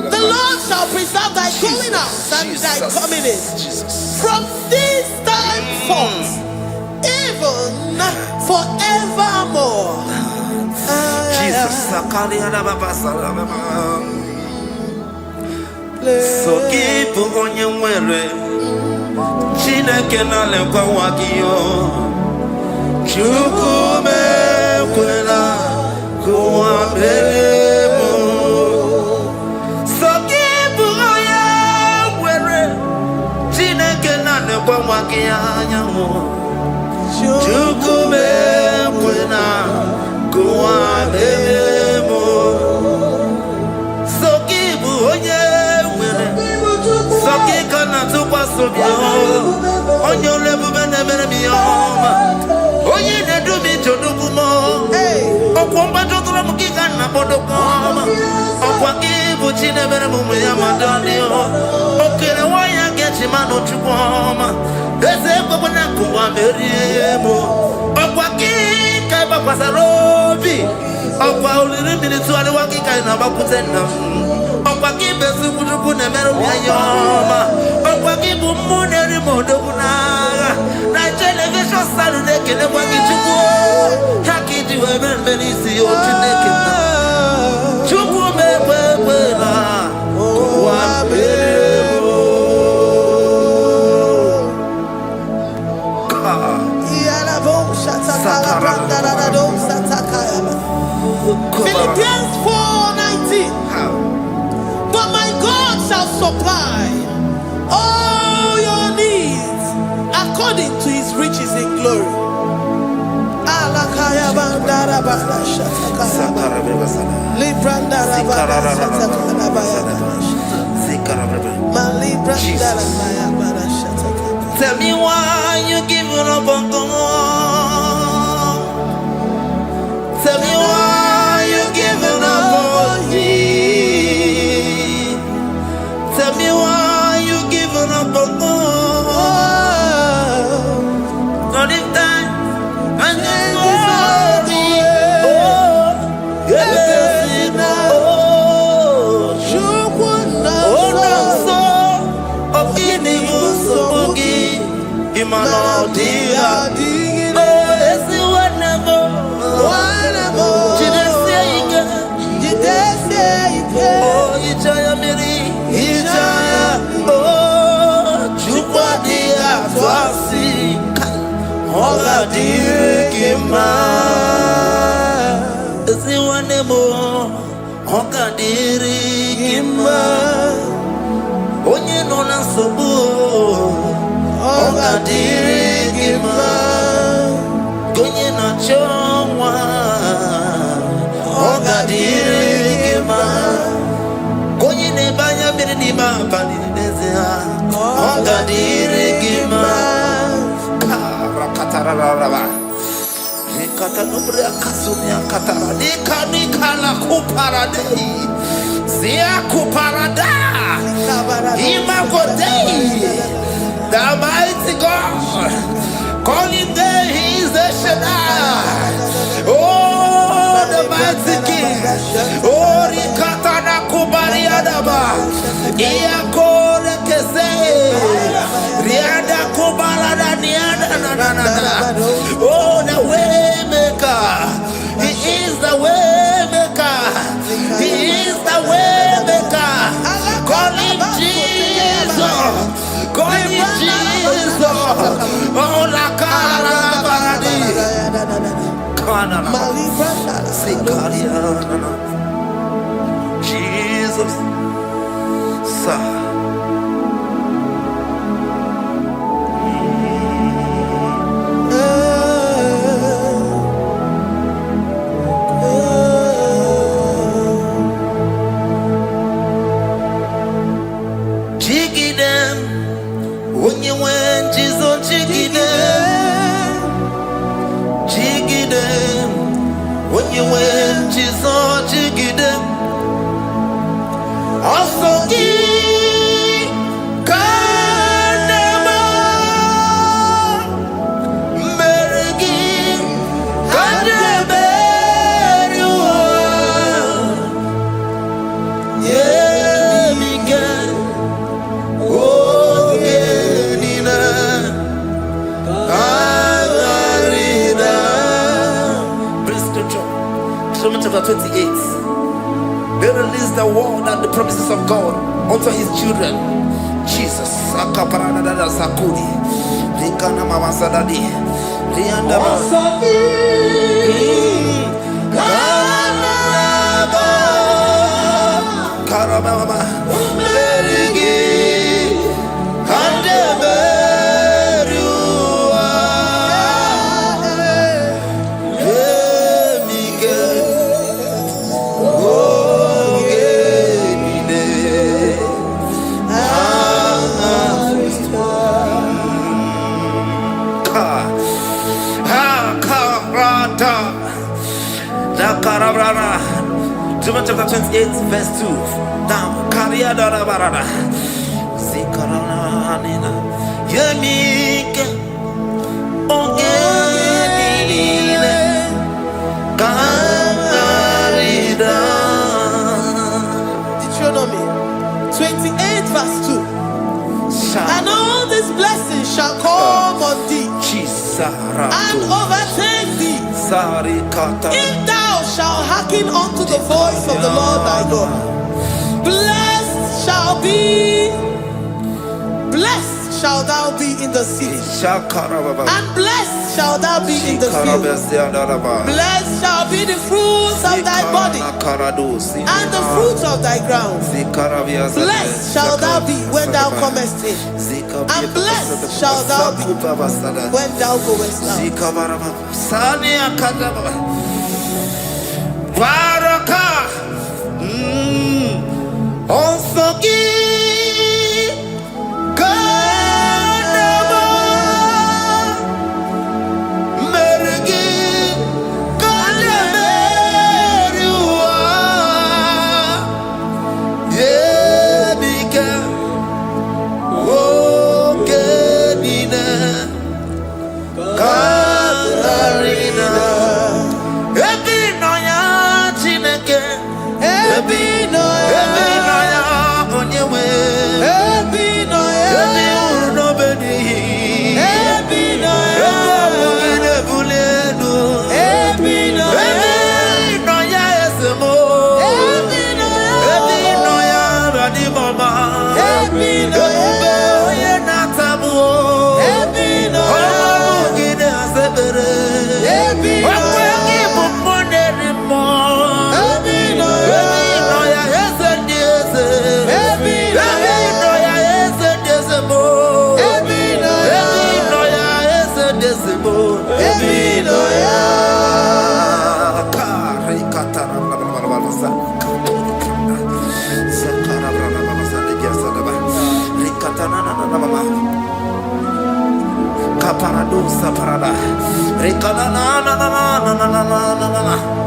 The Lord shall preserve thy going out and thy coming in from this time forth, even forevermore. Jesus. So keep on your way. Chineke na lekwa wagiyo. Chukume kwela kuwa belemo. Sokibu oya were. Chineke na lekwa wagiya mo. Chukume kwela kuwa belemo. Sokibu oya were. Sokika na tukwa sobio. Onyo lebu bene bene biyoma. Oye ne do mi to do mo. Okwomba to tro mu kika na bodo koma. Okwa ki bu chi ne bere mu ya madani o. Okere wa ya gechi manu chukwoma. Eze gbogbo na kuwa meri mo. Okwa ki kai ba pasarobi. Okwa uliri mi tu ale wa ki kai na ba kutena. Okwa ki besu kuduku ne meru ya yoma. Okwa ki bu mu ne ri mo do na. Na television Saturday kele kwa kichuku haki diwe benisi o chineke na chuku mewe na wa bebo yala bo shata branda da do sataka. Philippians 4:19. But my God shall supply all your needs according to his riches in glory. Alakaya bandara bala shataka. Librandara bala shataka. Malibra dala maya bala shataka. Tell me why you giving up on God. Tell me why you giving up on me. Tell me why you giving up on God. Not if time and then sorry. Oh, yeah, onye nọ na nsogbu ọ ga-adịrị gị mma, onye na-achọ nwa ọ ga-adịrị gị mma, onye na-ebe anya mmiri n'ime abalị n'ezie ha ọ ga-adịrị gị mma. Karakatararaba Katanubria Kasumia Katara Nikala Kuparadei Zia Kuparada Imagodei, the mighty God, calling there, He is the Shaddai. Oh, the mighty King. Oh, Rikatana Kubariadaba Iakore Kese Riada Kubarada Niada. Oh, the Waymaker. He is the Waymaker. He is the Waymaker. Call him Jesus. Call him Jesus. Oh, la cara baradi. Jesus. Sir. Chapter 28. They release the word and the promises of God unto His children. Jesus. John chapter 28 verse 2. Now, Kariada Barada. Zikaranina. Yemika. Ogenine. Karida. Deuteronomy 28 verse 2. And all these blessings shall come on thee and overtake thee if thou shalt hearken unto the voice of the Lord thy God. Blessed shall thou be in the city, and blessed shall thou be in the field. Blessed shall be the fruits of thy body and the fruits of thy ground. Blessed shall thou be when thou comest in, and blessed shall thou be when thou goest out.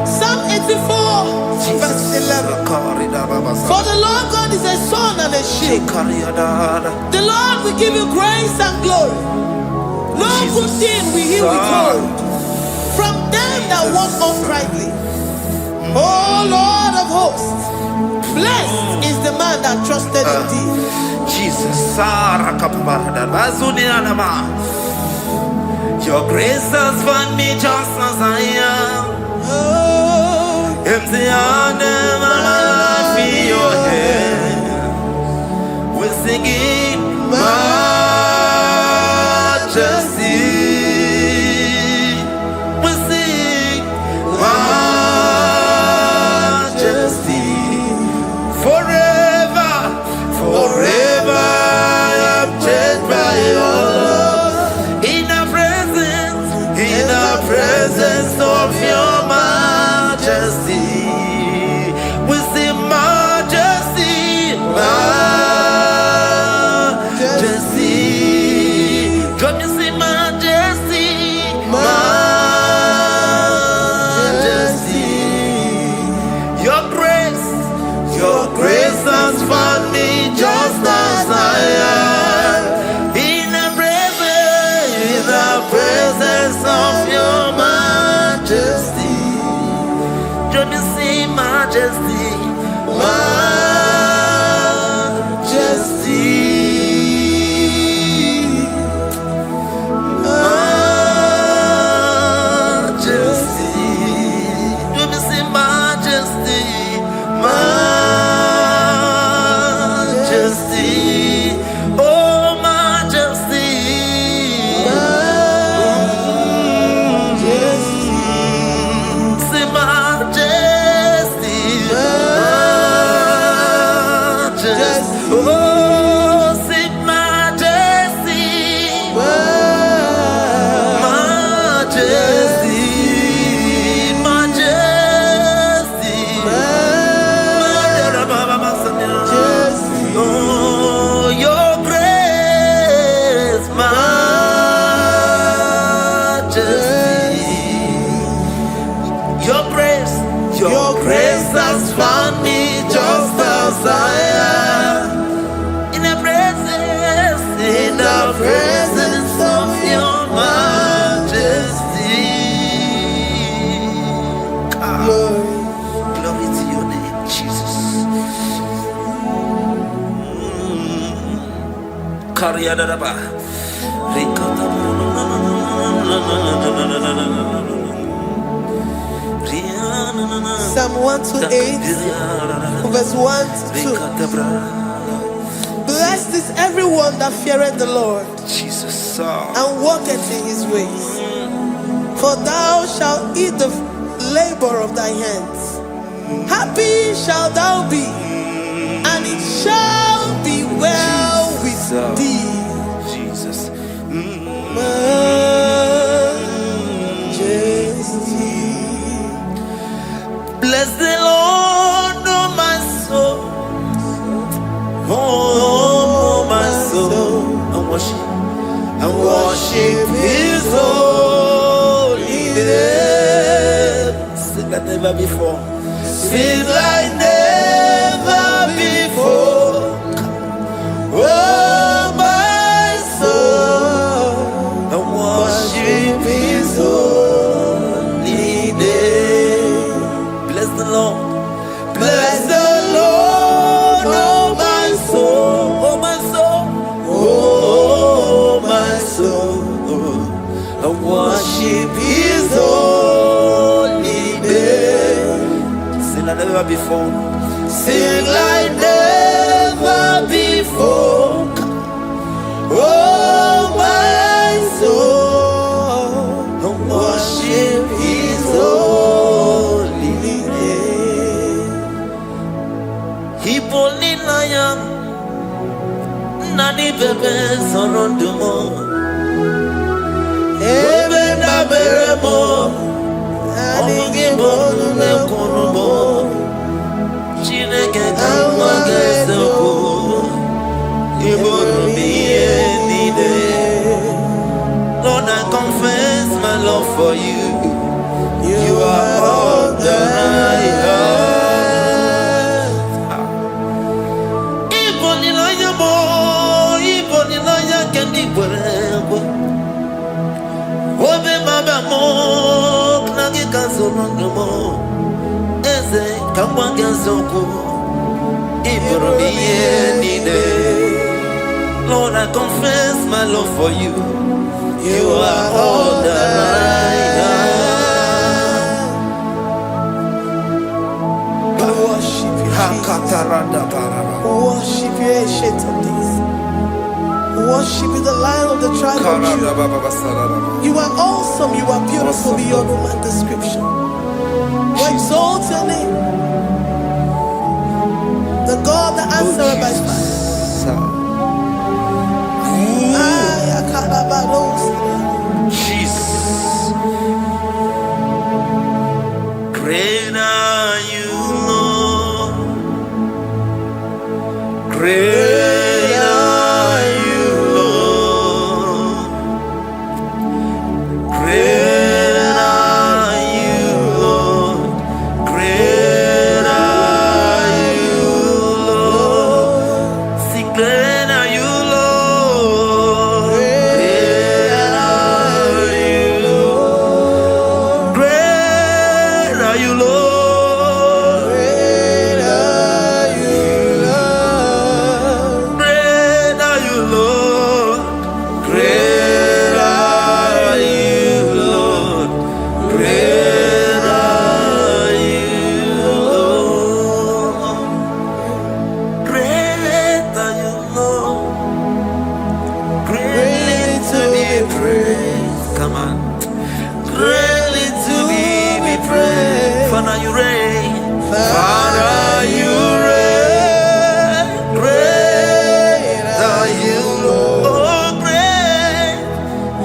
Psalm 84, verse 11. For the Lord God is a sun and a shield. The Lord will give you grace and glory. No good thing will he withhold from them that walk uprightly. O Lord of hosts, blessed is the man that trusted in thee. Jesus, your grace has found me just as I am. Empty handed, I feel your hand. We're singing majesty. We sing majesty. Forever, forever I'm changed by your love. In the presence of your majesty, we see majesty, majesty. Come you see majesty, majesty. Your grace has found me just as I am. In the presence of your majesty, let me see majesty, majesty, majesty. Let me see majesty, majesty. Oh, majesty. Oh, sing majesty, majesty, majesty, majesty. Oh, your grace, majesty. Your grace has found me just as I am. In the presence of your majesty. Glory to your name, Jesus. Psalm 128, verse 1 to 2. Blessed is everyone that feareth the Lord, Jesus, and walketh in his ways. For thou shalt eat the labor of thy hands. Happy shalt thou be, and it shall be well with thee. Jesus. Majesty. Bless the Lord, oh my soul. Oh, my soul. And worship his holy name. Sing like never before. Sing like never before. Oh, my soul. And worship his holy name. Bless the Lord. Bless the Lord, oh my soul, oh my soul, oh my soul. I worship his holy name. Sing like never before. Sing like never before. Oh my soul, I worship his holy name. Hipoli lion, nani bebe sorondumo. Ebe na beremo, omugi bonu me konumo. Chineke kama gesoko, ibonu mi enide. Lord, I confess. for you. You are all that I have. Even in your boy, even in your candy, whatever. Obe mama mo, knagi kanso no mo. Eze kamba kanso. Lord, I confess my love for you. You are all that I have. We worship you, Jesus. We worship you, Ancient of Days. We worship you, the Lion of the tribe of Judah. You are awesome. You are beautiful beyond human description. We exalt your name. The God that answered by fire. Jesus. Great are you, Lord. Great are you, Lord. Great are you, Lord. Great are you, Lord. Sing great are you, Lord. Great are you, Lord. Great are you, Lord. Great are you, Lord. Great are you, Lord. Great are you, Lord. Great are you, Lord. Great are you, Lord. Greatly to be praised. Come on. Greatly to be praised. Father, you reign. Father, you reign. Great are you, Lord. Oh, great.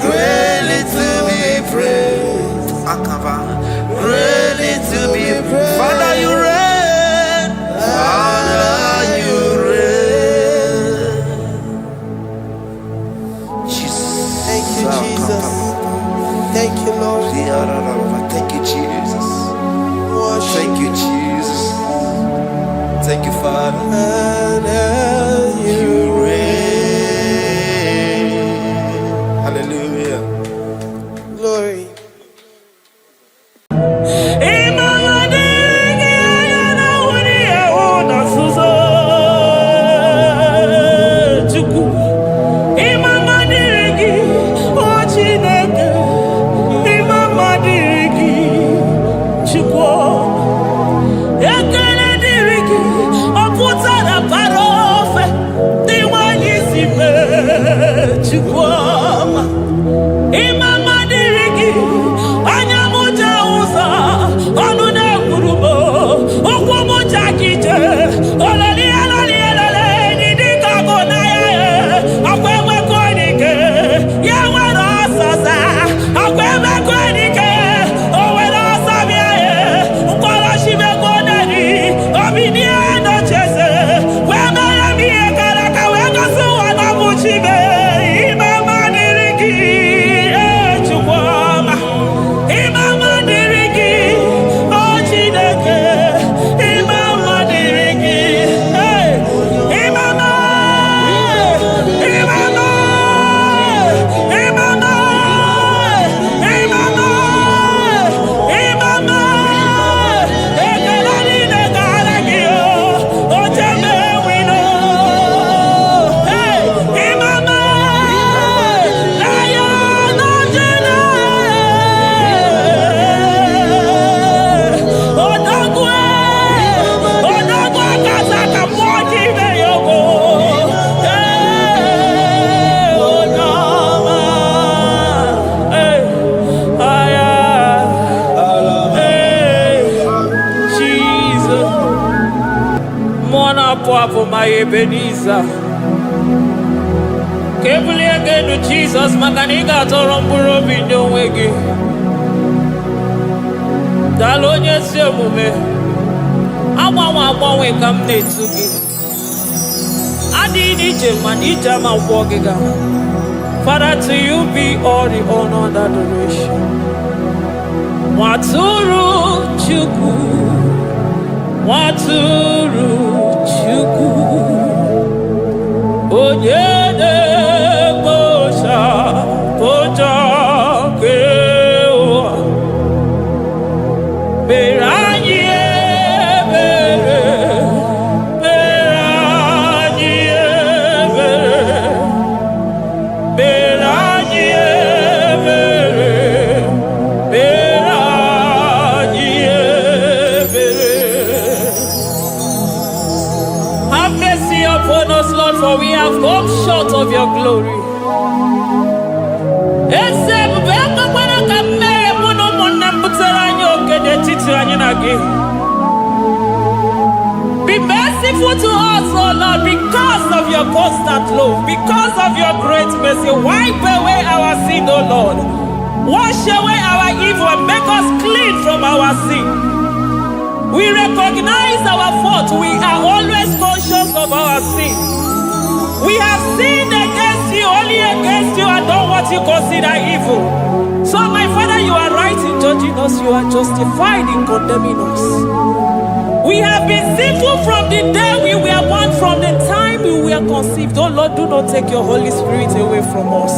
Greatly to be praised. Akava. Greatly to be praised. Father, you reign. Father, you reign. Jesus. Thank you, Jesus. Thank you, Lord. Thank you, Jesus. Worship Thank you, Jesus. Thank you, Father. You reign. Hallelujah. Glory. For my Ebenezer, Kebuli again to Jesus, Makaniga Toromburo Bindo Wegi. Dalonya Semume, Awa we come to give. Adi DJ Manija Mawagiga. Father, to you be all the honor and adoration. Waturu Chukwu, Waturu Chukwu, Onyede Bosha, Boja Kewa, Beranye Bere, Beranye Bere, Beranye Bere, Beranye Bere. Have mercy upon us, Lord, for we have come short of your glory. Be merciful to us, oh Lord, because of your constant love, because of your great mercy. Wipe away our sin, oh Lord. Wash away our evil and make us clean from our sin. We recognize our fault. We are always conscious of our sin. We have sinned against you, only against you, and done what you consider evil. So, my Father, you are right in judging us. You are justified in condemning us. We have been sinful from the day we were born, from the time we were conceived. Oh Lord, do not take your Holy Spirit away from us.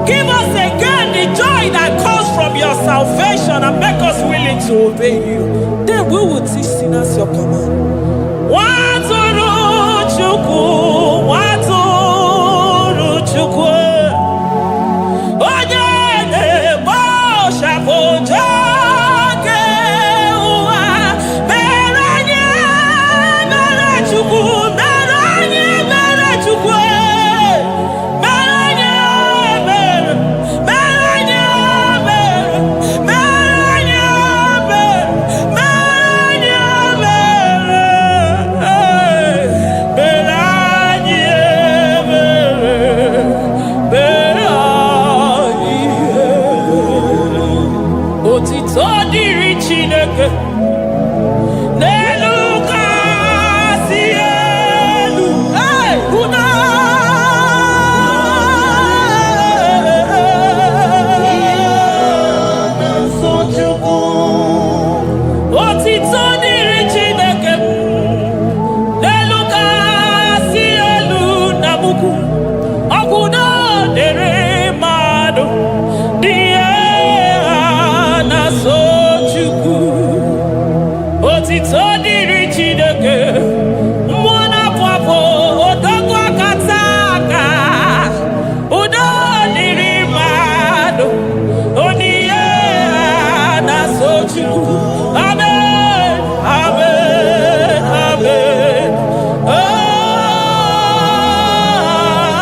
Give us again the joy that comes from your salvation and make us willing to obey you. Then we will teach sinners your command. Waturu Chukwu, Waturu Chukwu, Onyede Bosha Boja Kewa, Beranye Bere Chukwu, Beranye Bere Chukwu, Beranye Bere, Beranye Bere, Beranye Bere, Beranye Bere, Beranye Bere, Beranye. Otito diri Chineke n'elu kasị elu. Una otito diri Chineke n'elu kasị elu na mukwu. Ọgwụdo dịrị mmadụ dị na-so Chukwu. Otito dịrị Chineke, mmụọ na-apụ apụ, odogwu akata aka. Udo dịrị mmadụ, onyinye na-so Chukwu. Amen, amen, amen. Oh,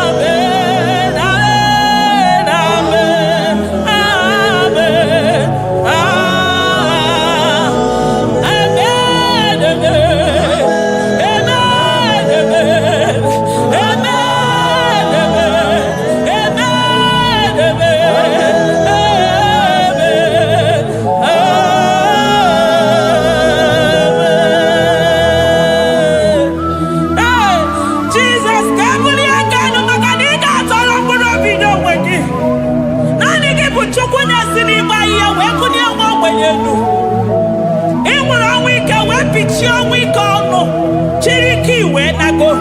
amen, amen, amen, amen, amen, Jesus, kabuli agano makanida toro mkpụrụ obi n'onwe gị. Naanị gị bụ Chukwu na-esi n'ịgba ihe wee kụnye nwa ogbenye elu. Ị nwere ọnwụ ike wee pichie ọnwụ ike ọnụ, chiri ike iwe nago.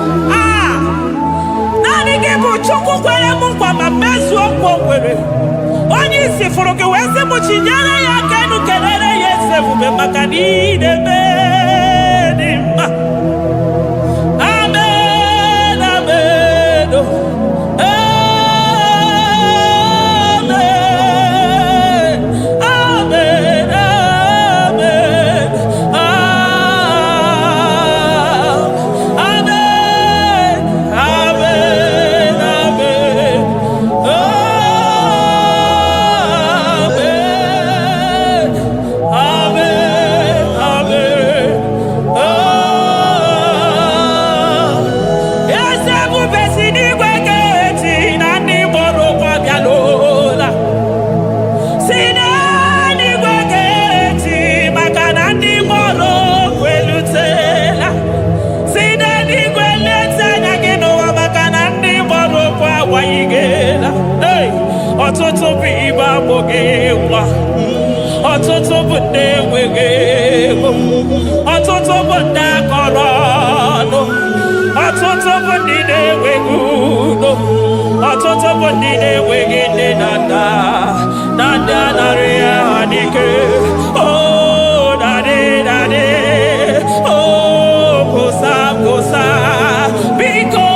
Naanị gị bụ Chukwu kwere m nkwa ma mezuo nkwa o kwere. Onye isi fụrụ gị wee sị m chinyere ya aka enu, kelere ya eze ebube maka na ị na-eme dị mma. Amen, amen, oh. Amen, amen, amen, amen, amen, amen, amen, yes, ebube si n'igwe ga-eti na ndị gboro ụgwọ bịalola. Si n'eluigwe ga-eti maka na ndị gboro ụgwọ elutela. Si n'eluigwe leta anya gị n'ụwa maka na ndị gboro ụgwọ awaghịgela. Ọtụtụ bụ ibe agbụghị nwa, ọtụtụ bụ ndị enweghị ego, ọtụtụ bụ ndị akọrọ ọnụ, ọtụtụ bụ ndị na-enweghị udo, ọtụtụ bụ ndị na-enweghị nne na nna, na ndị anaghị ya n'ike. Oh, daddy, daddy, oh, kosa, kosa, biko.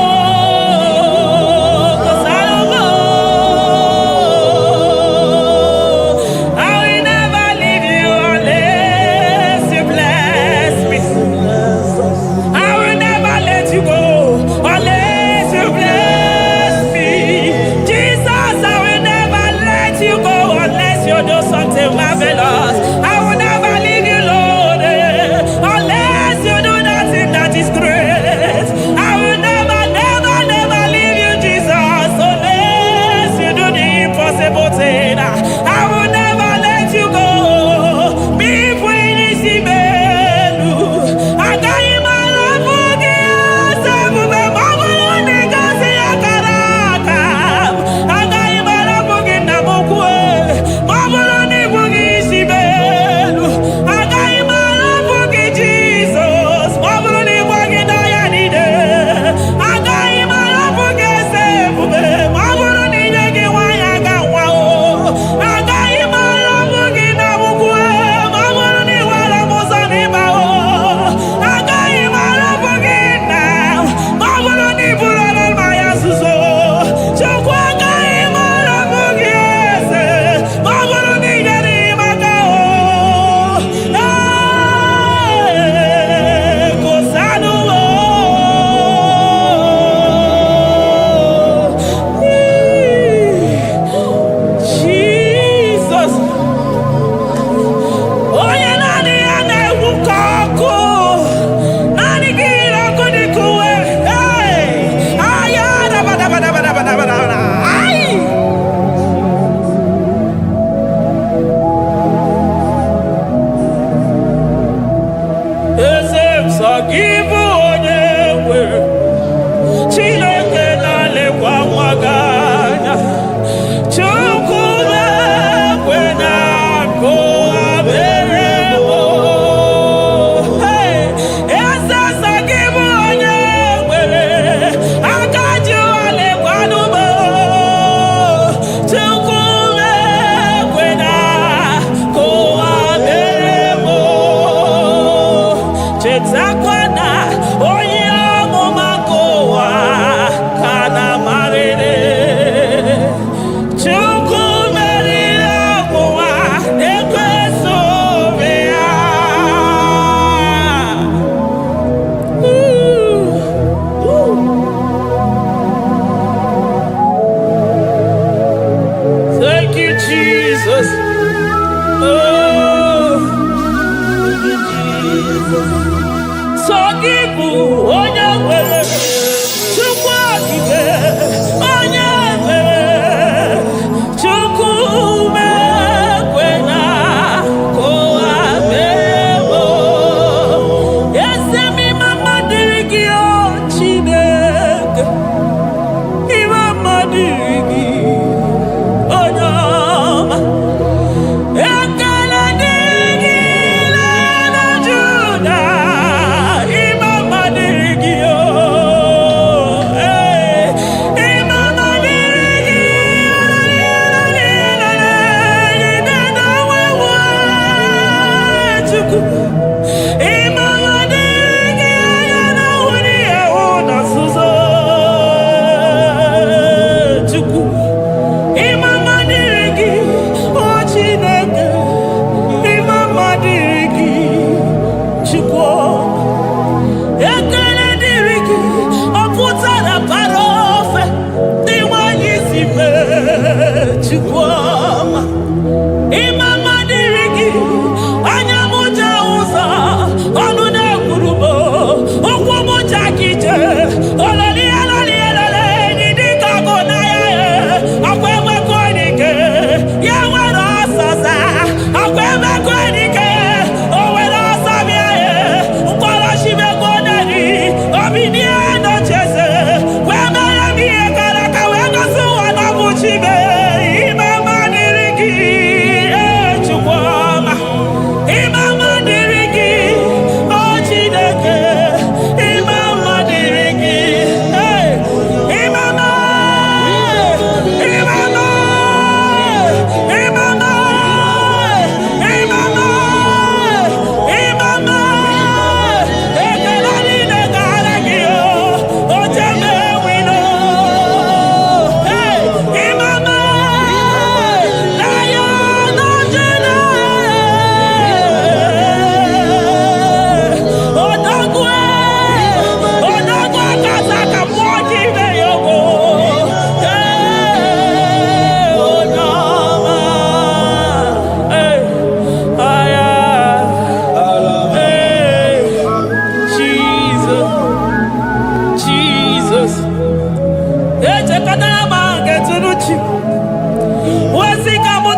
Chukwu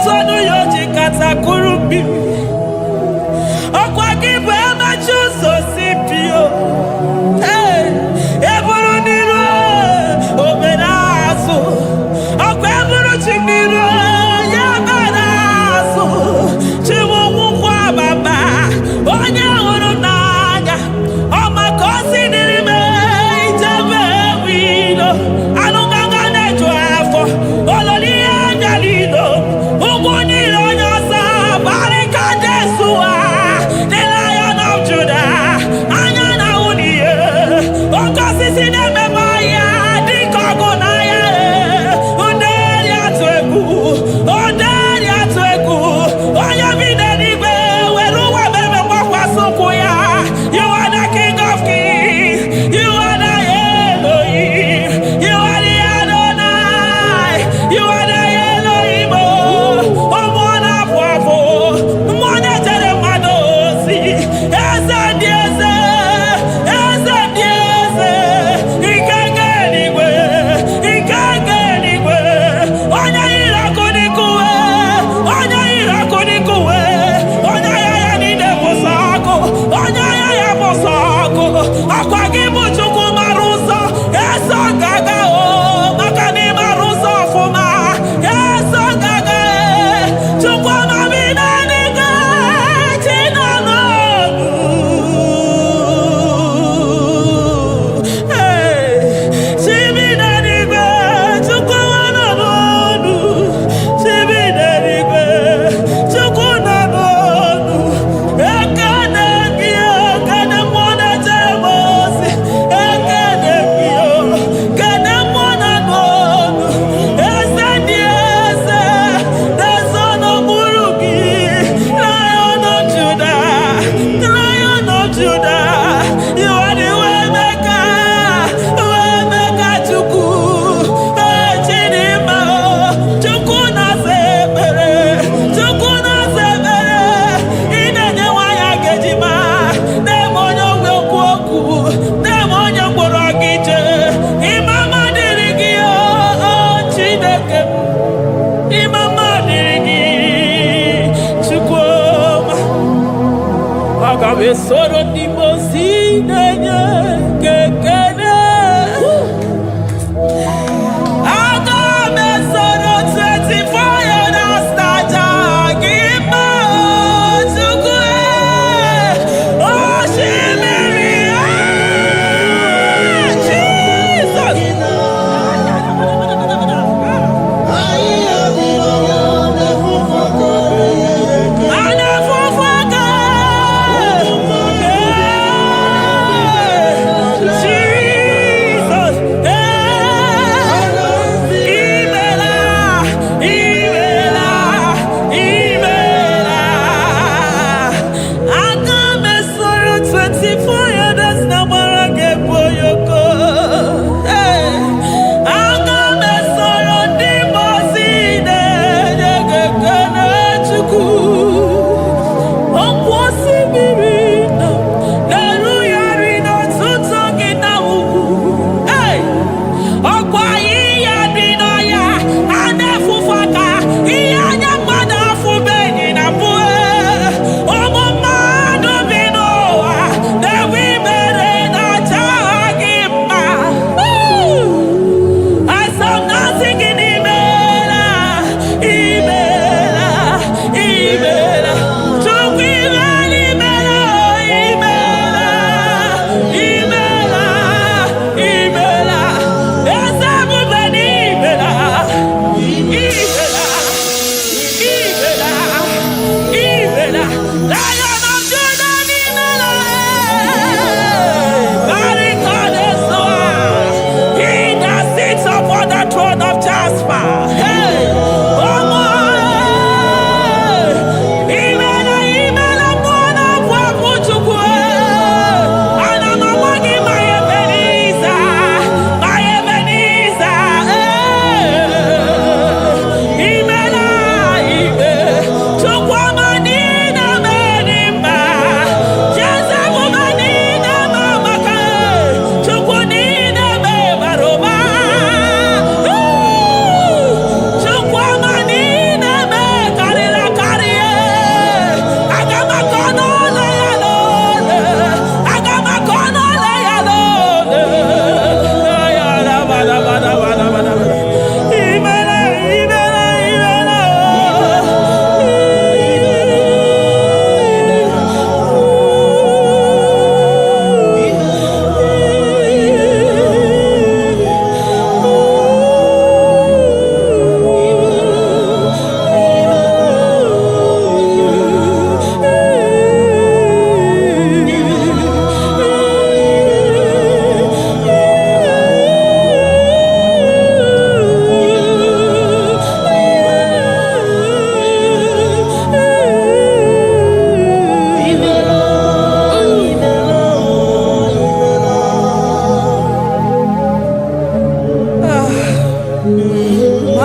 sonu yoji katakuru bibi. Okwa kibu ema chuso sipio. Eburu niro oberazo. Okwa eburu chimiro yabarazo. Chimu mukwa baba. Onye huru n'anya. Ọmakosi n'ime ijebe wilo. Anụgaga na-eju afọ. Ololi anya lido. Ugwu niile onye ọsọ. Barika Jesua. The Lion of Judah. Anya na uniye. Okosisi na-ememe ya. Dịka ọgụ na ya. Onderi atụ egwu. Onderi atụ egwu. Onye bi n'eluigwe. Were ụwa meme mgbakwasị ụkwụ ya. You are the King of Kings. You are the Elohim. You are the Adonai. You are the Elohim. Omona Pwafo. Mone Jere Madosi. Eze Diese. Eze Diese. Ikenge Eluigwe. Ikenge Eluigwe. Onye iraku n'ikuwe. Onye iraku n'ikuwe. Onye ya niile bụ sọ ọkụ. Onye ya bụ sọ ọkụ. Akwa gị bụ Chukwu mara ụzọ. Eso gaga o. Maka na ị mara ụzọ ọfụma. Eso gaga e. Chukwu ọmami n'eluigwe. Chi nọ n'ọnụ. Chi bi n'eluigwe. Chukwu nọ n'ọnụ. Chi bi n'eluigwe. Chukwu nọ n'ọnụ. Ekene gị o. Kene mmụọ na-ejere m ozi. Ekene gị o. Kene mmụọ nọ n'ọnụ. Eze dị eze. Na-eso n'okpuru gị. Lion of Judah. Lion of Judah. You are the way maker. Way maker Chukwu. Chidimma o. Chukwu na-asa ekpere. Chukwu na-asa ekpere. Ị na-enye nwanyị agejima. Na-eme onye ogbe okwu okwu. Na-eme onye mkpọrọ gị jee. Ịmama dịrị gị o Chineke m. Ịmama dịrị gị Chukwu ọma. Aga m esoro ndị mozi na-enye gị ekele. Aga m esoro 24 years na-aja gị mma o Chukwu osimiri Jesus. Ana fufu aka.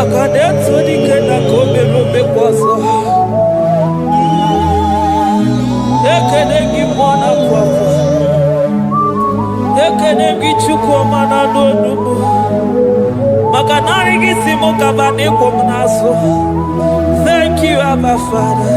Makadeto di kena kome robe kwaso. Ekene gimona kwaso. Ekene gichukwu mana n'onumu. Makanari gisimo kabane kwomnaso. Thank you, Abba Father.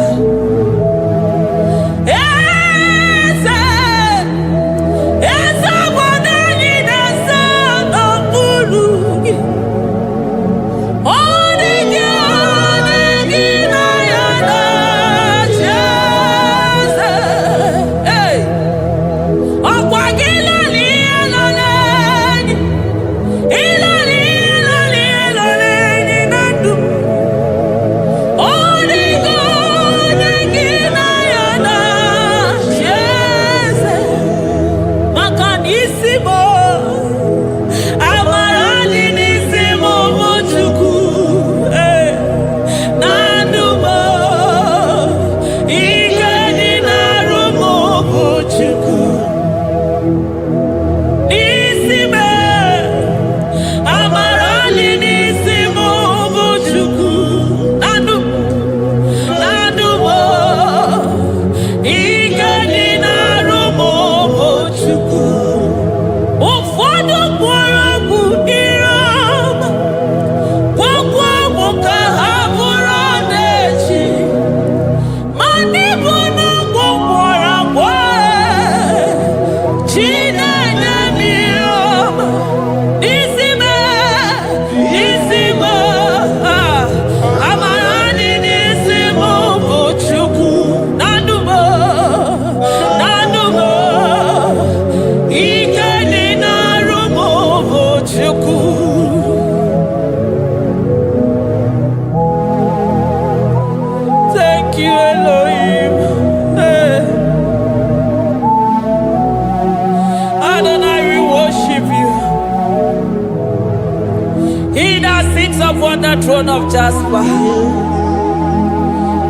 Upon the throne of Jasper.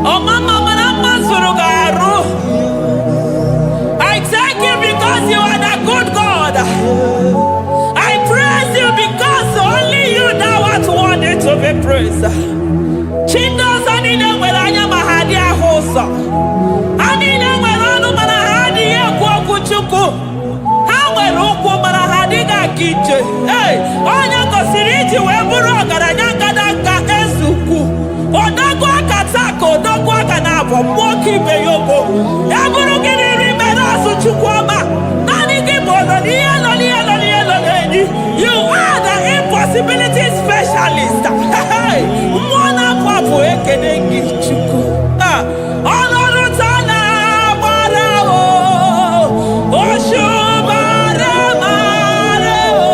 Oh, Mama, I thank you because you are the good God. I praise you because only you know what worthy to be praised. Chindos anine welanya mahadia hosa. Anine welanu manahadia kwa kuchuku. Hawe ruku manahadiga kiche. Hey, onya kosiriji weburu garanya. Moki beyogo, Yaburu gini rimera suchukwama, Nani gibono ni. You are the impossibility specialist. Mwana papu ekenengi chuku. Olorutana marao, Oshubara marao.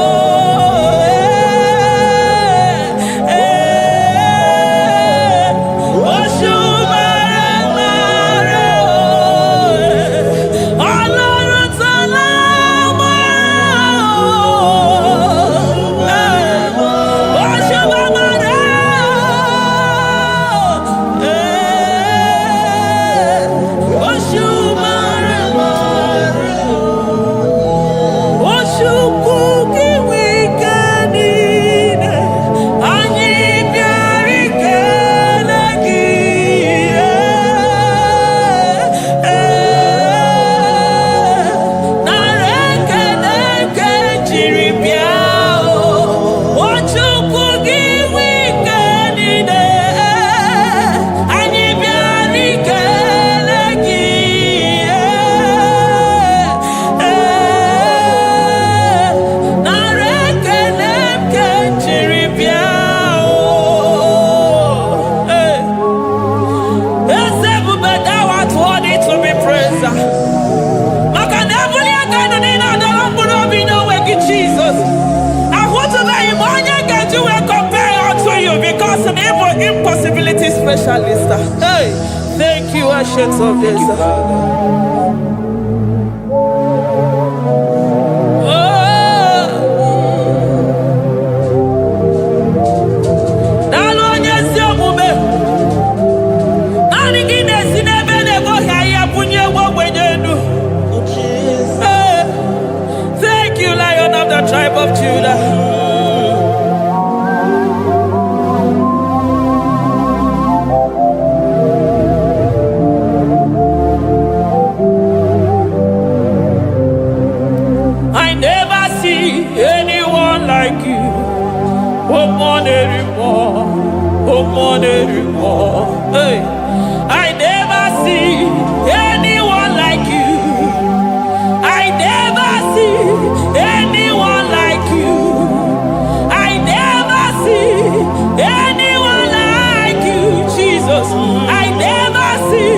Impossibility specialist. Hey, thank you, Ancients of this. Thank you, Lion of the tribe of Judah. Hey, I never see anyone like you. I never see anyone like you. I never see anyone like you, Jesus. I never see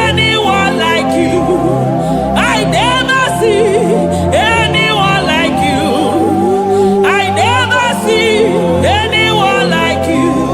anyone like you. I never see anyone like you. I never see anyone like you.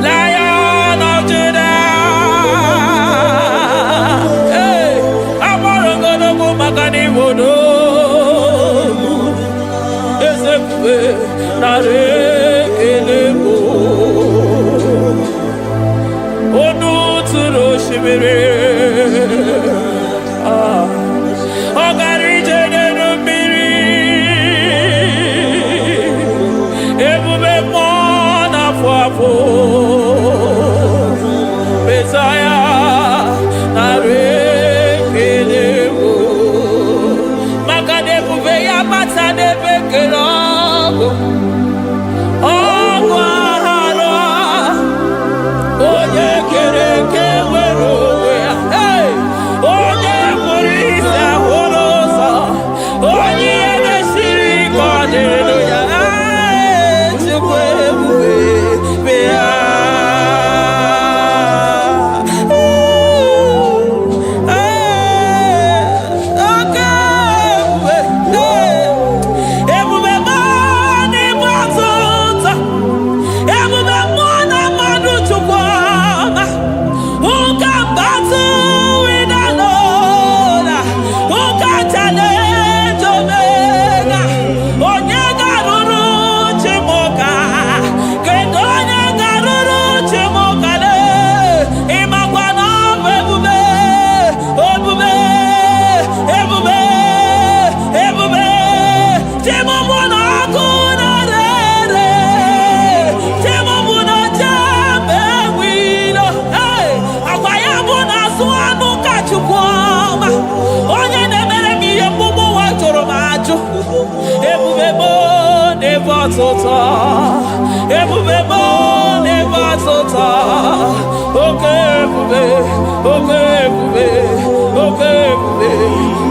Lion of Judah, hey, Amarangono Magani Wodo, Ezekiel, Nare Kelebo, Onu Turo Shimere, Ogari Jene Miri, Ebube Mona Fafo, Messiah, Nare Kelebo, Makade Buveya Matade Bekelabo, Ogwahara, Oye Kereke Weroya, hey, Oye Purisa Horosa, Oye Neshiri Kodeloya, Chukwe Bea. Ebubebo never tota. Okay, ebube, okay, ebube, okay, ebube,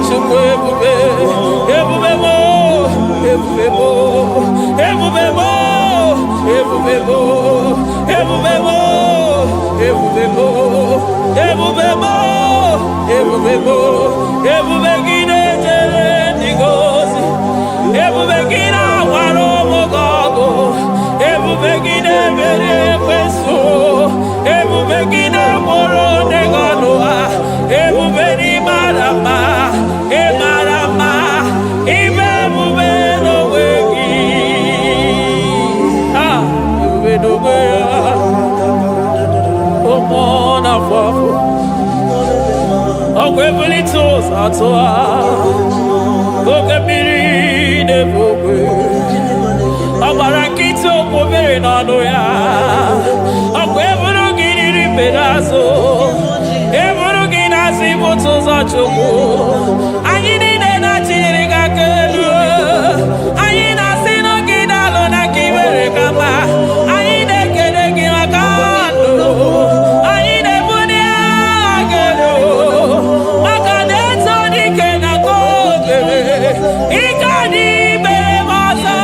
chukwu ebube, ebubebo, ebubebo, ebubebo, ebubebo, ebubebo, ebubebo, ebubebo, ebubebo, ebubegide jere ndigozi, ebubegide waro mogogo. Ebubegide mere kweso, ebubegide moro neganoa, ebubeni marama, emarama, ibebube no wegi. Ah, ebube no wegi. Omona fafo, okwebuli toza atoa, okebiri nebogwe. Abarakito kubiri nano ya, akweburu giri pedazo, eburu ginasi botoza choko. Ayini nena chiriga kelu, ayina sino gidalo na kibere kama, ayine kede gimakando, ayine bunia kelu, makade toni kena kobere, ikadi bere masa.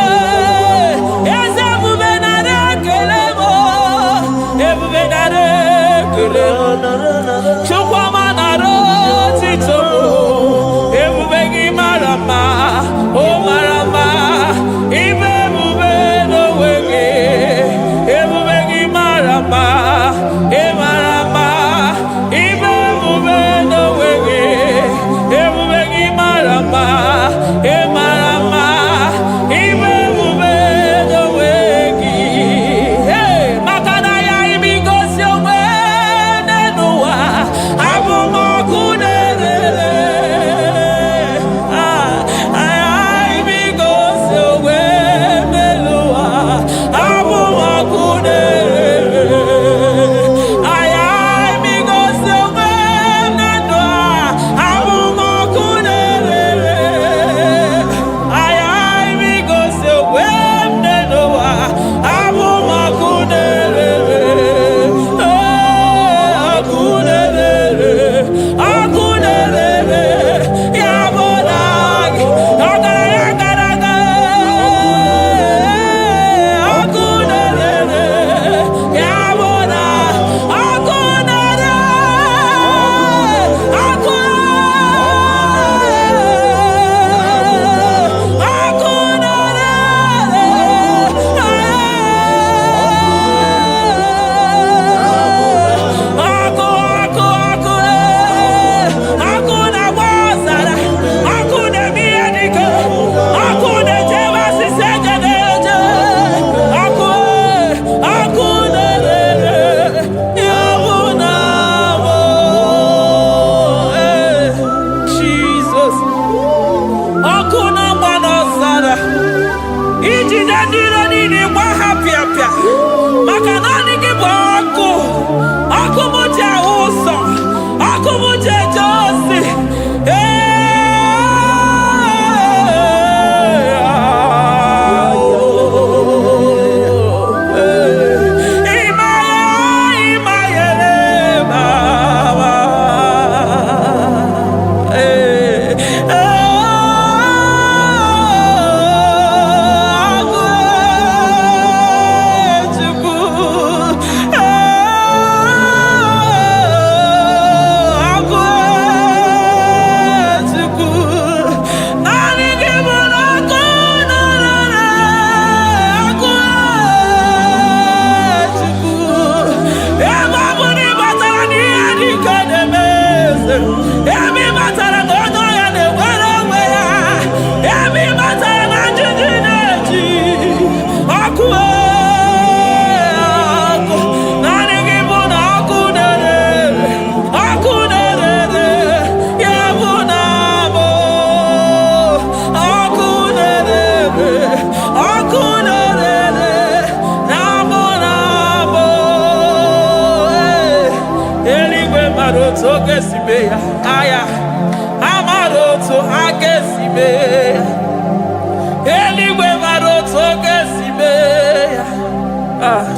pia. Makanani kiboko. Akumuja uso. Akumuja josi.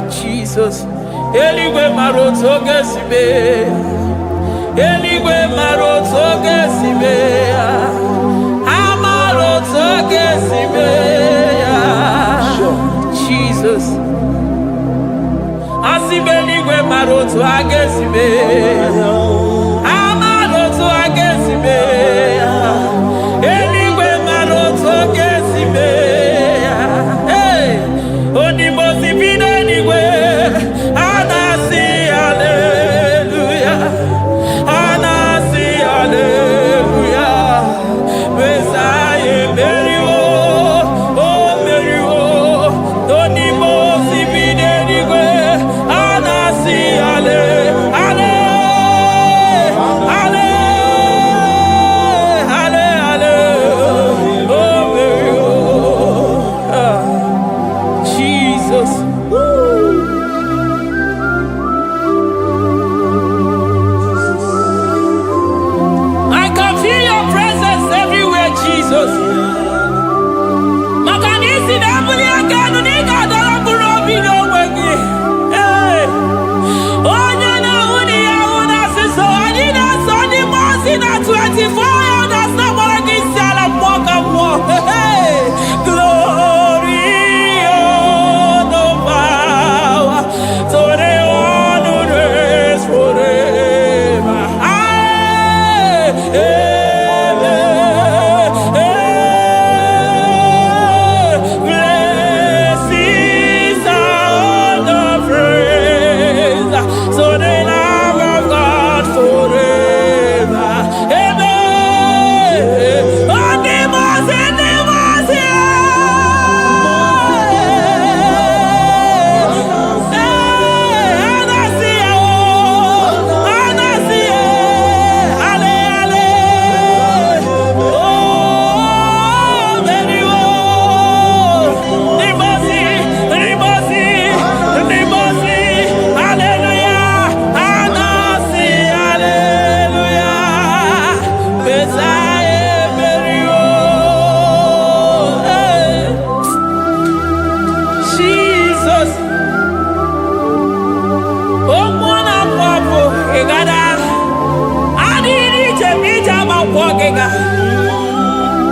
Jesus, Eligwe maroto gesime, Eligwe maroto gesime, Amaroto gesime, Jesus, Asibe Eligwe maroto agesime, Amaroto agesime, Eligwe maroto gesime, hey, Onimosi bine Eligwe.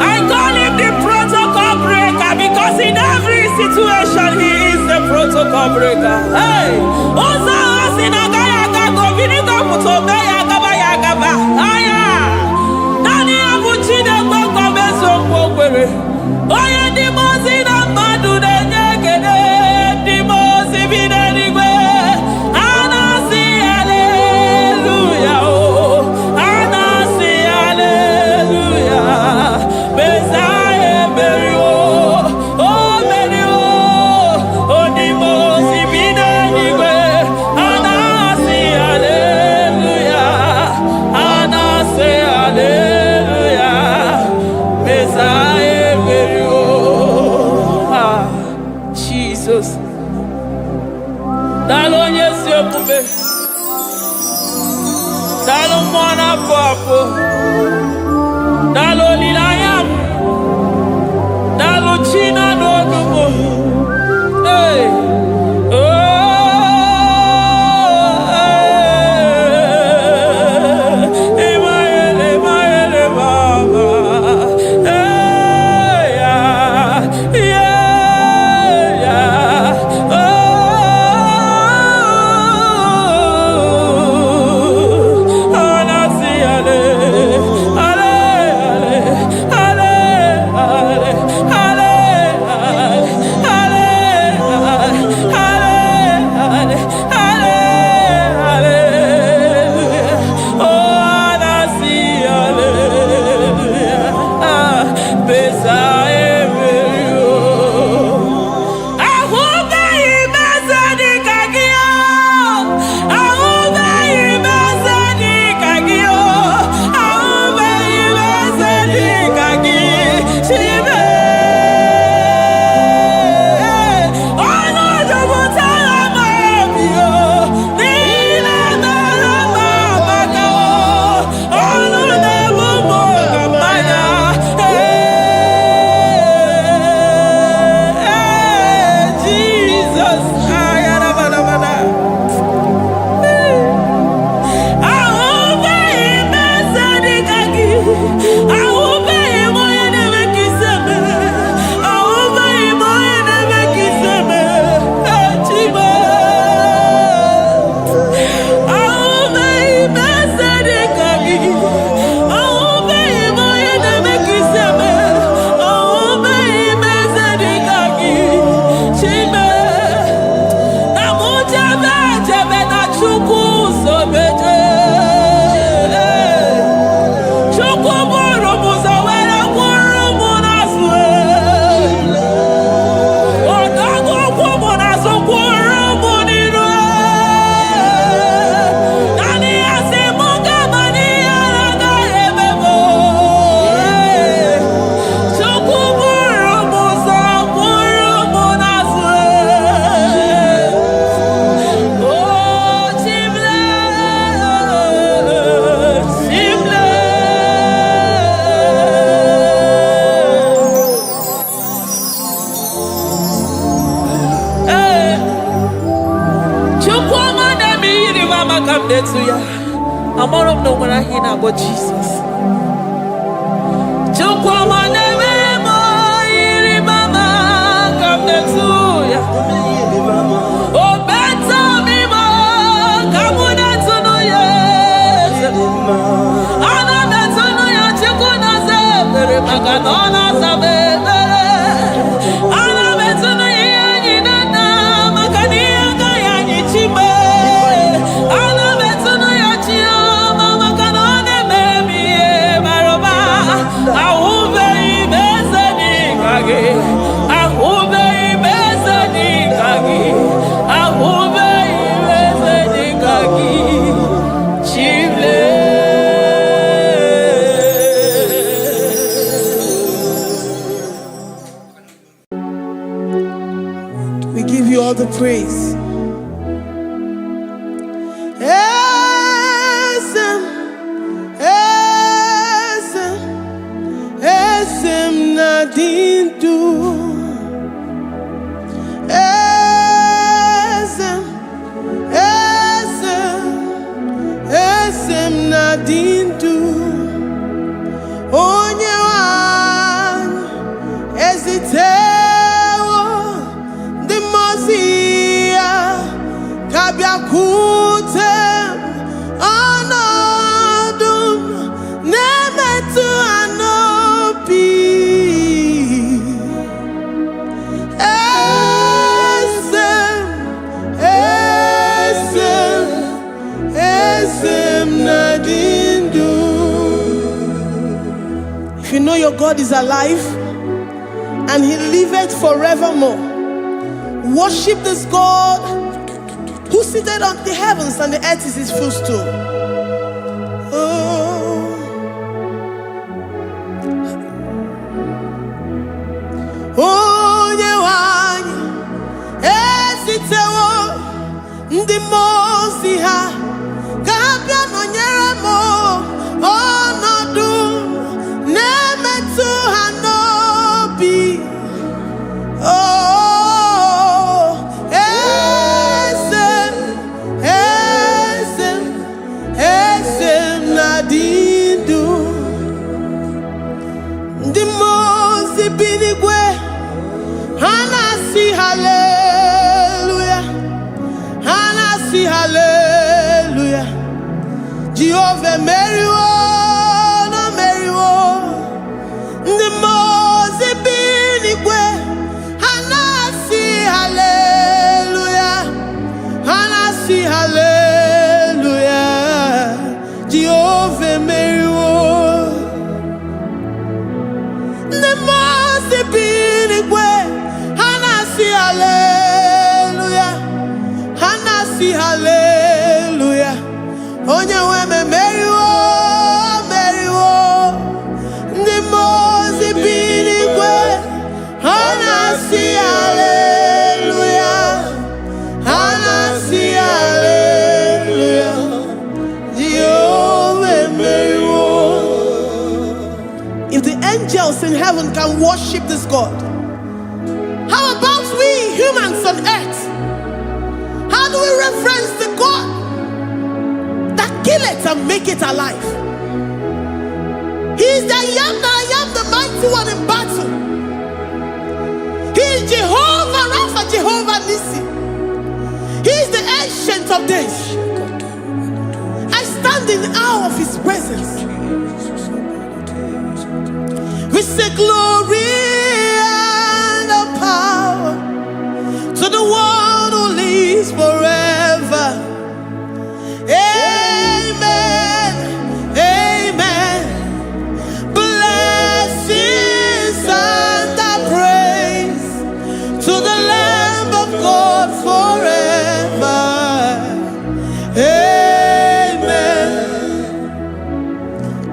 I call him the protocol breaker because in every situation he is the protocol breaker. Hey, Osa Osinaga Yagago Viniga Mutobe Yagaba Yagaba. Aya, Nani Abuchida Boko Meso Pogwere. Oya Dimosi na Madu de Nyegede, Dimosi Videnigwe. Anasi Hallelujah, oh, Anasi Hallelujah. Messiah, Mary, oh, Mary, oh, Dimosi Videnigwe. Anasi Papo. Dalo Lilayam. Dalo China no Dumo. Hey. I'm all of no one I hear about Jesus. Oh, better me, come on, that's no yes. I'm not better no yes, you could not say, very maganona, Sabella. I'm not better no yes, you know, Macania, Gayani, Chimbe. I'm not better no yes, Mama Canone, baby, Maroba. I will be messing again. I will be messing again. I will be messing again. Chile. We give you all the praise. Esem nadindu. Esem nadindu. Onye wan ezitewo the Mosiah kabiakute anodum nemetu anopi esem nadindu. If you know your God is alive and he liveth forevermore, worship this God who seated on the heavens and the earth is his footstool. Onye wanyi esitewo ndị Mosiah ka bịa nọnyere m. Jehovah Meriwo, no Meriwo. The Mose binigwe. Hanasi hallelujah. Hanasi hallelujah. Jehovah Meriwo. The Mose binigwe. Hanasi hallelujah. Hanasi hallelujah. Onye weme Meriwo, Meriwo. The Mose binigwe. Hanasi hallelujah. Hanasi hallelujah. Jehovah Meriwo. If the angels in heaven can worship this God, how about we humans on earth? How do we reference the God that kill it and make it alive? He is the I am, the mighty one in battle. He is Jehovah Rapha, Jehovah Nissi. He is the ancient of days. I stand in awe of his presence. We say glory and the power to the one who lives forever. Amen. Amen. Blessings and the praise to the Lamb of God forever. Amen.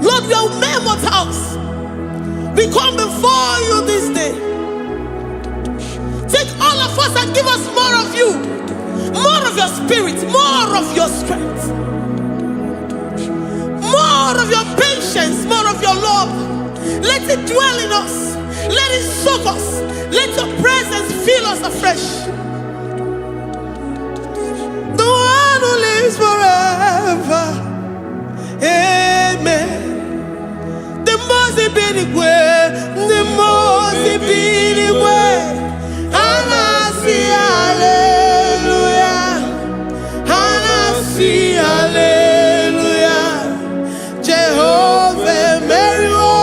Lord, we are mere mortals. We come before you this day. Take all of us and give us more of you, more of your spirit, more of your strength, more of your patience, more of your love. Let it dwell in us. Let it soak us. Let your presence fill us afresh. The one who lives forever. Amen. The Mose binigwe, the Mose binigwe. Hanasi hallelujah. Hanasi hallelujah. Jehovah Meriwo,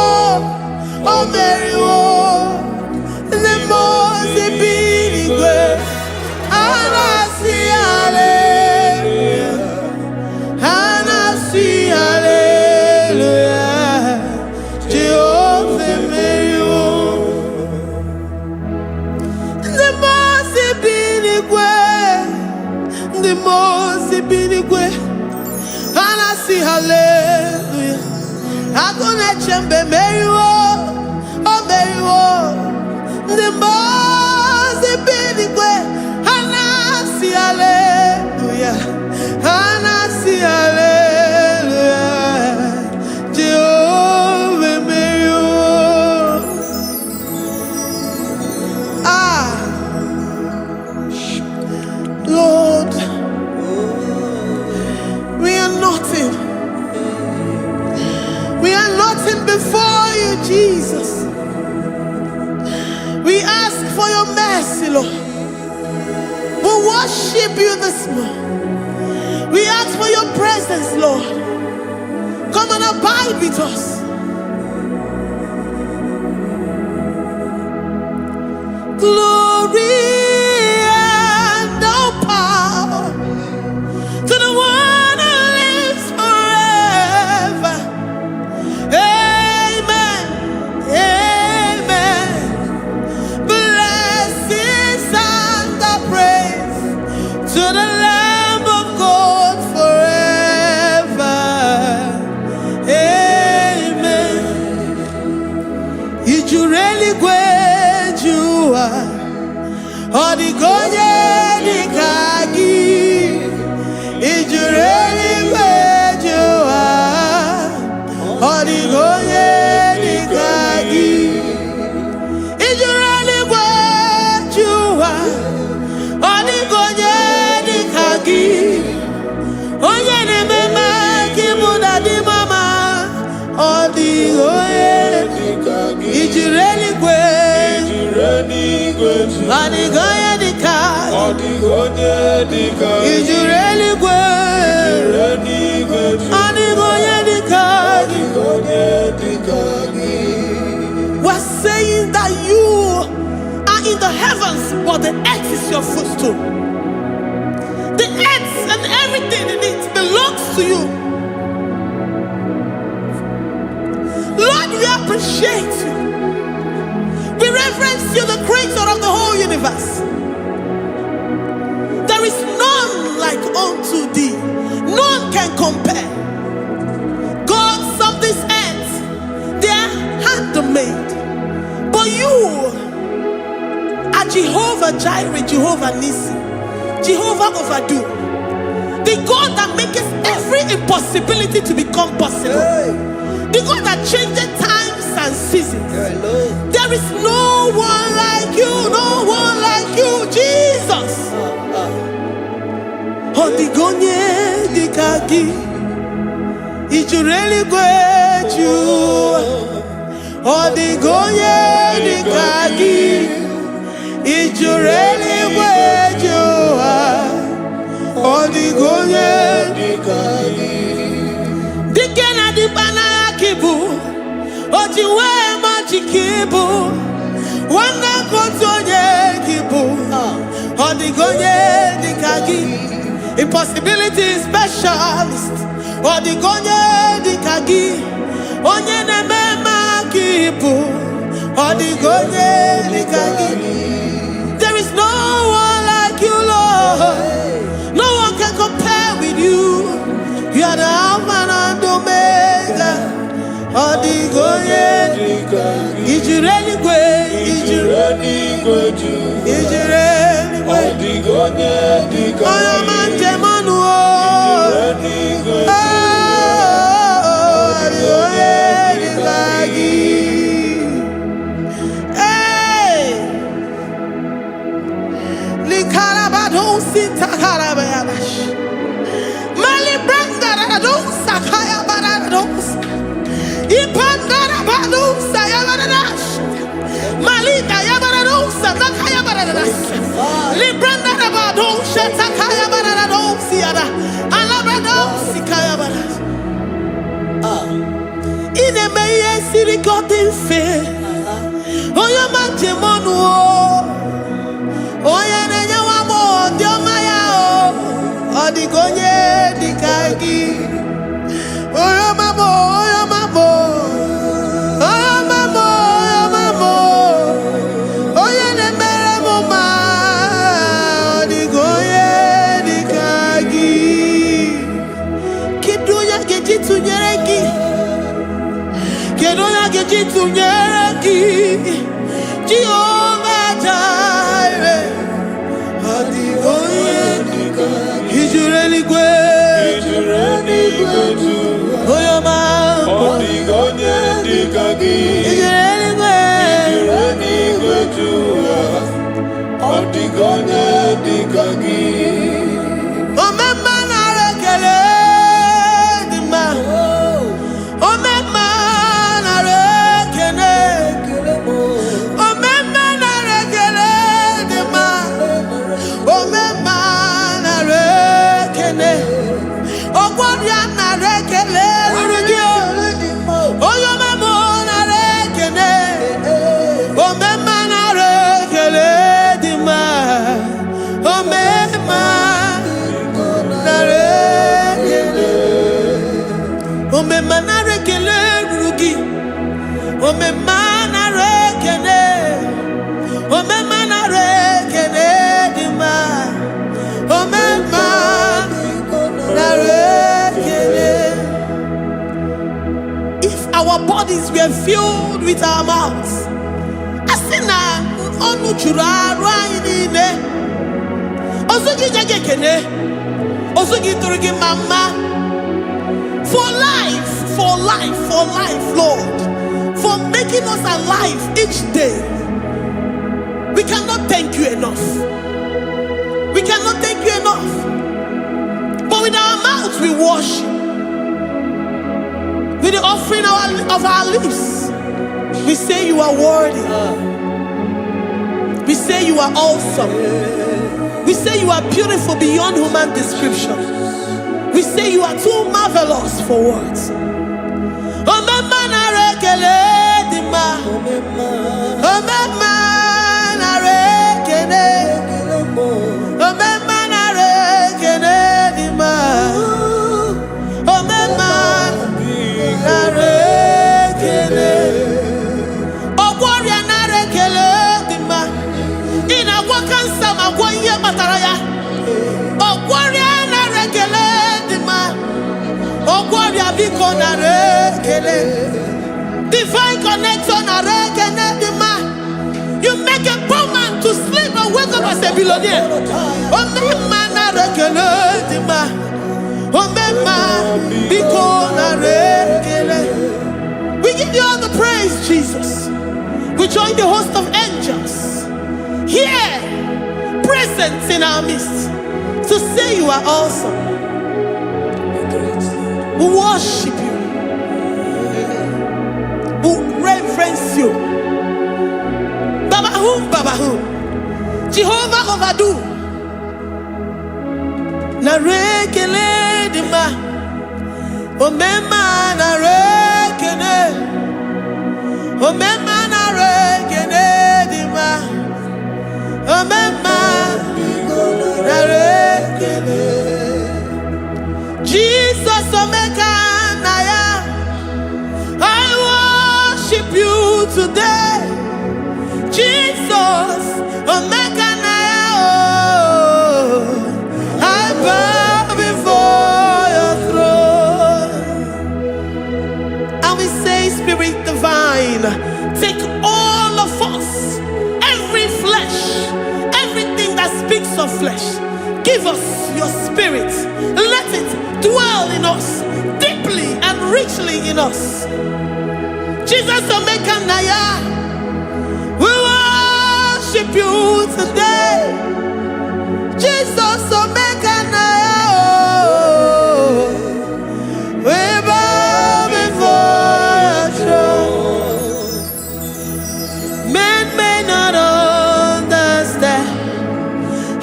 oh Meriwo. The Mose binigwe. Hanasi hallelujah. Hanasi hallelujah. Jehovah Meriwo. The Mose binigwe. The Mose binigwe. Hanasi hallelujah. Agone chembe Meriwo, oh Meriwo. The Mose binigwe. Hanasi hallelujah. Hanasi hallelujah. Jehovah Meriwo. Ah, Lord, we are nothing. We are nothing before you, Jesus. We ask for your mercy, Lord. We worship you this morning. We ask for your presence, Lord. Come and abide with us. Glory and all power to the one who lives forever. Amen. Amen. Blessings and the praise to the Lamb of God forever. Amen. Ijureli gwejua odigonye nikagi. Ijureli gwejua odigonye nikagi. Ijureli gwejua odigonye nikagi. Onye ni mema kimuda di mama odigonye nikagi. Ijureli gwejua odigonye nikagi. Ijureli gwejua We're saying that you are in the heavens, but the earth is your footstool. The earth and everything in it belongs to you. Lord, we appreciate you. We reverence you, the creator of the whole universe. There is none like unto thee. None can compare. Gods of this earth, they are handmade. But you are Jehovah Jireh, Jehovah Nissi, Jehovah Overdo. The God that makes every impossibility to become possible. The God that changes times and seasons. There is no one like you, no one like you, Jesus. Odigonye dikagi, ijureli gweju. Odigonye dikagi, ijureli gweju. Odigonye dikagi. Dikena dipana kibu, ojiwe majikibu. Wana kotonye kibu, odigonye dikagi. Impossibility specialist. Odigonye dikagi. Onye nemema kibu. Odigonye dikagi. There is no one like you, Lord. No one can compare with you. You are the Alpha and Omega. Odigonye dikagi. Ijureli gwe. Ijureli gwe. Ijureli gwe. Odigonye dikagi. Oyomanje manu o. Ijureli gwe. Odigonye dikagi. Hey. Likarabado sitakarabayabash. Mali branga do sakaya barados. Ipandara bado sayabaradas. Malika yabarados sakaya baradas. Libranda bado shatakaya barados yada. Alabrados sikaya baradas. Ine meye sirikotin fe. Oya manje monu o. Oya nenya wamo diomaya o. Odigonye dikagi. Oya mamo, oya mamo. Oya mamo, oya mamo. Oya nemere moma. Odigonye dikagi. Kiduya gejitu nyereki. Kiduya gejitu nyereki. Jehovah Jireh. Odigonye dikagi. Ijureli gwe. Ijureli gwe. Oyoma. Odigonye dikagi. Ijureli gwe. Ijureli gwe. Odigonye dikagi. Omema na rekele dima. Omema na rekele. Omema na rekele dima. Omema na rekele. Ogwaria na rekele rugio. Oyoma mo na rekele. Omema na rekele dima. Omema na rekele. Omema na rekele rugi. Omema na rekele. Omema na rekele dima. Omema na rekele. If our bodies were filled with our mouths, asina onu chura rainine. Osugi jage kene. Osugi turugi mama. For life, Lord. For making us alive each day. We cannot thank you enough. We cannot thank you enough. But with our mouths we worship. With the offering of our lips, we say you are worthy. We say you are awesome. We say you are beautiful beyond human description. We say you are too marvelous for words. Omema na rekele dima. Omema na rekele. Omema na rekele dima. Omema na rekele. Ogwaria na rekele dima. Ina kwa kansa magwa ye mataraya. Ogwaria na rekele dima. Ogwaria biko na rekele. Divine connection na rekele dima. You make a poor man to sleep and wake up as a billionaire. Omema na rekele dima. Omema biko na rekele. We give you all the praise, Jesus. We join the host of angels here, present in our midst, to say you are awesome. We worship you. We reverence you. Baba who? Jehovah overdo. Na rekele dima. Omema na rekele. Omema na rekele dima. Omema na rekele. Jesus omeka na ya. I worship you today. Jesus omeka na ya. Oh, I bow before your throne. And we say, Spirit divine, take all of us, every flesh, everything that speaks of flesh. Give us your spirit. Let it dwell in us, deeply and richly in us. Jesus omeka na ya. We worship you today. Jesus omeka na ya. Oh, we bow before your throne. Men may not understand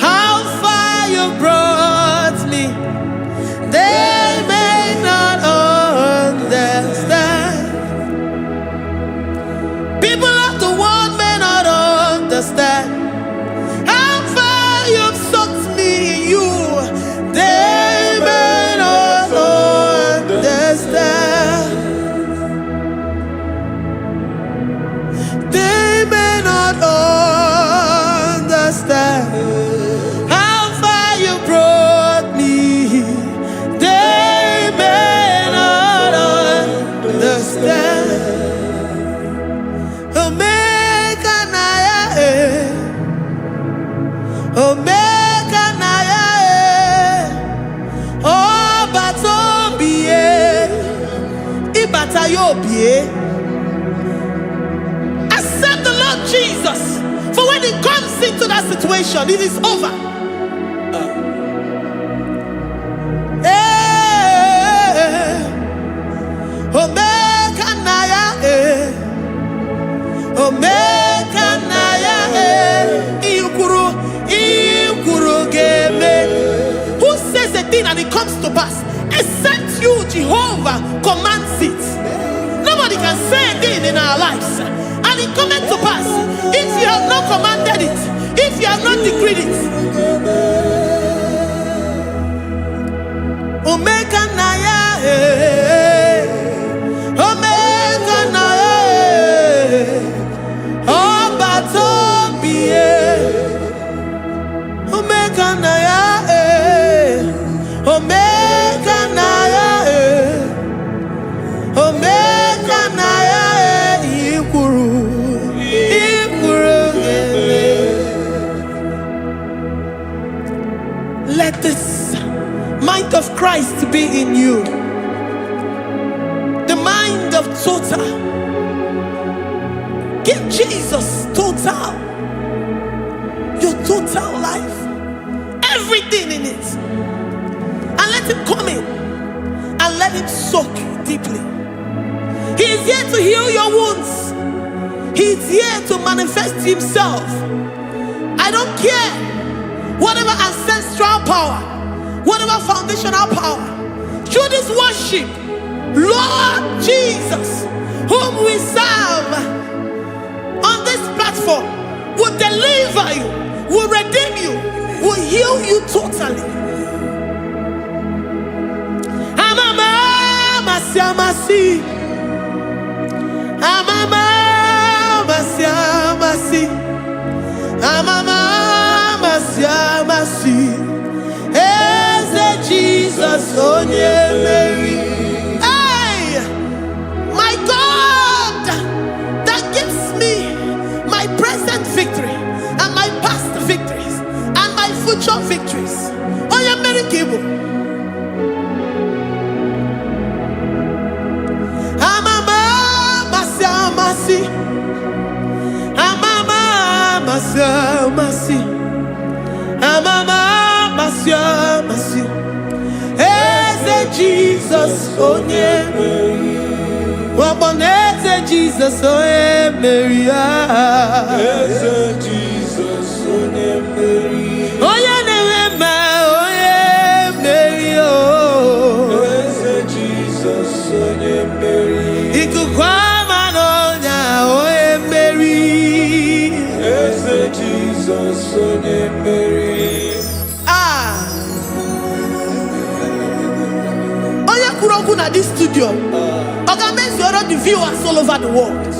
how far you brought me. They may not understand. People of the world may not understand how far you've sucked me in you. They may not understand. They may not understand how far you brought me. They may not understand. Omeka na ya Omeka na ya Oba to biye Ibata yo biye. Accept the Lord Jesus, for when He comes into that situation, it is over. Omeka na ya Omeka na ya Ikuru game. Who says a thing and it comes to pass? Except you, Jehovah, commands it. Nobody can say a thing in our lives and it comes to pass if you have not commanded it, if you have not decreed it. Omeka na ya Omeka na ya Oba to biye. Omeka na ya Omeka na ya Omeka na ya Ikuru Let this mind of Christ be in you, the mind of total. Give Jesus total, your total life, everything in it, and let Him come in and let Him soak you deeply. He is here to heal your wounds. He is here to manifest Himself. I don't care whatever ancestral power, whatever foundational power through this worship, Lord Jesus, whom we serve on this platform, will deliver you, will redeem you, will heal you totally. Amasi, Eze Jesus, onye Mary. Hey, my God, that gives me my present victory and my past victories and my future victories. Onye Mary Kibo. Amasi, Eze Jesus, onye Waboneze Jesus, onye Mary. Eze Jesus, onye Mary. Onye Newema, onye Mary. Eze Jesus, onye Mary. Ikukwama n'onya, onye Mary. Eze Jesus, onye Mary. At this studio, organize all the viewers all over the world.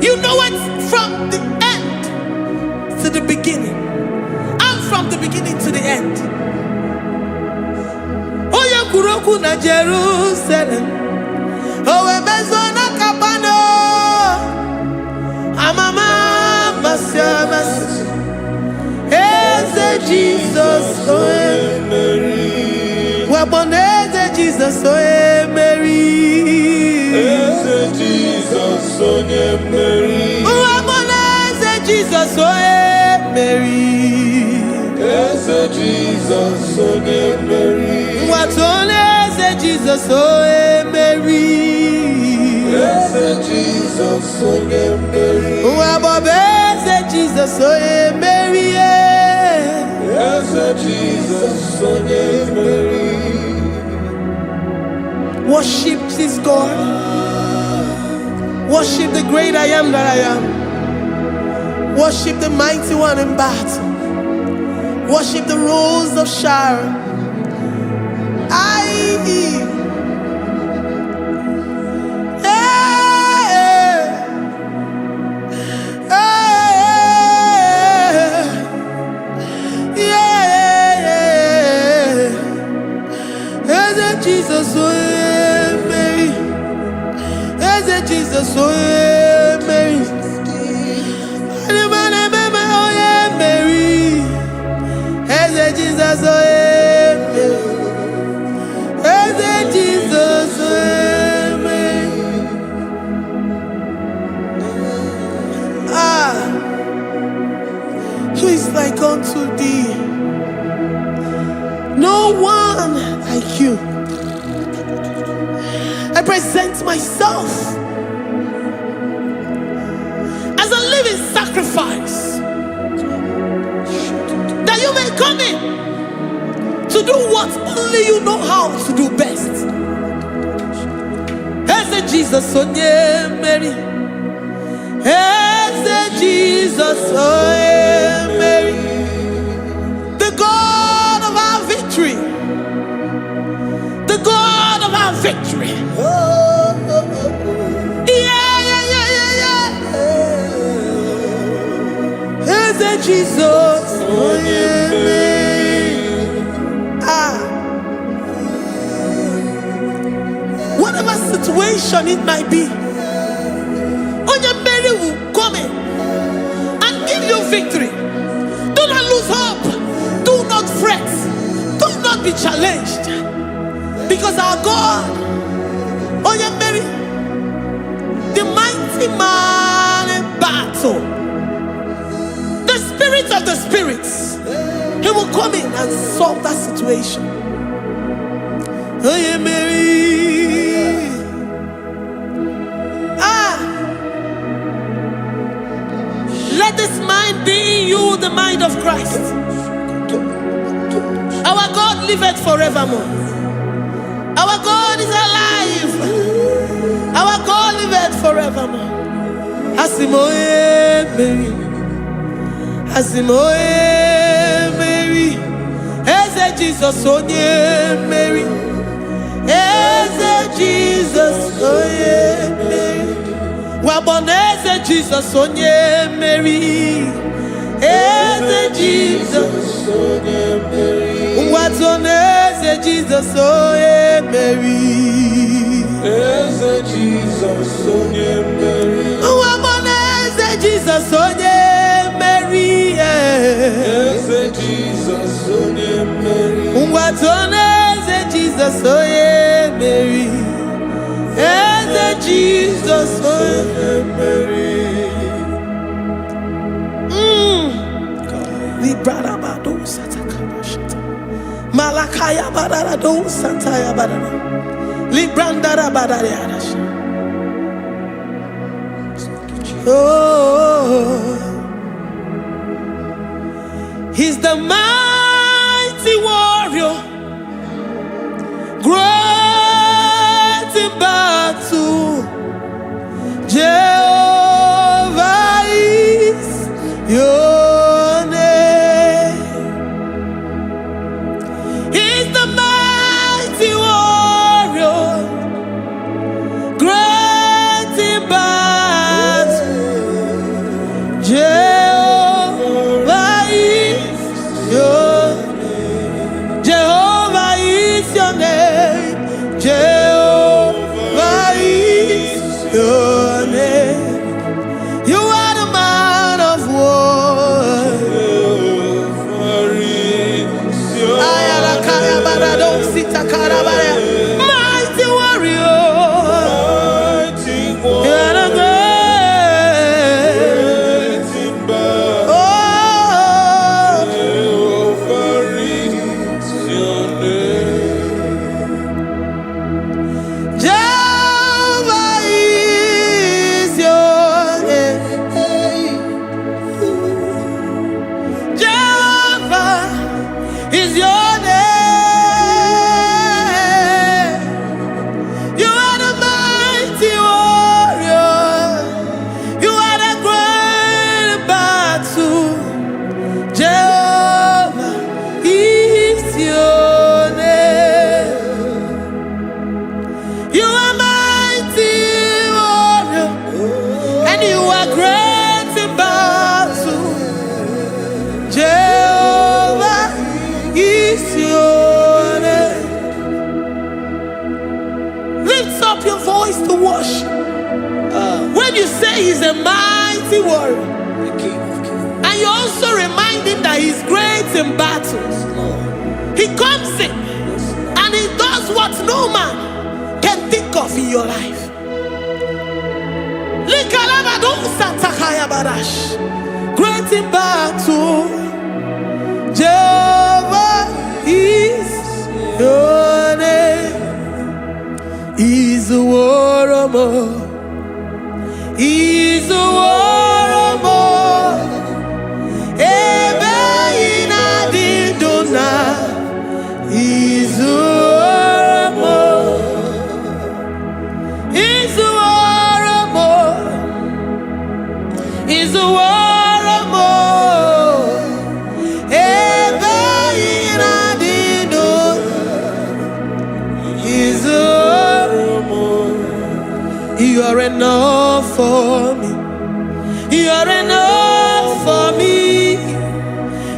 You know it from the end to the beginning, and from the beginning to the end. Kuroku na Jerusalem, owe bezona kapano, amama masiamas. Eze Jesus, owe Mary. Waboneze Jesus, owe Mary. Eze Jesus, owe Mary. Waboneze Jesus, owe Mary. Eze Jesus, owe Mary. Watoleze Jesus, owe Mary. Eze Jesus, owe Mary. Wabobeze Jesus, owe Mary. Eze Jesus, owe Mary. Worship this God. Worship the great I am that I am. Worship the mighty one in battle. Worship the rose of Sharon. Jesus, oh Mary. Eze Jesus, oh Mary. Mary. Eze Jesus, oh Mary. Eze Jesus, oh Mary. Who is like unto thee? No one like you. I present myself as a living sacrifice, that you may come in to do what only you know how to do best. Eze Jesus, oh Mary. Eze Jesus, oh Mary. The God of our victory. The God of our victory. Jesus, oh whatever situation it might be, Onya Mary will come in and give you victory. Do not lose hope. Do not fret. Do not be challenged, because our God, Onya Mary, the mighty man in battle, the spirit of the spirits, he will come in and solve that situation. Oh, yeah, Mary. Ah. Let this mind be in you, the mind of Christ. Our God liveth forevermore. Our God is alive. Our God liveth forevermore. Asimoye Mary. Asimoye Mary. Eze Jesus onye Mary. Eze Jesus onye Mary. Waboneze Jesus onye Mary. Eze Jesus onye Mary. Watoneze Jesus onye Mary. Eze Jesus onye Mary. Waboneze Jesus onye Mary. Eze Jesus onye Mary. Watoneze Jesus onye Mary. Eze Jesus onye Mary. Librada bado satakabashata. Malakaya badara do sataya badara. Librandara badara yadasha. Oh, he's the mighty warrior, great in battle. Jehovah is your name. He's the mighty warrior, great in battle. Jehovah is your name. Jehovah is your name. Jehovah is your name. You are the man of war. Mighty warrior. You are the great. Oh, Jehovah is your name. Jehovah is your name. Jehovah is your name. You are the mighty warrior. You are the great battle. Jehovah is your name. You are mighty warrior, and you are great in battle. Jehovah is your name. Lift up your voice to worship. When you say he's a mighty warrior, and you also remind him that he's great in battles, he comes in and he does what no man can think of in your life. Great in battle, Jehovah is your name. He's a warrior. He's a warrior. Ebe inadidona. He's a warrior. He's a warrior. He's a warrior. Ebe inadidona. He's a warrior. You are enough for me. You are enough for me.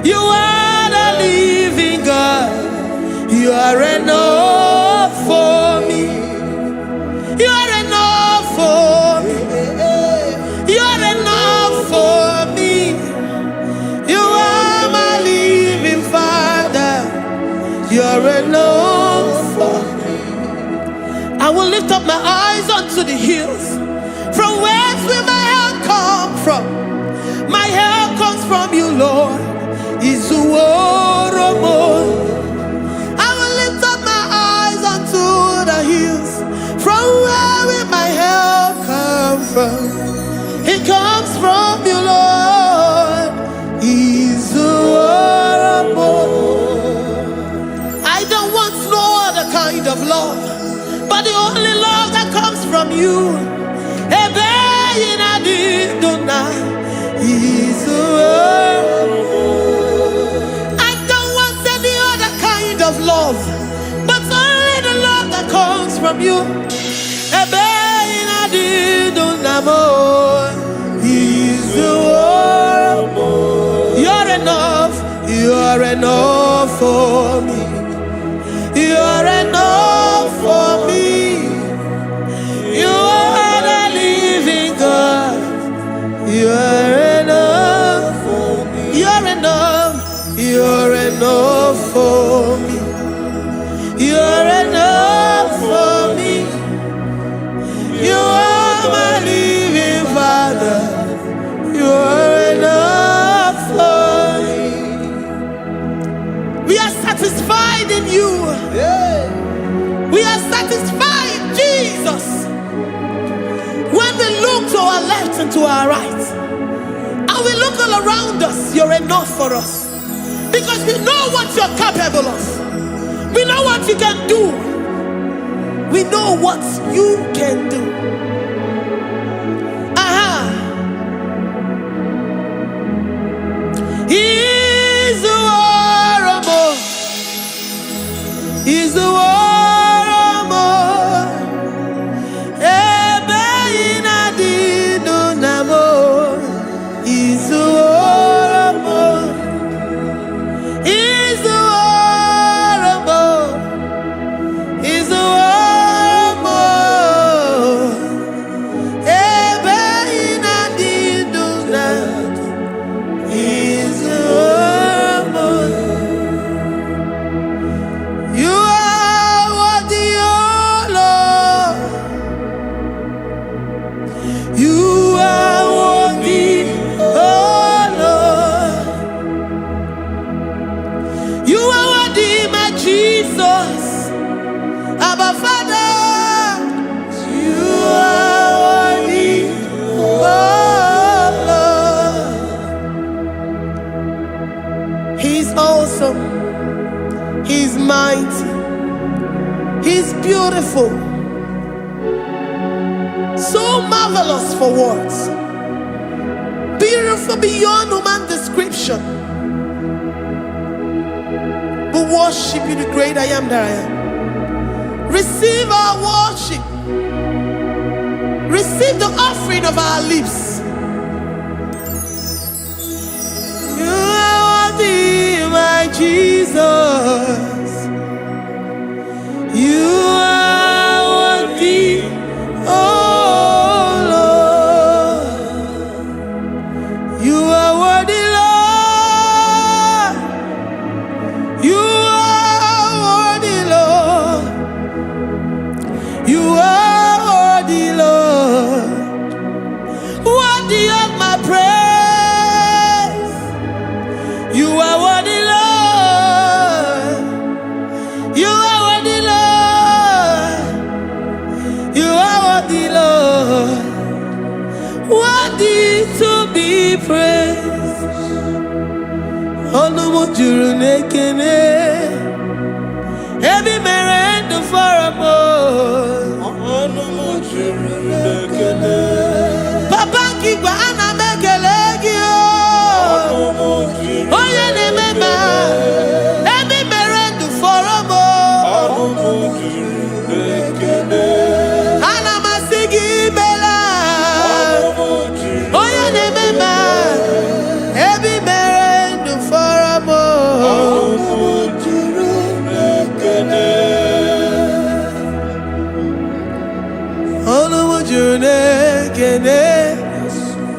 You are the living God. You are enough for me. You are enough for me. You are enough for me. You are my living Father. You are enough for me. I will lift up my eyes unto the hills. From whence will my help come from? My help comes from you, Lord. Is I will lift up my eyes unto more. He's the world more. You're enough. You're enough for me. You're enough for me. You are the living God. You're enough for me. You're enough. You're enough for me. You're enough for me. You are my living Father. You're enough for me. We are satisfied in you. We are satisfied, Jesus. When we look to our left and to our right, and we look all around us, you're enough for us. Because we know what you're capable of. We know what you can do. We know what you can do. He's the world more. He's the world more. He's the world more. He's the world more. He's the world more. He's the world more. You are worthy, oh Lord. You are worthy, oh Lord. You are worthy, my Jesus. Abba Father, you are worthy, oh Lord. He's awesome. He's mighty. He's beautiful. So marvelous for words. Beautiful beyond human description. We worship you, the great I am that I am. Receive our worship. Receive the offering of our lips. You are worthy, my Jesus. You are worthy, oh Lord. You are worthy, Lord. You are worthy, Lord. You are worthy, Lord. Worthy of my praise. You are worthy, Lord. You are worthy, Lord. You are worthy, Lord. Worthy to be praised. Onu mujuru nekene. Every merend for a Papa Kiba ana mekelegio. Oye ne mema. Every merend for a ana masigi bela. Oye ne mema. Every merend for a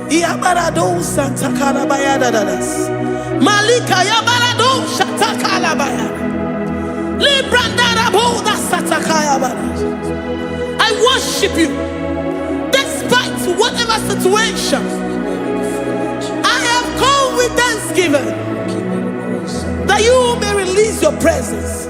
Yabarado Santa Bayada Malika Yabarado Shatakalabaya Librandara Boda Satakaya. I worship you despite whatever situation. I have come with thanksgiving that you may release your presence.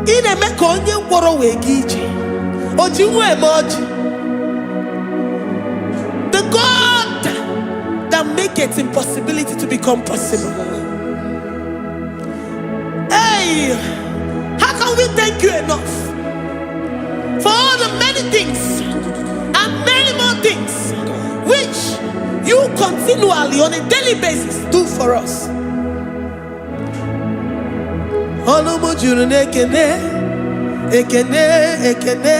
ine me ka onye ngworo wee ga ije oji nwa eme oji. The God that maketh impossibility to become possible. Hey, how can we thank you enough for all the many things and many more things which you continually on a daily basis do for us? Olumu juru n'ekene, ekene, ekene.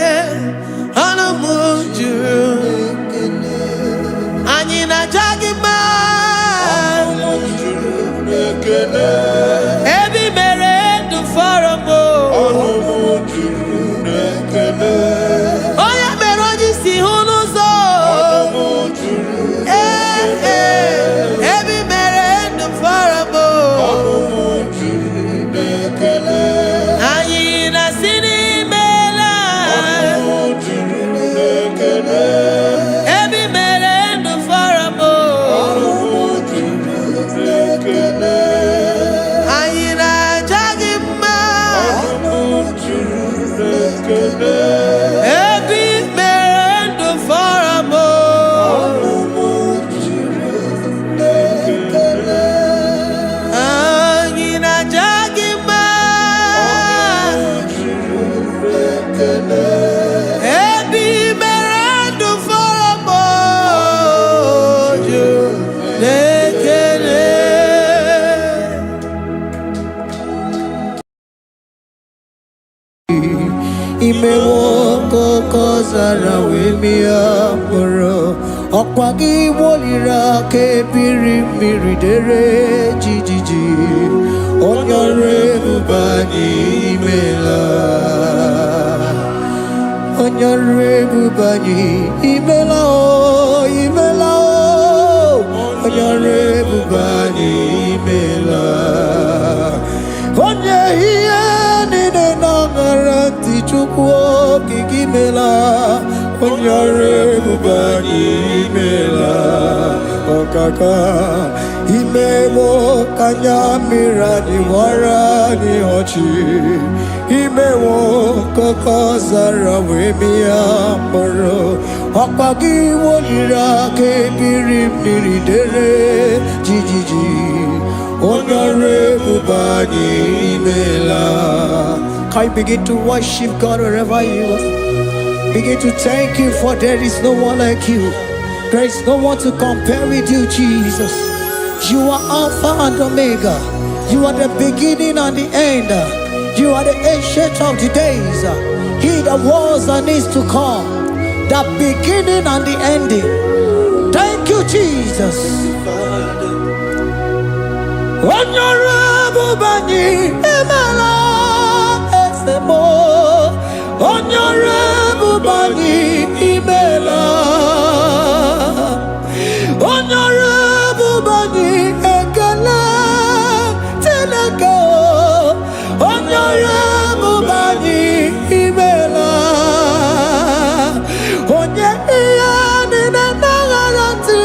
Olumu juru anyị na-aja gị mma. Olumu juru n'ekene, ebi mere ndụ fọrọ m. Olumu juru n'ekene, onye mere onye isi hụ n'ụzọ. Olumu juru n'ekene, ebi mere ndụ fọrọ m. Olumu juru n'ekene, anyị na-asị n'imela. Olumu juru n'ekene, ebi mere ndụ fọrọ m. Olumu juru n'ekene, anyị na-aja gị mma. Olumu juru n'ekene, ebi mere ndụ fọrọ m. Olumu juru n'ekene, anyị na-aja gị mma. Olumu juru n'ekene, ebi mere ndụ fọrọ m. Juru n'ekene. Imewo koko zara wemia moro ọkwa gị wolira ka ebiri mmiri dere jijiji onye ọrụ ebube anyị imela onye ọrụ ebube anyị imela o imela o onye ọrụ ebube anyị imela onye ihe niile na-aṅara ntị Chukwu okike imela onye ọrụ ebube anyị imela ọkaka imewo ka anya mmiri anyị gbara anyị ọchị imewo koko zara wee mịa mkpụrụ ọkpa gị woliri aka ebiri mmiri dere jijiji onye ọrụ ebube anyị imela. Can you begin to worship God wherever you are? Begin to thank Him, for there is no one like you. There is no one to compare with you, Jesus. You are Alpha and Omega. You are the beginning and the end. You are the ancient of the days. He that was and is to come. The beginning and the ending. Thank you, Jesus. Honorable Bani Emala Esemo. Honorable Bani Emala. Honorable Bani Ekala Tenaka. Honorable Bani Emala. Onye iyani na nagarati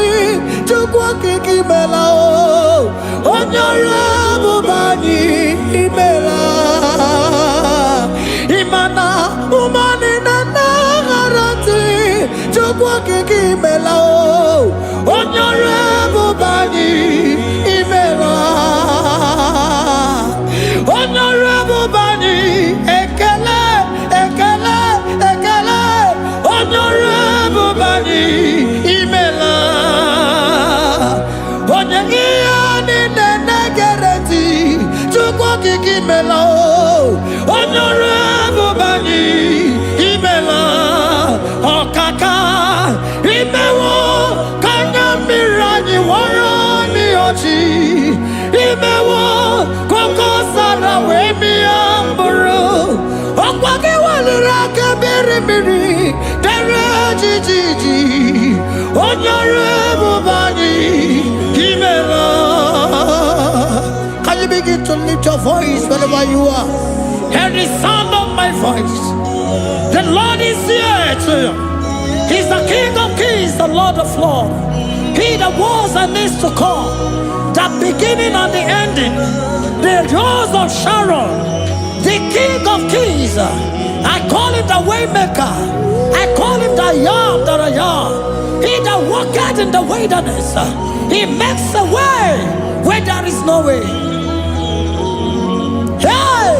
Chukwu kikimela o. Honorable Bani Emala. Imana umani na nagarati Chukwu kikimela o. Honorable Bani Emala. Honorable Bani Ekele Ekele Ekele. Honorable Bani Emala. Onye iyani negereti Chukwu kikimela o. Honorable Bani Emala. Okaka imewo kanya mirani warani ochi imewo koko sara wemi amburu okwage walira kebiri dere jijiji Honorable Bani Emala. Can you begin to lift your voice wherever you are? Hear the sound of my voice. The Lord is here to you. He's the King of Kings, the Lord of Lords. He that was and is to come, the beginning and the ending, the rose of Sharon, the King of Kings. I call him the Waymaker. I call him the Yam that I am. He that walketh in the wilderness. He makes a way where there is no way. Hey!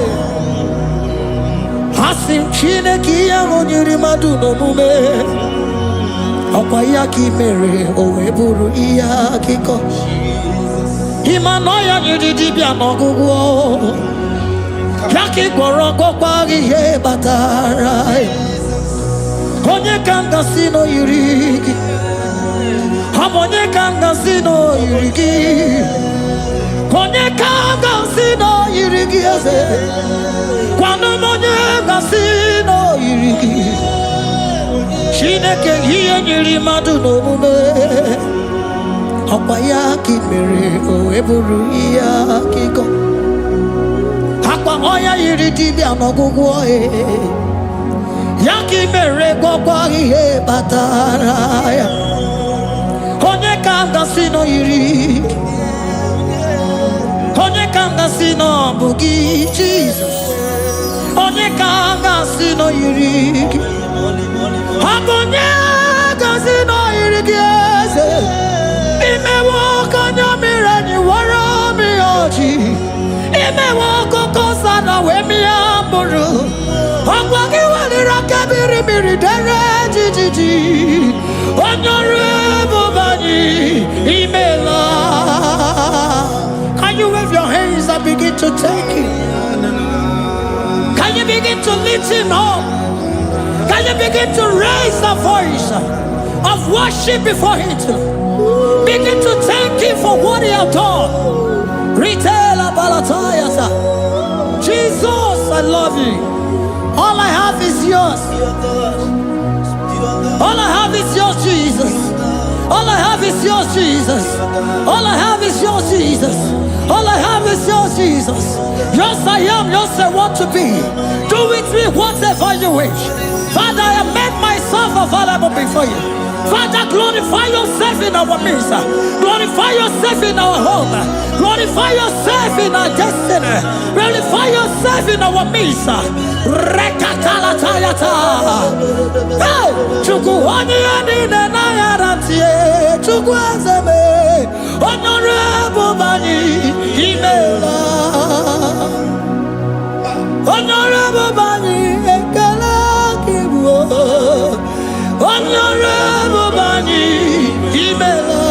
Hasim Chineki Yamonyiri Maduno Mume. Okwayaki Mere Oweburu Iya Kiko. Imanoya Nidibia Nogugo. Yaki Goroko Kwagi He Batara. Onye Kanga Sino Yurigi. Onye Kanga Sino Yurigi. Onye Kanga Sino Yurigi. Kwano Monye Sino Yurigi. Chineke Hiye Nyiri Maduno Mume. Okwayaki Mere Oweburu Iya Kiko. Akwa Oya Yiri Dibia Nogugo Yaki Mere Gokwa Ihe Batara Onye Kanga Sino Yiri Onye Kanga Sino Bugi Jesus Onye Kanga Sino Yiri Onye Kanga Sino Yiri Ime Waka Nyamira Ni Wara Mi Oji Ime Waka Kosana We Mi Amburu Ogwagi Wali Rakabiri Miri Dere Jijiji Onyorebo Bani Imela. Can you wave your hands and begin to take it? Can you begin to lift him up? Can you begin to raise the voice of worship before him? Begin to thank him for what he has done. Retail Balatayasa. Jesus, I love you. All I have is yours. All I have is yours, Jesus. All I have is yours, Jesus. All I have is yours, Jesus. All I have is yours, Jesus. Yours I am, yours I want to be. Do with me whatever you wish. Father, I have made myself available before you. Father, glorify yourself in our midst. Glorify yourself in our home. Glorify yourself in our destiny. Glorify yourself in our midst. Rekatala tayata. Hey, chukuani ani na yarantie. Chukwazeme. Honorable Bani Imela. Honorable Bani Ekala Kibu. Honorable Bani Imela.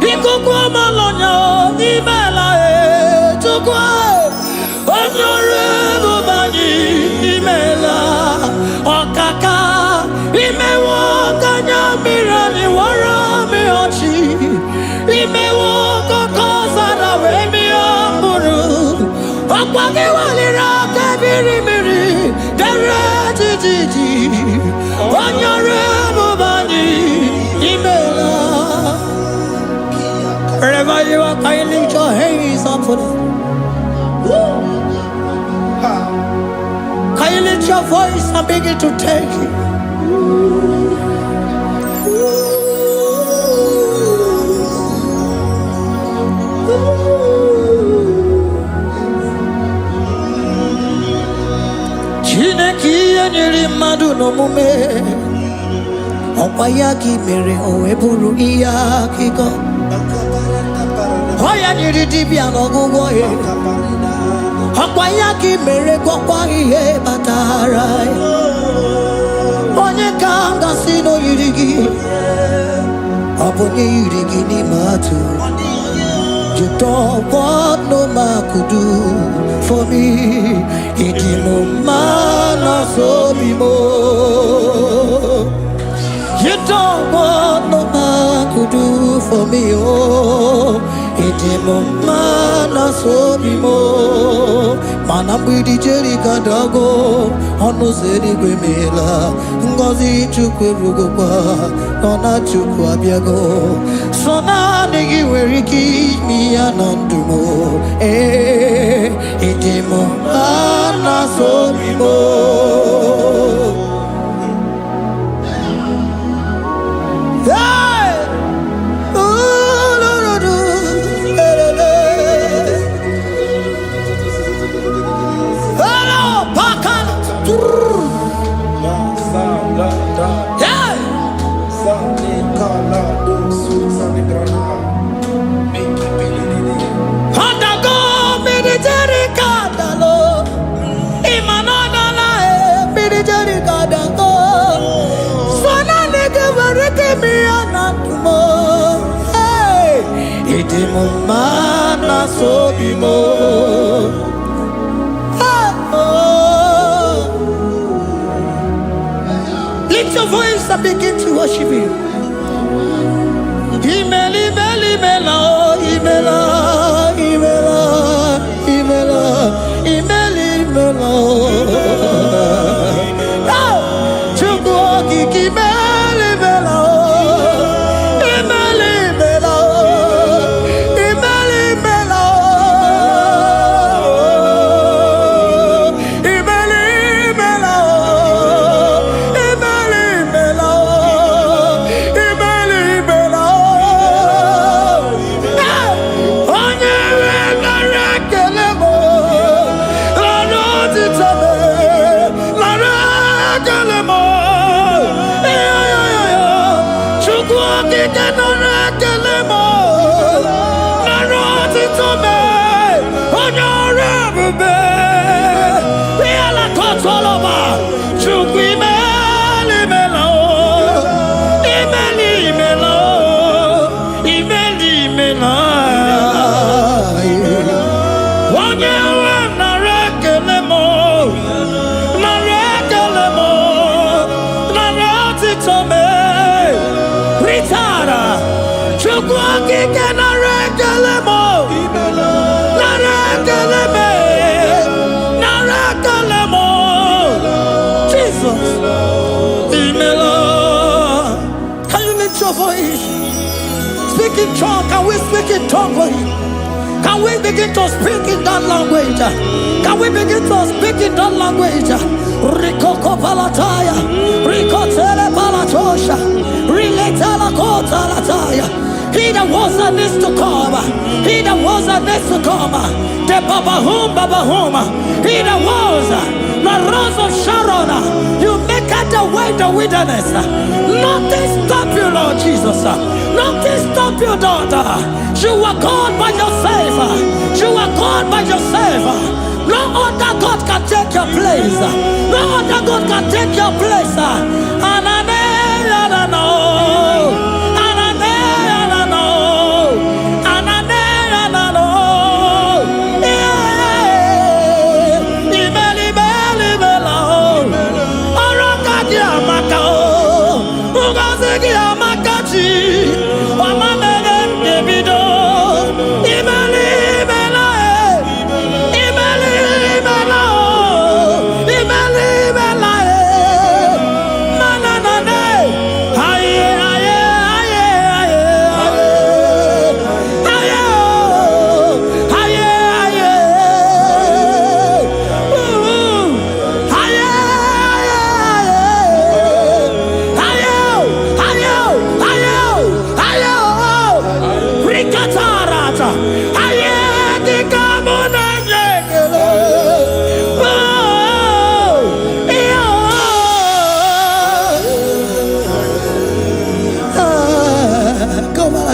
Ikukwa Malonya Imela Chukwa. Honorable Bani Imela. Okaka Imewoka Nyamirani Warami Ochi. Imewoka Kozara Wemi Amburu. Okwagi Walira Kabiri Miri. Jiji, Honorable Bani Imela. Wherever you are, can you lift your hands up for them? Can you lift your voice and begin to take it? Chineki Nyiri Maduno Mume. Okwayaki Mere Oweburu Iya Kiko. Oya Nyiri Dibia Nogugo Okwayaki Mere Gokwa Ihe Batara Onye Kanga Sino Yirigi Abonye Yirigi Ni Matu. You don't want no man could do for me. Idimo mana so bimo. You don't want no man could do for me. Oh, idimo mana so bimo. Manambidi jeri kadago. Ono seri gwemela. Ngozi chukwe rugokwa. Nona chukwa biago. Sona negi weriki mi anandumo. Idimo mana so bimo. Dimumana sobimo. Lift your voice and begin to worship Him. Imela, imela, imela, imela, imela, imela, imela. Chukwuoki imela, imela, imela, imela, imela, imela, imela, imela, imela, imela, Speak in tongue. Can we speak in tongue for Him? Can we begin to speak in that language? Can we begin to speak in that language? Rikoko palataya, rikotele palatosha, riletala kota lataya. He that was and is to come. He that was and is to come. The babahum. He that was the rose of Sharon. You make out the way the wilderness. Nothing stop you, Lord Jesus. Nothing stop you, daughter. You are God by yourself. You are God by yourself. No other God can take your place. No other God can take your place. And I know.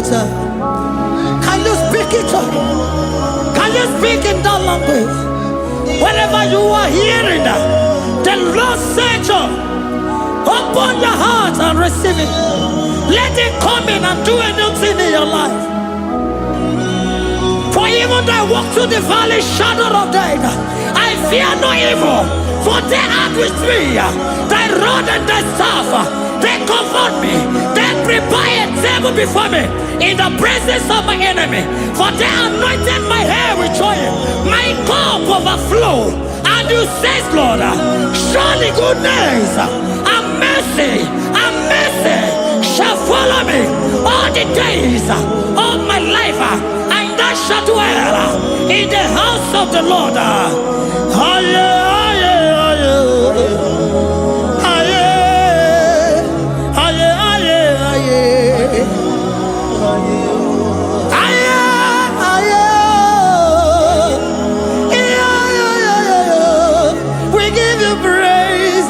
Can you speak it? Can you speak in that language? Wherever you are hearing that, the Lord said, open your heart and receive it. Let it come in and do a new thing in your life. For even though I walk through the valley shadow of death, I fear no evil, for they are with me. Thy rod and thy staff, they comfort me. They prepare a table before me in the presence of my enemy. For they anointed my hair with oil. My cup overflow. And you say, Lord, surely goodness and mercy shall follow me all the days of my life. And I shall dwell in the house of the Lord. We give you praise.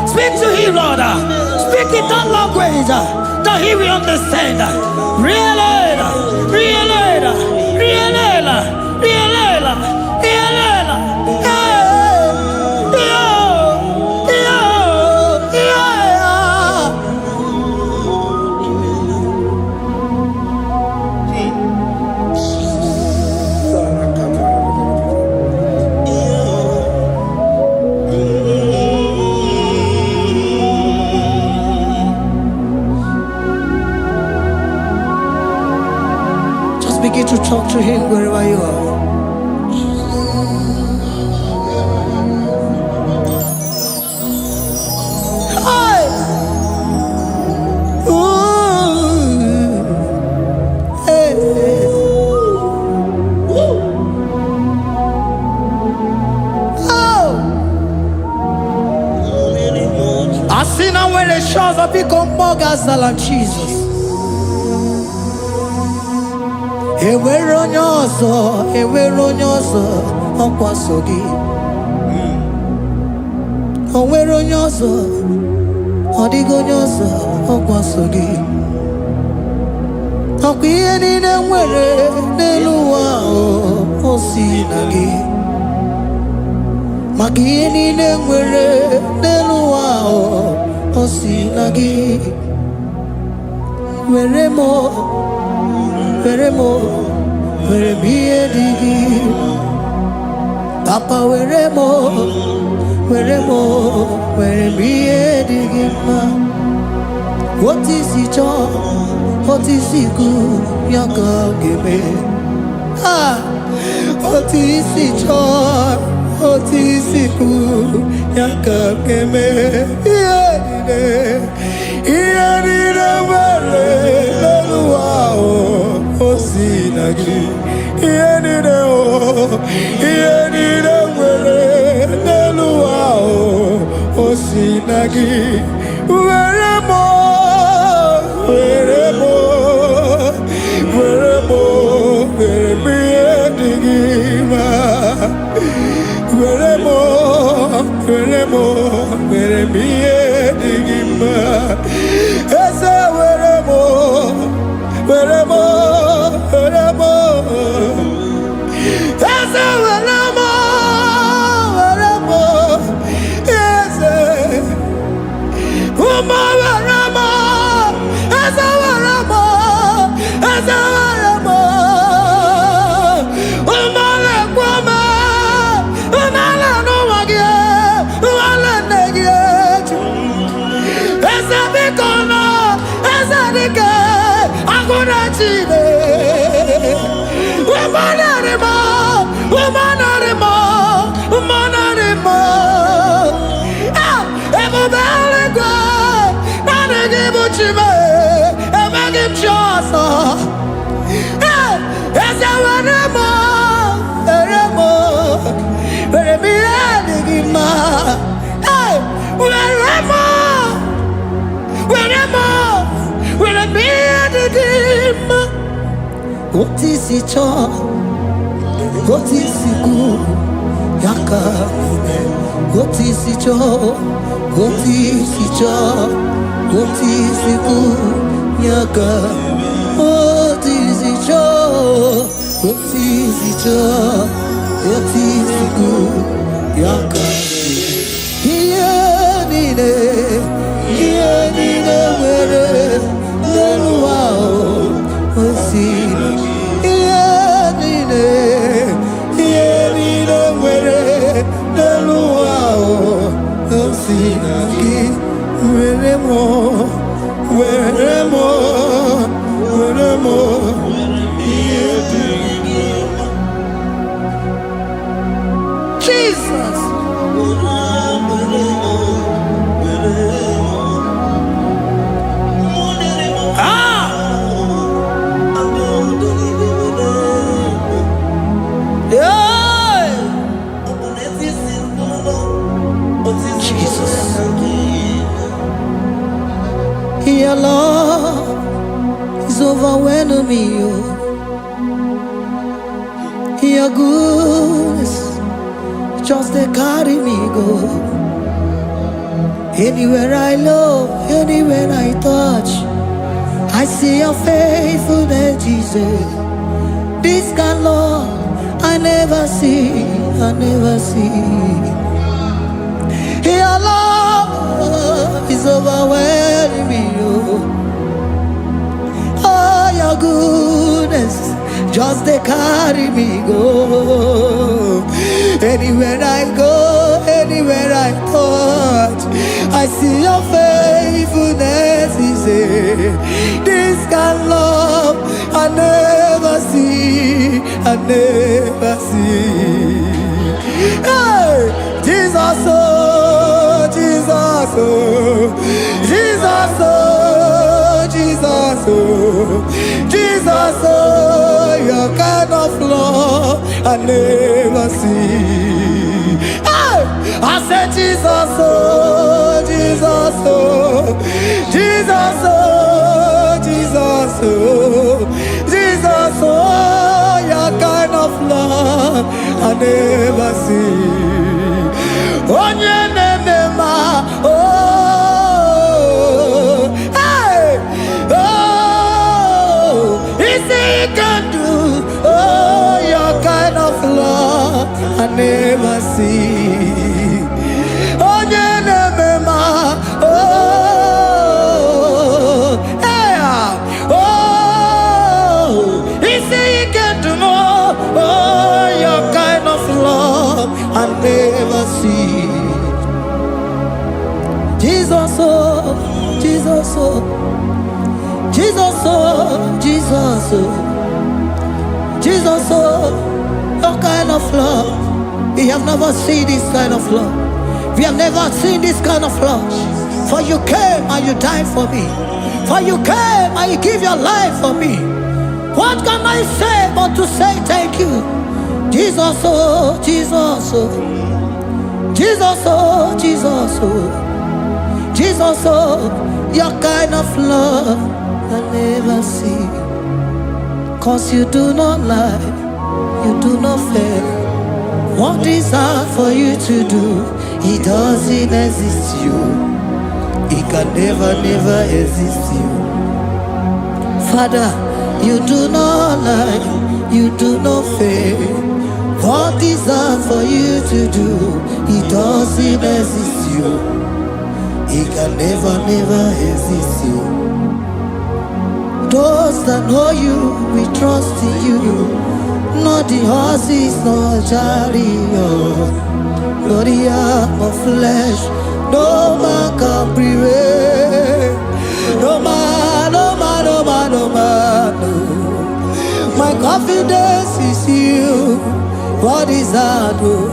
Speak to him, Lord. Speak in that language that he will understand. Begin to talk to him wherever you are. Hi. Ooh. Hey. Oh. I see now when the shores have become more than Jesus. Enwere onye ọzọ ọkwaso gị. O nwere onye ọzọ, ọ dịghị onye ọzọ ọkwaso gị. Ọkwa ihe niile nwere n'elu ụwa o si na gị. Maka ihe niile nwere n'elu ụwa o si na gị. Were mo ihe dị gị. Papa were mo ihe dị gị mma. Otu isi chọọ, otu isi kwu ya ka ọ ga-eme. Otu isi chọọ, otu isi kwu ya ka ọ ga-eme. Ihe niile nwere n'elu ụwa o si na gị. Ihe niile nwere n'elu ụwa o si na gị. Were mo ihe dị gị mma. Were mo ihe dị gị mma. Eze were mo Eze what is it all? What is it good? Yaka, what is it all? What is it all? What is it good? Yaka, what is it all? What is it all? What is it good? Yaka, where Jesus. Your love is overwhelming me. Your goodness just they carry me go. Anywhere I look, anywhere I touch, I see your faithfulness, Jesus. This kind of love I never see, I never see. Your love is overwhelming me. Oh, your goodness just they carry me go. Anywhere I go, anywhere I touch, I see your faithfulness. He said, this kind of love I never see, I never see. Hey, Jesus, oh, Jesus, oh, Jesus, oh, Jesus, oh, Jesus, oh, your kind of love I never see. Hey, I said, Jesus, oh, Jesus, oh, Jesus, oh, Jesus, oh, Jesus, oh, your kind of love I never see. Oh, hey, oh, he can do, oh, your kind of love I never see. Oh, oh, hey, oh, he can do more, oh, your kind of love I never see. Jesus, oh, Jesus, oh, Jesus, oh, Jesus, oh, Jesus, oh, your kind of love. We have never seen this kind of love. We have never seen this kind of love. For you came and you died for me. For you came and you give your life for me. What can I say but to say thank you? Jesus, oh, Jesus, oh, Jesus, oh, Jesus, oh. Jesus, oh, your kind of love I never see. Cause you do not lie, you do not fail. What is hard for you to do, it doesn't exist you. It can never, never exist you. Father, you do not lie, you do not fail. What is hard for you to do, it doesn't exist you. He can never, never exist you. Those that know you, we trust in you. Not the horses, nor chariot, nor the arm of flesh. No man can prevail. No man, no man, no man, no man, no. My confidence is you. What is hard, oh?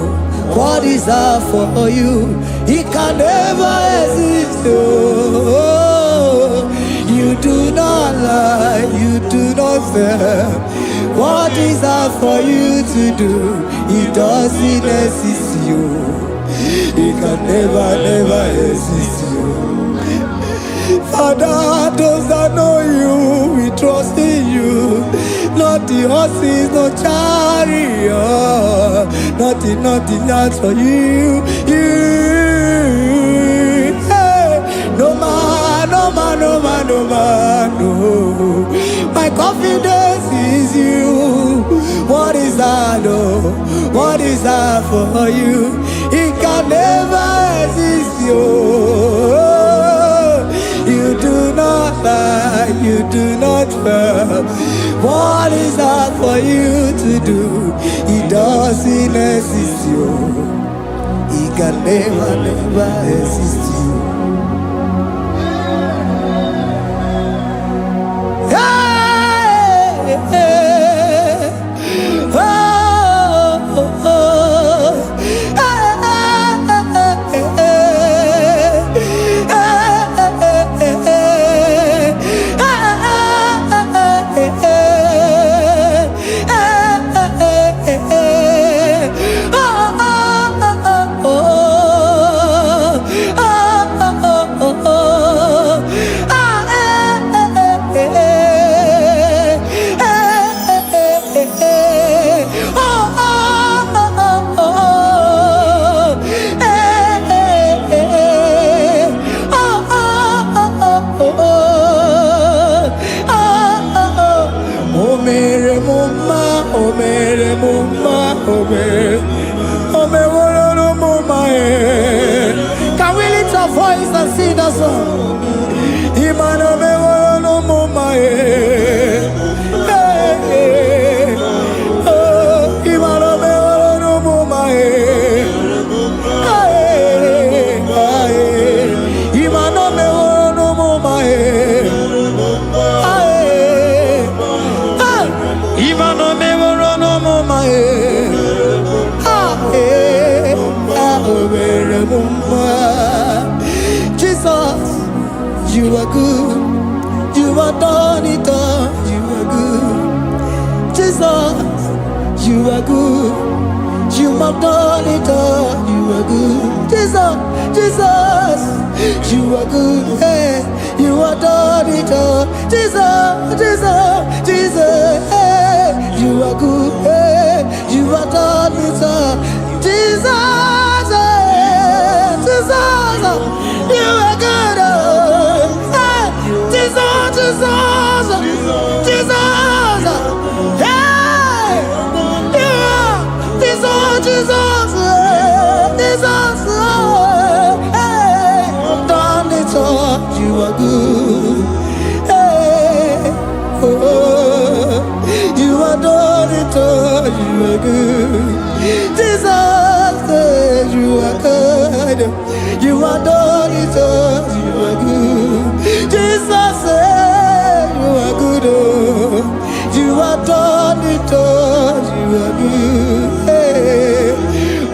What is hard for you? It can never exist. Oh, you do not lie, you do not fail. What is hard for you to do? It doesn't exist you. It can never, never exist you. Father, those that know you, we trust in you. Not the horses, no chariot, nothing else for you. Hey, no man, no man, no man, no man, no. My confidence is you. What is that, oh? What is that for you? It can never exist, you. You do not lie, you do not fail. What is that for you to do? It doesn't exist you. It can never, never exist you. Hey, hey, oh, oh, oh, hey, hey, hey, hey. voice and sing a song. Imano me woro no mama Imano me woro no mama Imano me woro no mama Imano me woro no mama Jesus, you are good. You are done it all. You are good. Jesus, you are good. You have done it all. You are good. Jesus, Jesus, you are good. Hey, you are done it all. Jesus, Jesus, Jesus, hey, you are good. Hey, you are done it all. Jesus, hey, Jesus, you are good. Hey, Jesus, Jesus, Jesus, hey, you are Jesus, Jesus, Jesus, hey, done it all. You are good. Hey, oh, you are done it all. You are good. Jesus, you are good. You are done it all. You are good. Jesus, you are good. Oh, you are done it all. You are good. Hey.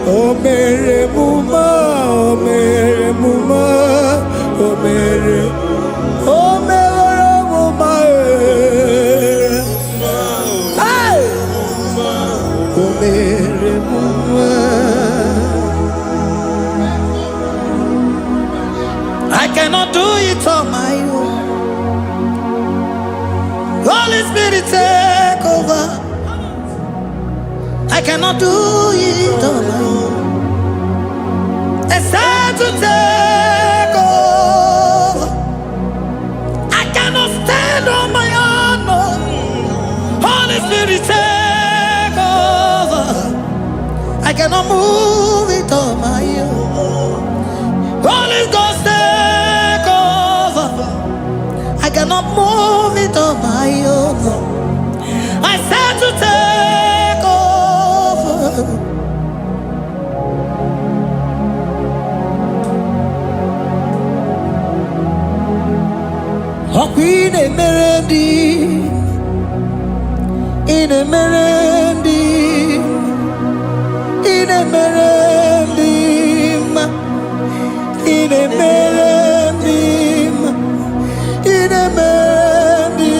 Oh, Mary Muma, oh, Mary Muma, oh, Mary, oh, Mary Muma, hey, oh, Mary Muma. I cannot do it on my own. Holy Spirit, take over. I cannot do it on my own. It's time to take over. I cannot stand on my own. No. Holy Spirit, take over. I cannot move it on my own. Holy Ghost, take over. I cannot move it on my own. I said to take over. Oh, Queen Emerendi, in Emerendi, in Emerendi, in Emerendi, in Emerendi,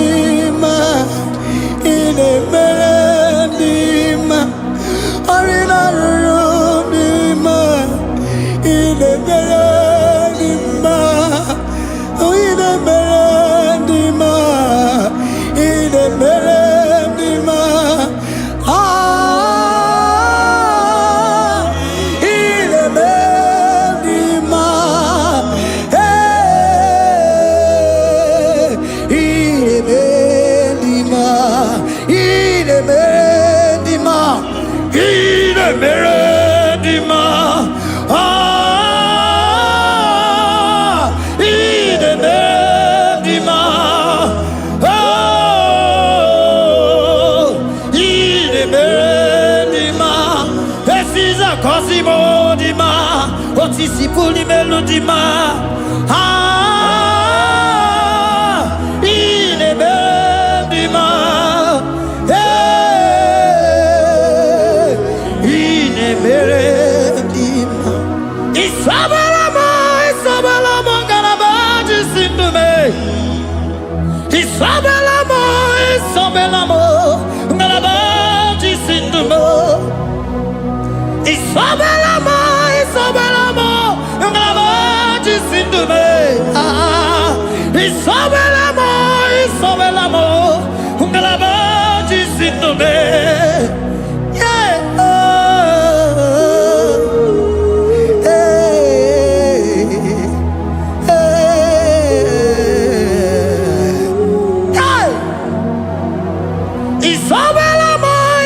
in Emerendi, Arina Rudima, in Emerendi, oh, in Emerendi, in Emerendi, Cosimo di ma, otisipuli melodima, ine bendima, ine bendima. Isabelamo, ganabaji sindume. Isabelamo, ganabaji sindume. Isabelamo, ngalabaji sindume. Isabelamo, ngalabaji sindume. Yeah.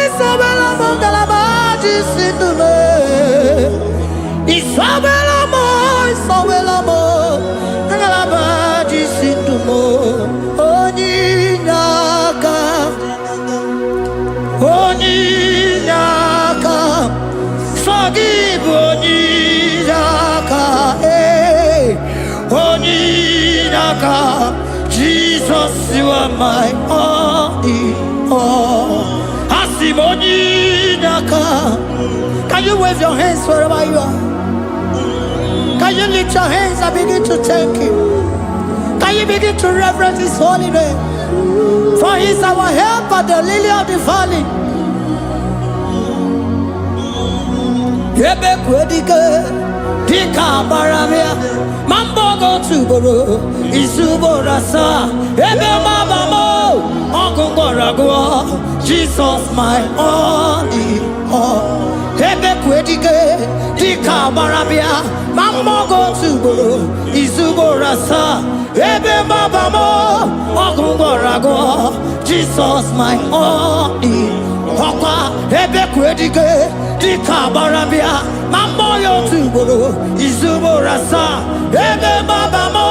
Isabelamo, ngalabaji sindume. Isabelamo, are my all in all. Asimoni Naka. Can you wave your hands wherever you are? Can you lift your hands and begin to thank Him? Can you begin to reverence His holy name? For He is our help at the lily of the valley. Yebe kwedike, dika baramia, mambo go tuboro, isuborasa, ebe mabamo, ongungorago, Jesus my only all. Yebe kwedike, dika baramia, mambo go tuboro, isuborasa, ebe mabamo, ongungorago, Jesus my only all. Ebe kwedike, dika barabia, mambo yo tuboro, izuborasa, ebe babamo,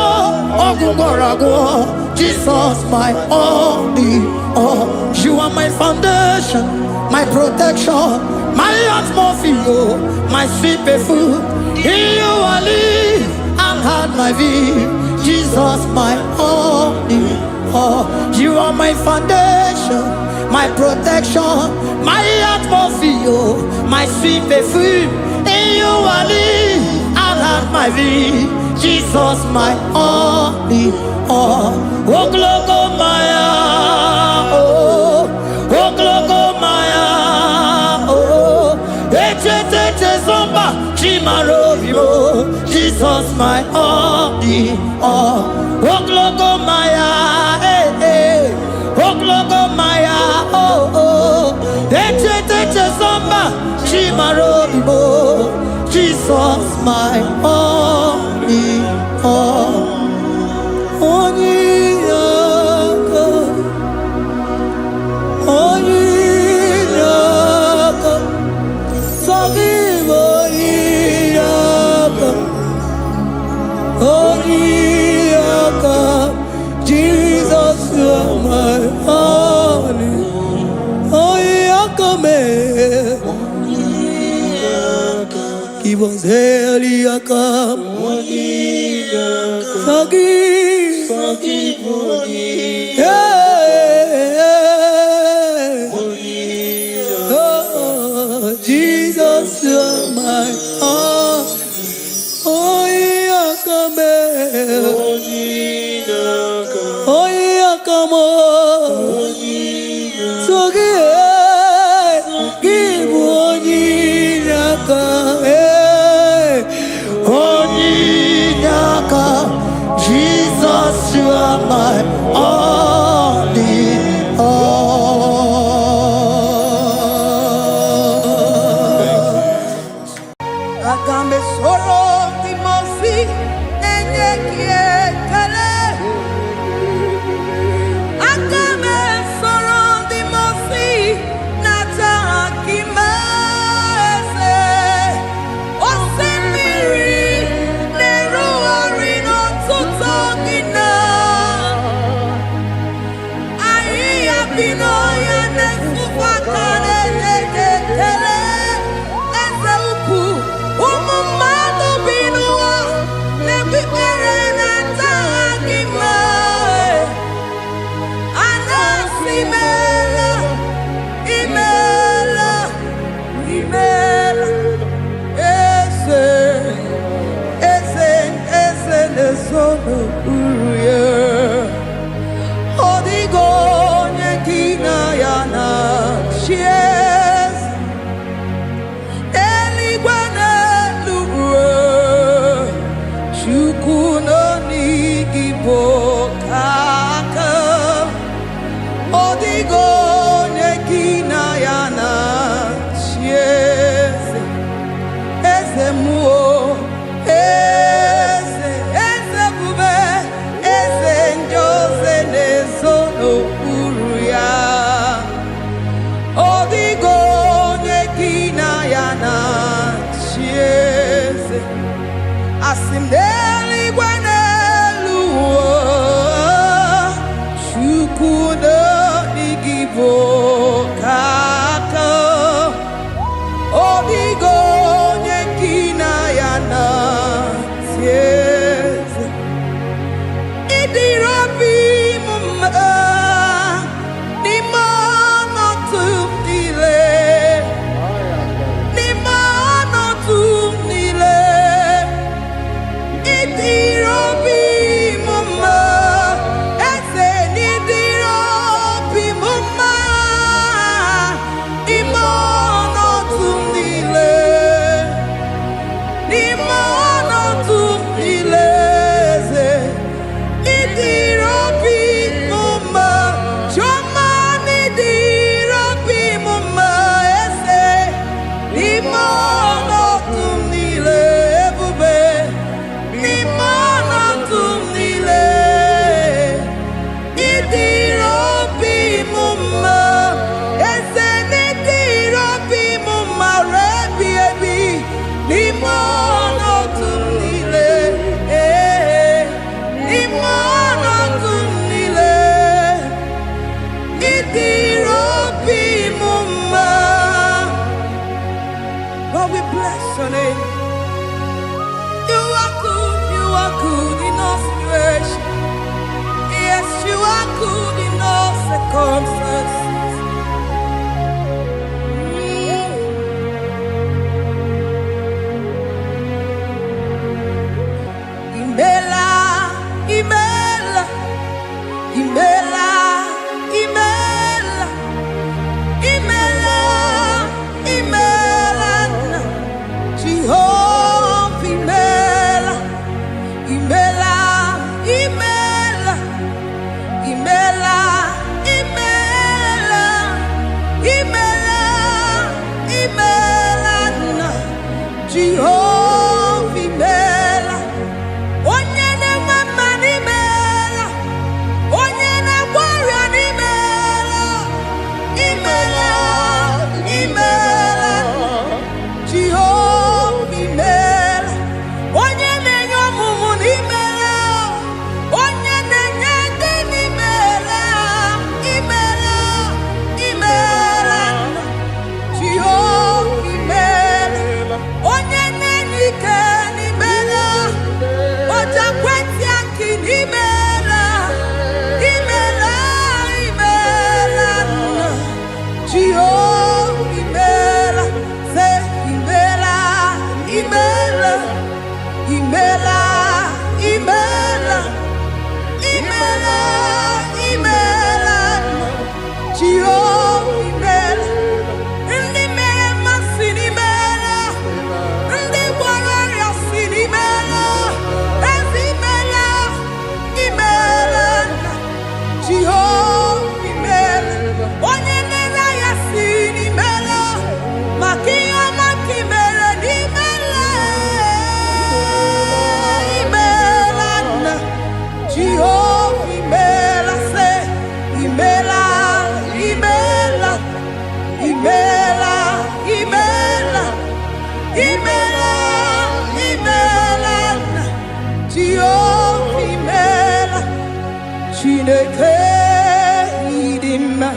ogungorago, Jesus my only all. You are my foundation, my protection, my atmosphere, my sweet perfume. In you I live and had my vie, Jesus my only all. You are my foundation, my protection, my atmosphere, my sweet perfume. In you I live and have my vie, Jesus my only all. Oh glogo maya, oh glogo maya, oh ete zomba chimarovio, Jesus my only all. Oh glogo maya, oh glogo maya, oh ete zomba chimarovio, Jesus my only all. Jesus, you are my only. Give us Eliakam. Forgive. Oh, Jesus, you are my all. Jesus, you are my only all. Agambe soro timosi enyekie kale. Agambe soro timosi nata kimase. Osemiri neruari no tutogina. Ai abino ya nesufakane ekele. Asimdeli gwanelu chukudo igibo kaka odigo nyekina yana sieze idirobi mumma bless your name. You are good in all situations. Yes, you are good in all circumstances. Imela, Imela, Imela, Imela, Imela, Imela, Jehovah, Imela, Imela, Imela, Imela, Imela, Imela, Imela, Jehovah, Imela. Onye na-eme n'imela, onye na-agwara n'imela, imela, imela, Jehova imela. Onye na-enye ọmụmụ n'imela, onye na-enye ndị n'imela, imela, imela, Jehova imela. Onye na-enye ike n'imela, oja kweti aki n'imela, imela, imela, Jehova imela. Say imela, imela, imela, imela, imela, imela, Jehova imela. Ndị mere mmasị n'imela, ndị gwara ọrịa si n'imela, ezi imela, imela, Jehova imela. Onye na-ere ya si n'imela, maka ihe ọma ka imere n'imela, imela, Jehova imela. Say imela, imela, imela, imela, imela, imela, Jehova imela. Chineke ịdị mma,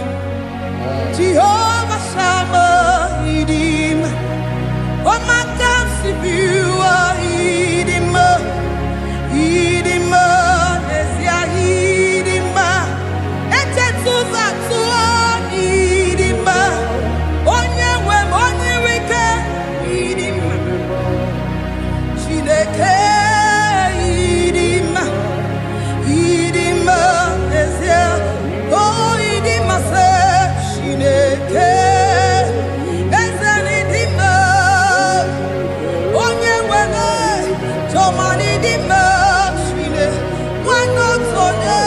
Jehova Sama ịdị mma, ọmaka sibiwa ịdị mma, ịdị mma, n'ezie ịdị mma, echetụ ụzọ atụọ ịdị mma, onye nwe m onye nwe ike ịdị mma, Chineke ịdị mma, ịdị mma, n'ezie, oh ịdị mma, sị Chineke, eze ịdị mma, onye nwe m chọma ịdị mma, Chineke, nwanne otu onye,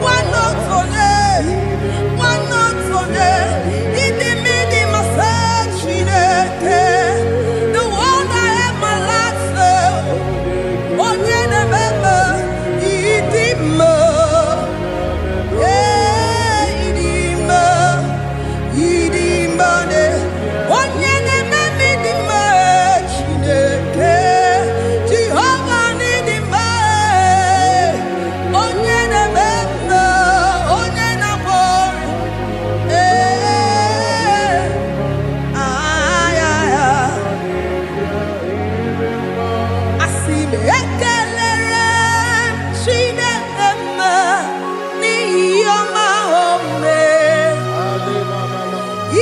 nwanne otu onye, nwanne otu onye, ịdị mma, sị Chineke, the one I have my life, onye na-eme mma, ịdị mma, ịdị mma, ịdị mma, onye na-eme ịdị mma, Chineke, Jehova n'ịdị mma, onye na-eme mma, onye na-agwọ ọrịa, asị m ekelere m Chineke mma n'ihi ọma o mere.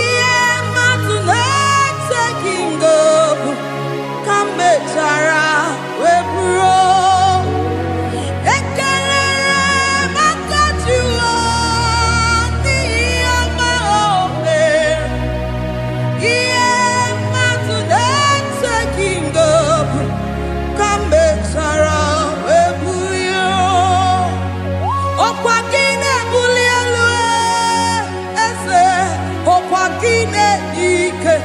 Ihe mmadụ na-eteghị ngọpụ ka m mechara wee bụrụ. Ekelere m aka Jehova n'ihi ọma o mere. Ihe mmadụ na-eteghị ngọpụ ka m mechara wee bụrụ. Ọkwa gị na-ebuli elu eze, ọkwa gị na-enye ike,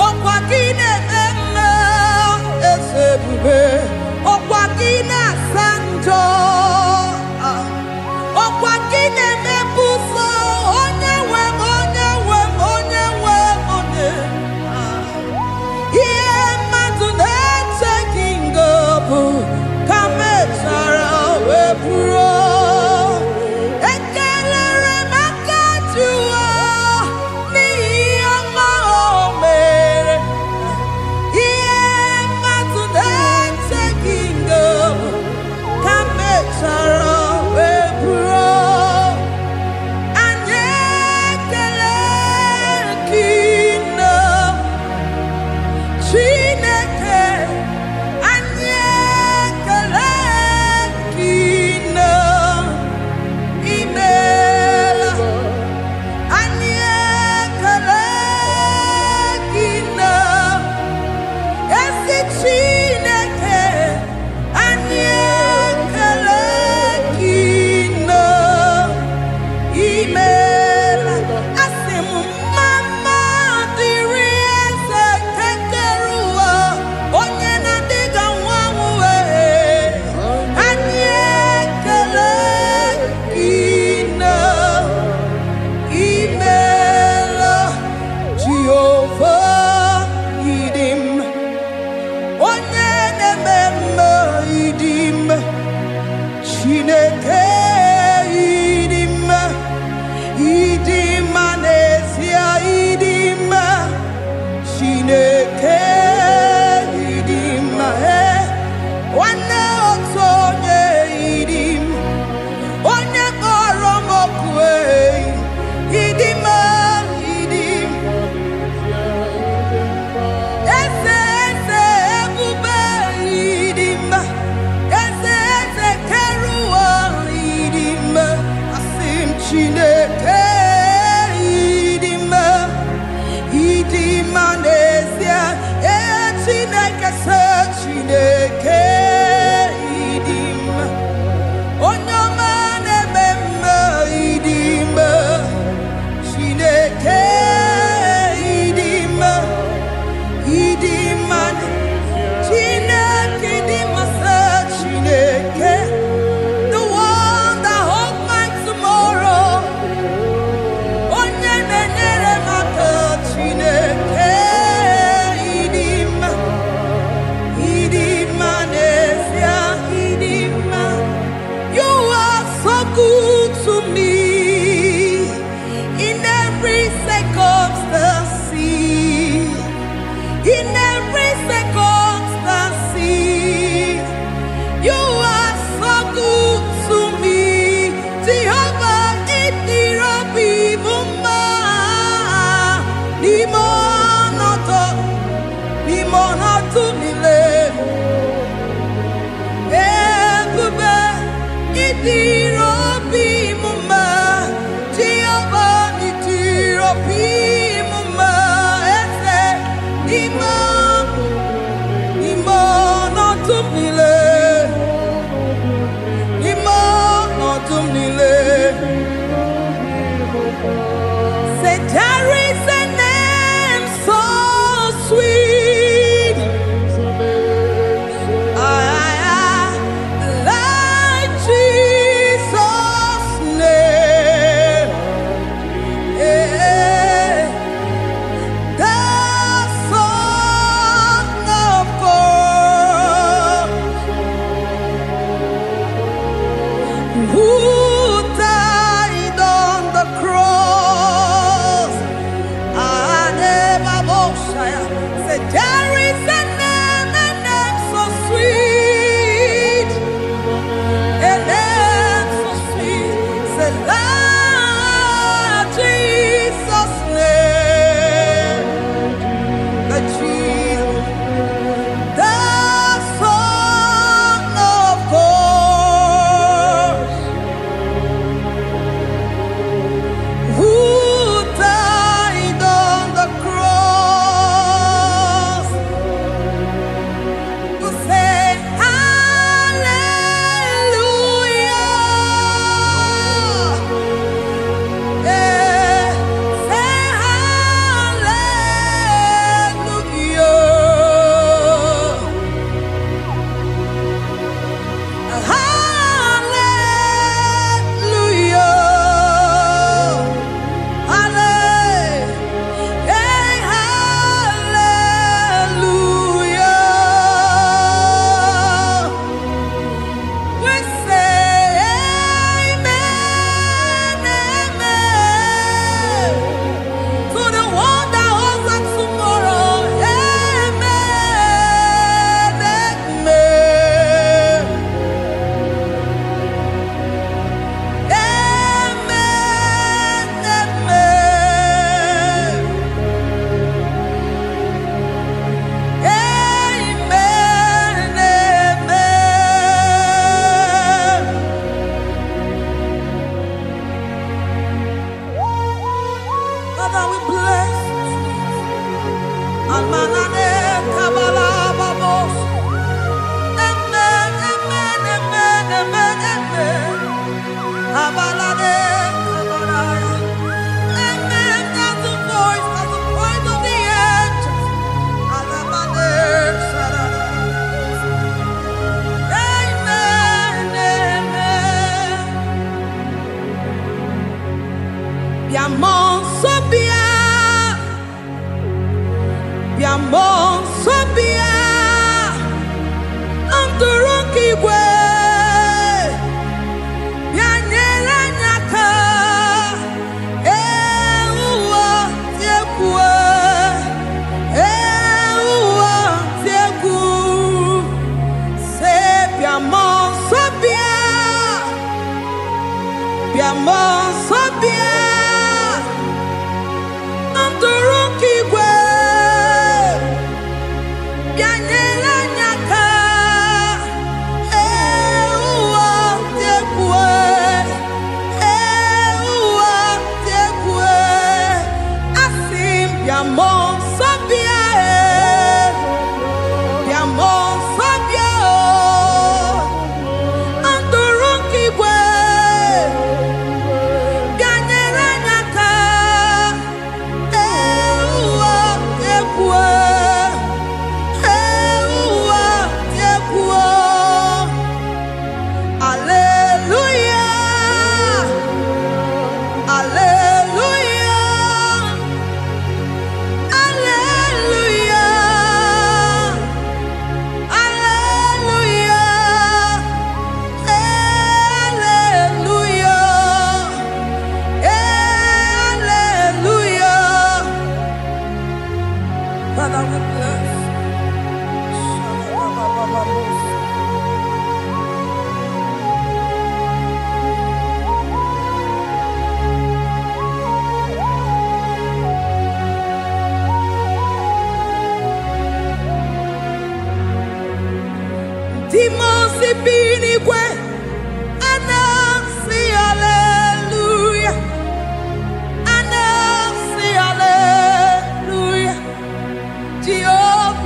ọkwa gị na-eme mma eze ebube, ọkwa gị na-asa njọ, ọkwa gị na-emepe ụzọ, onye nwe m, onye nwe m, onye nwe m, onye. Ihe mmadụ na-eteghị ngọpụ ka mechara wee bụrụ. Ekelere m aka Jehova n'ihi ọma o mere. Chineke idima wana otonye idim onye kpọrọ m okwu idima idim eze eze ebube idima eze eze keruwa idima asim Chineke Chineke idim onyoma na-ememme idim Chineke idim idim Chineke idim Chineke the one that holds my tomorrow onye na-enyere m aka Chineke good to me in every circumstance. In every circumstance, you are so good to me. Jehovah, it be mumma, limonato mile. Say there is a name so sweet, like Jesus' name, the Son of God, who died on the cross. Say there is a name so sweet, a name so sweet. Say Lord Jesus' name, the Jesus, the Son of God, who died on the cross. We say hallelujah. Say hallelujah. Hallelujah. Father, we bless Almanane Kabala Babos. Amen, amen, amen, amen, amen. Abalade Kabalaya. Amen, that's the voice of the angels. Alabade Sarada. Amen, amen. Biamon Sobia. Biamon Sobia. Anturuki we. Bianyela nyaka. Ewa tiekwe. Demons ibinigwe anasi hallelujah, anasi hallelujah. Jehovah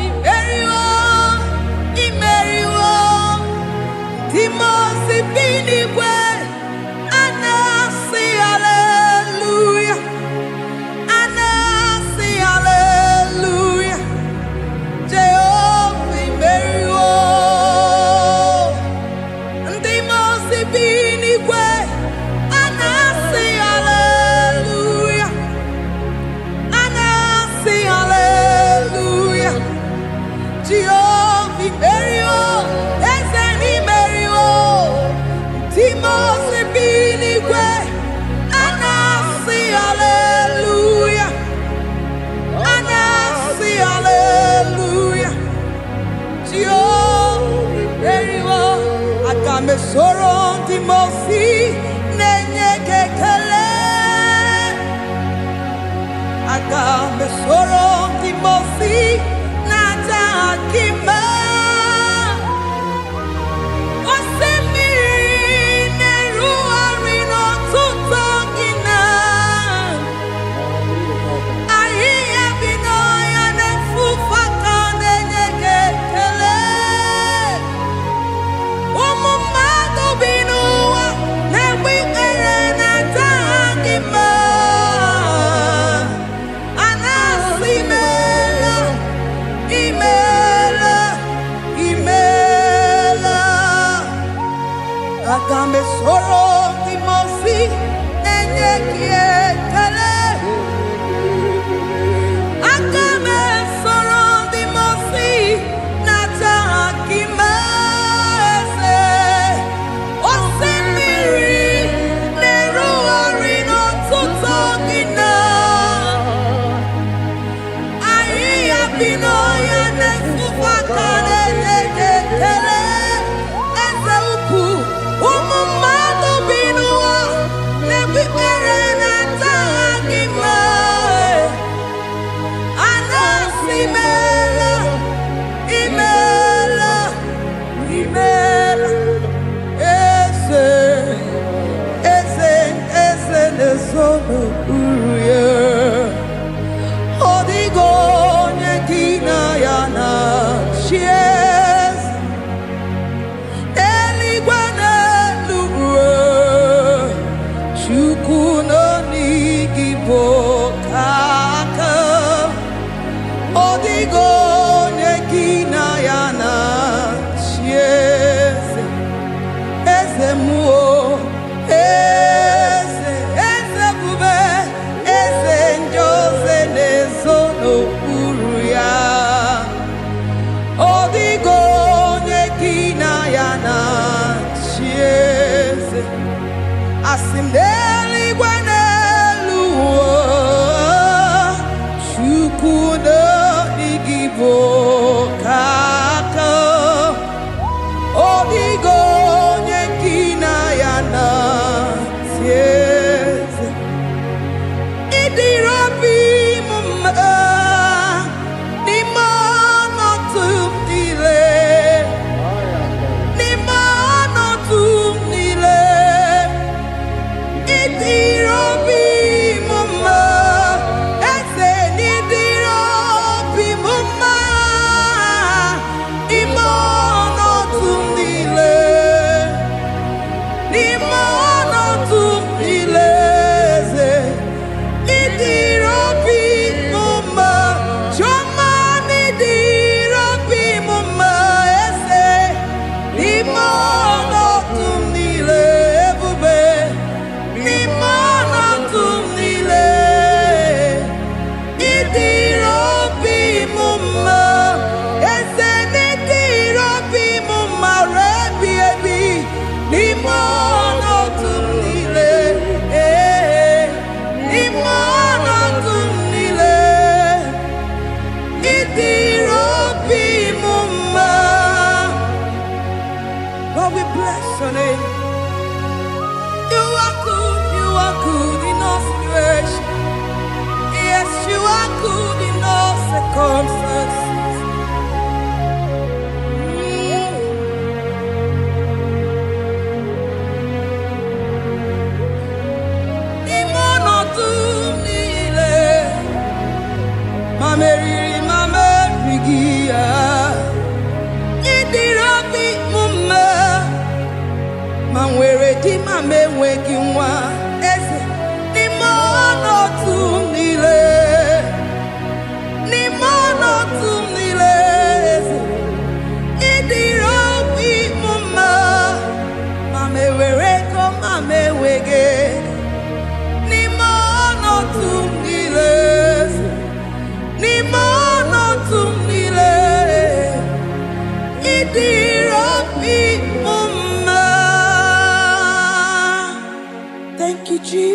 imeriwo, demons ibinigwe anasi hallelujah, anasi hallelujah. Jehovah imeriwo. Me soro di mosi nenye kekele, aga me soro di mosi nata akima. Osemi neru arino tuto ina, ahi abino ya nefufa nenye kekele. Agame soro di mosi nenye kiekele, agame soro di mosi nata akimese. Osemiri neru arino tuto gina, ayi abino ya nefufa kane nekekele. Asimdeli gwanelu chukuno igibo kaka odigo nyekina yana sieze idirabi mumma ni mono tumdile ni mono tumdile. good in all circumstances. Mameriri mamerigia idirabi mume manwere di mamewegi nwa eze ni mono tumile eze idirabi mume mamewere ko mamewege ni mono tumile Thank you, Jesus.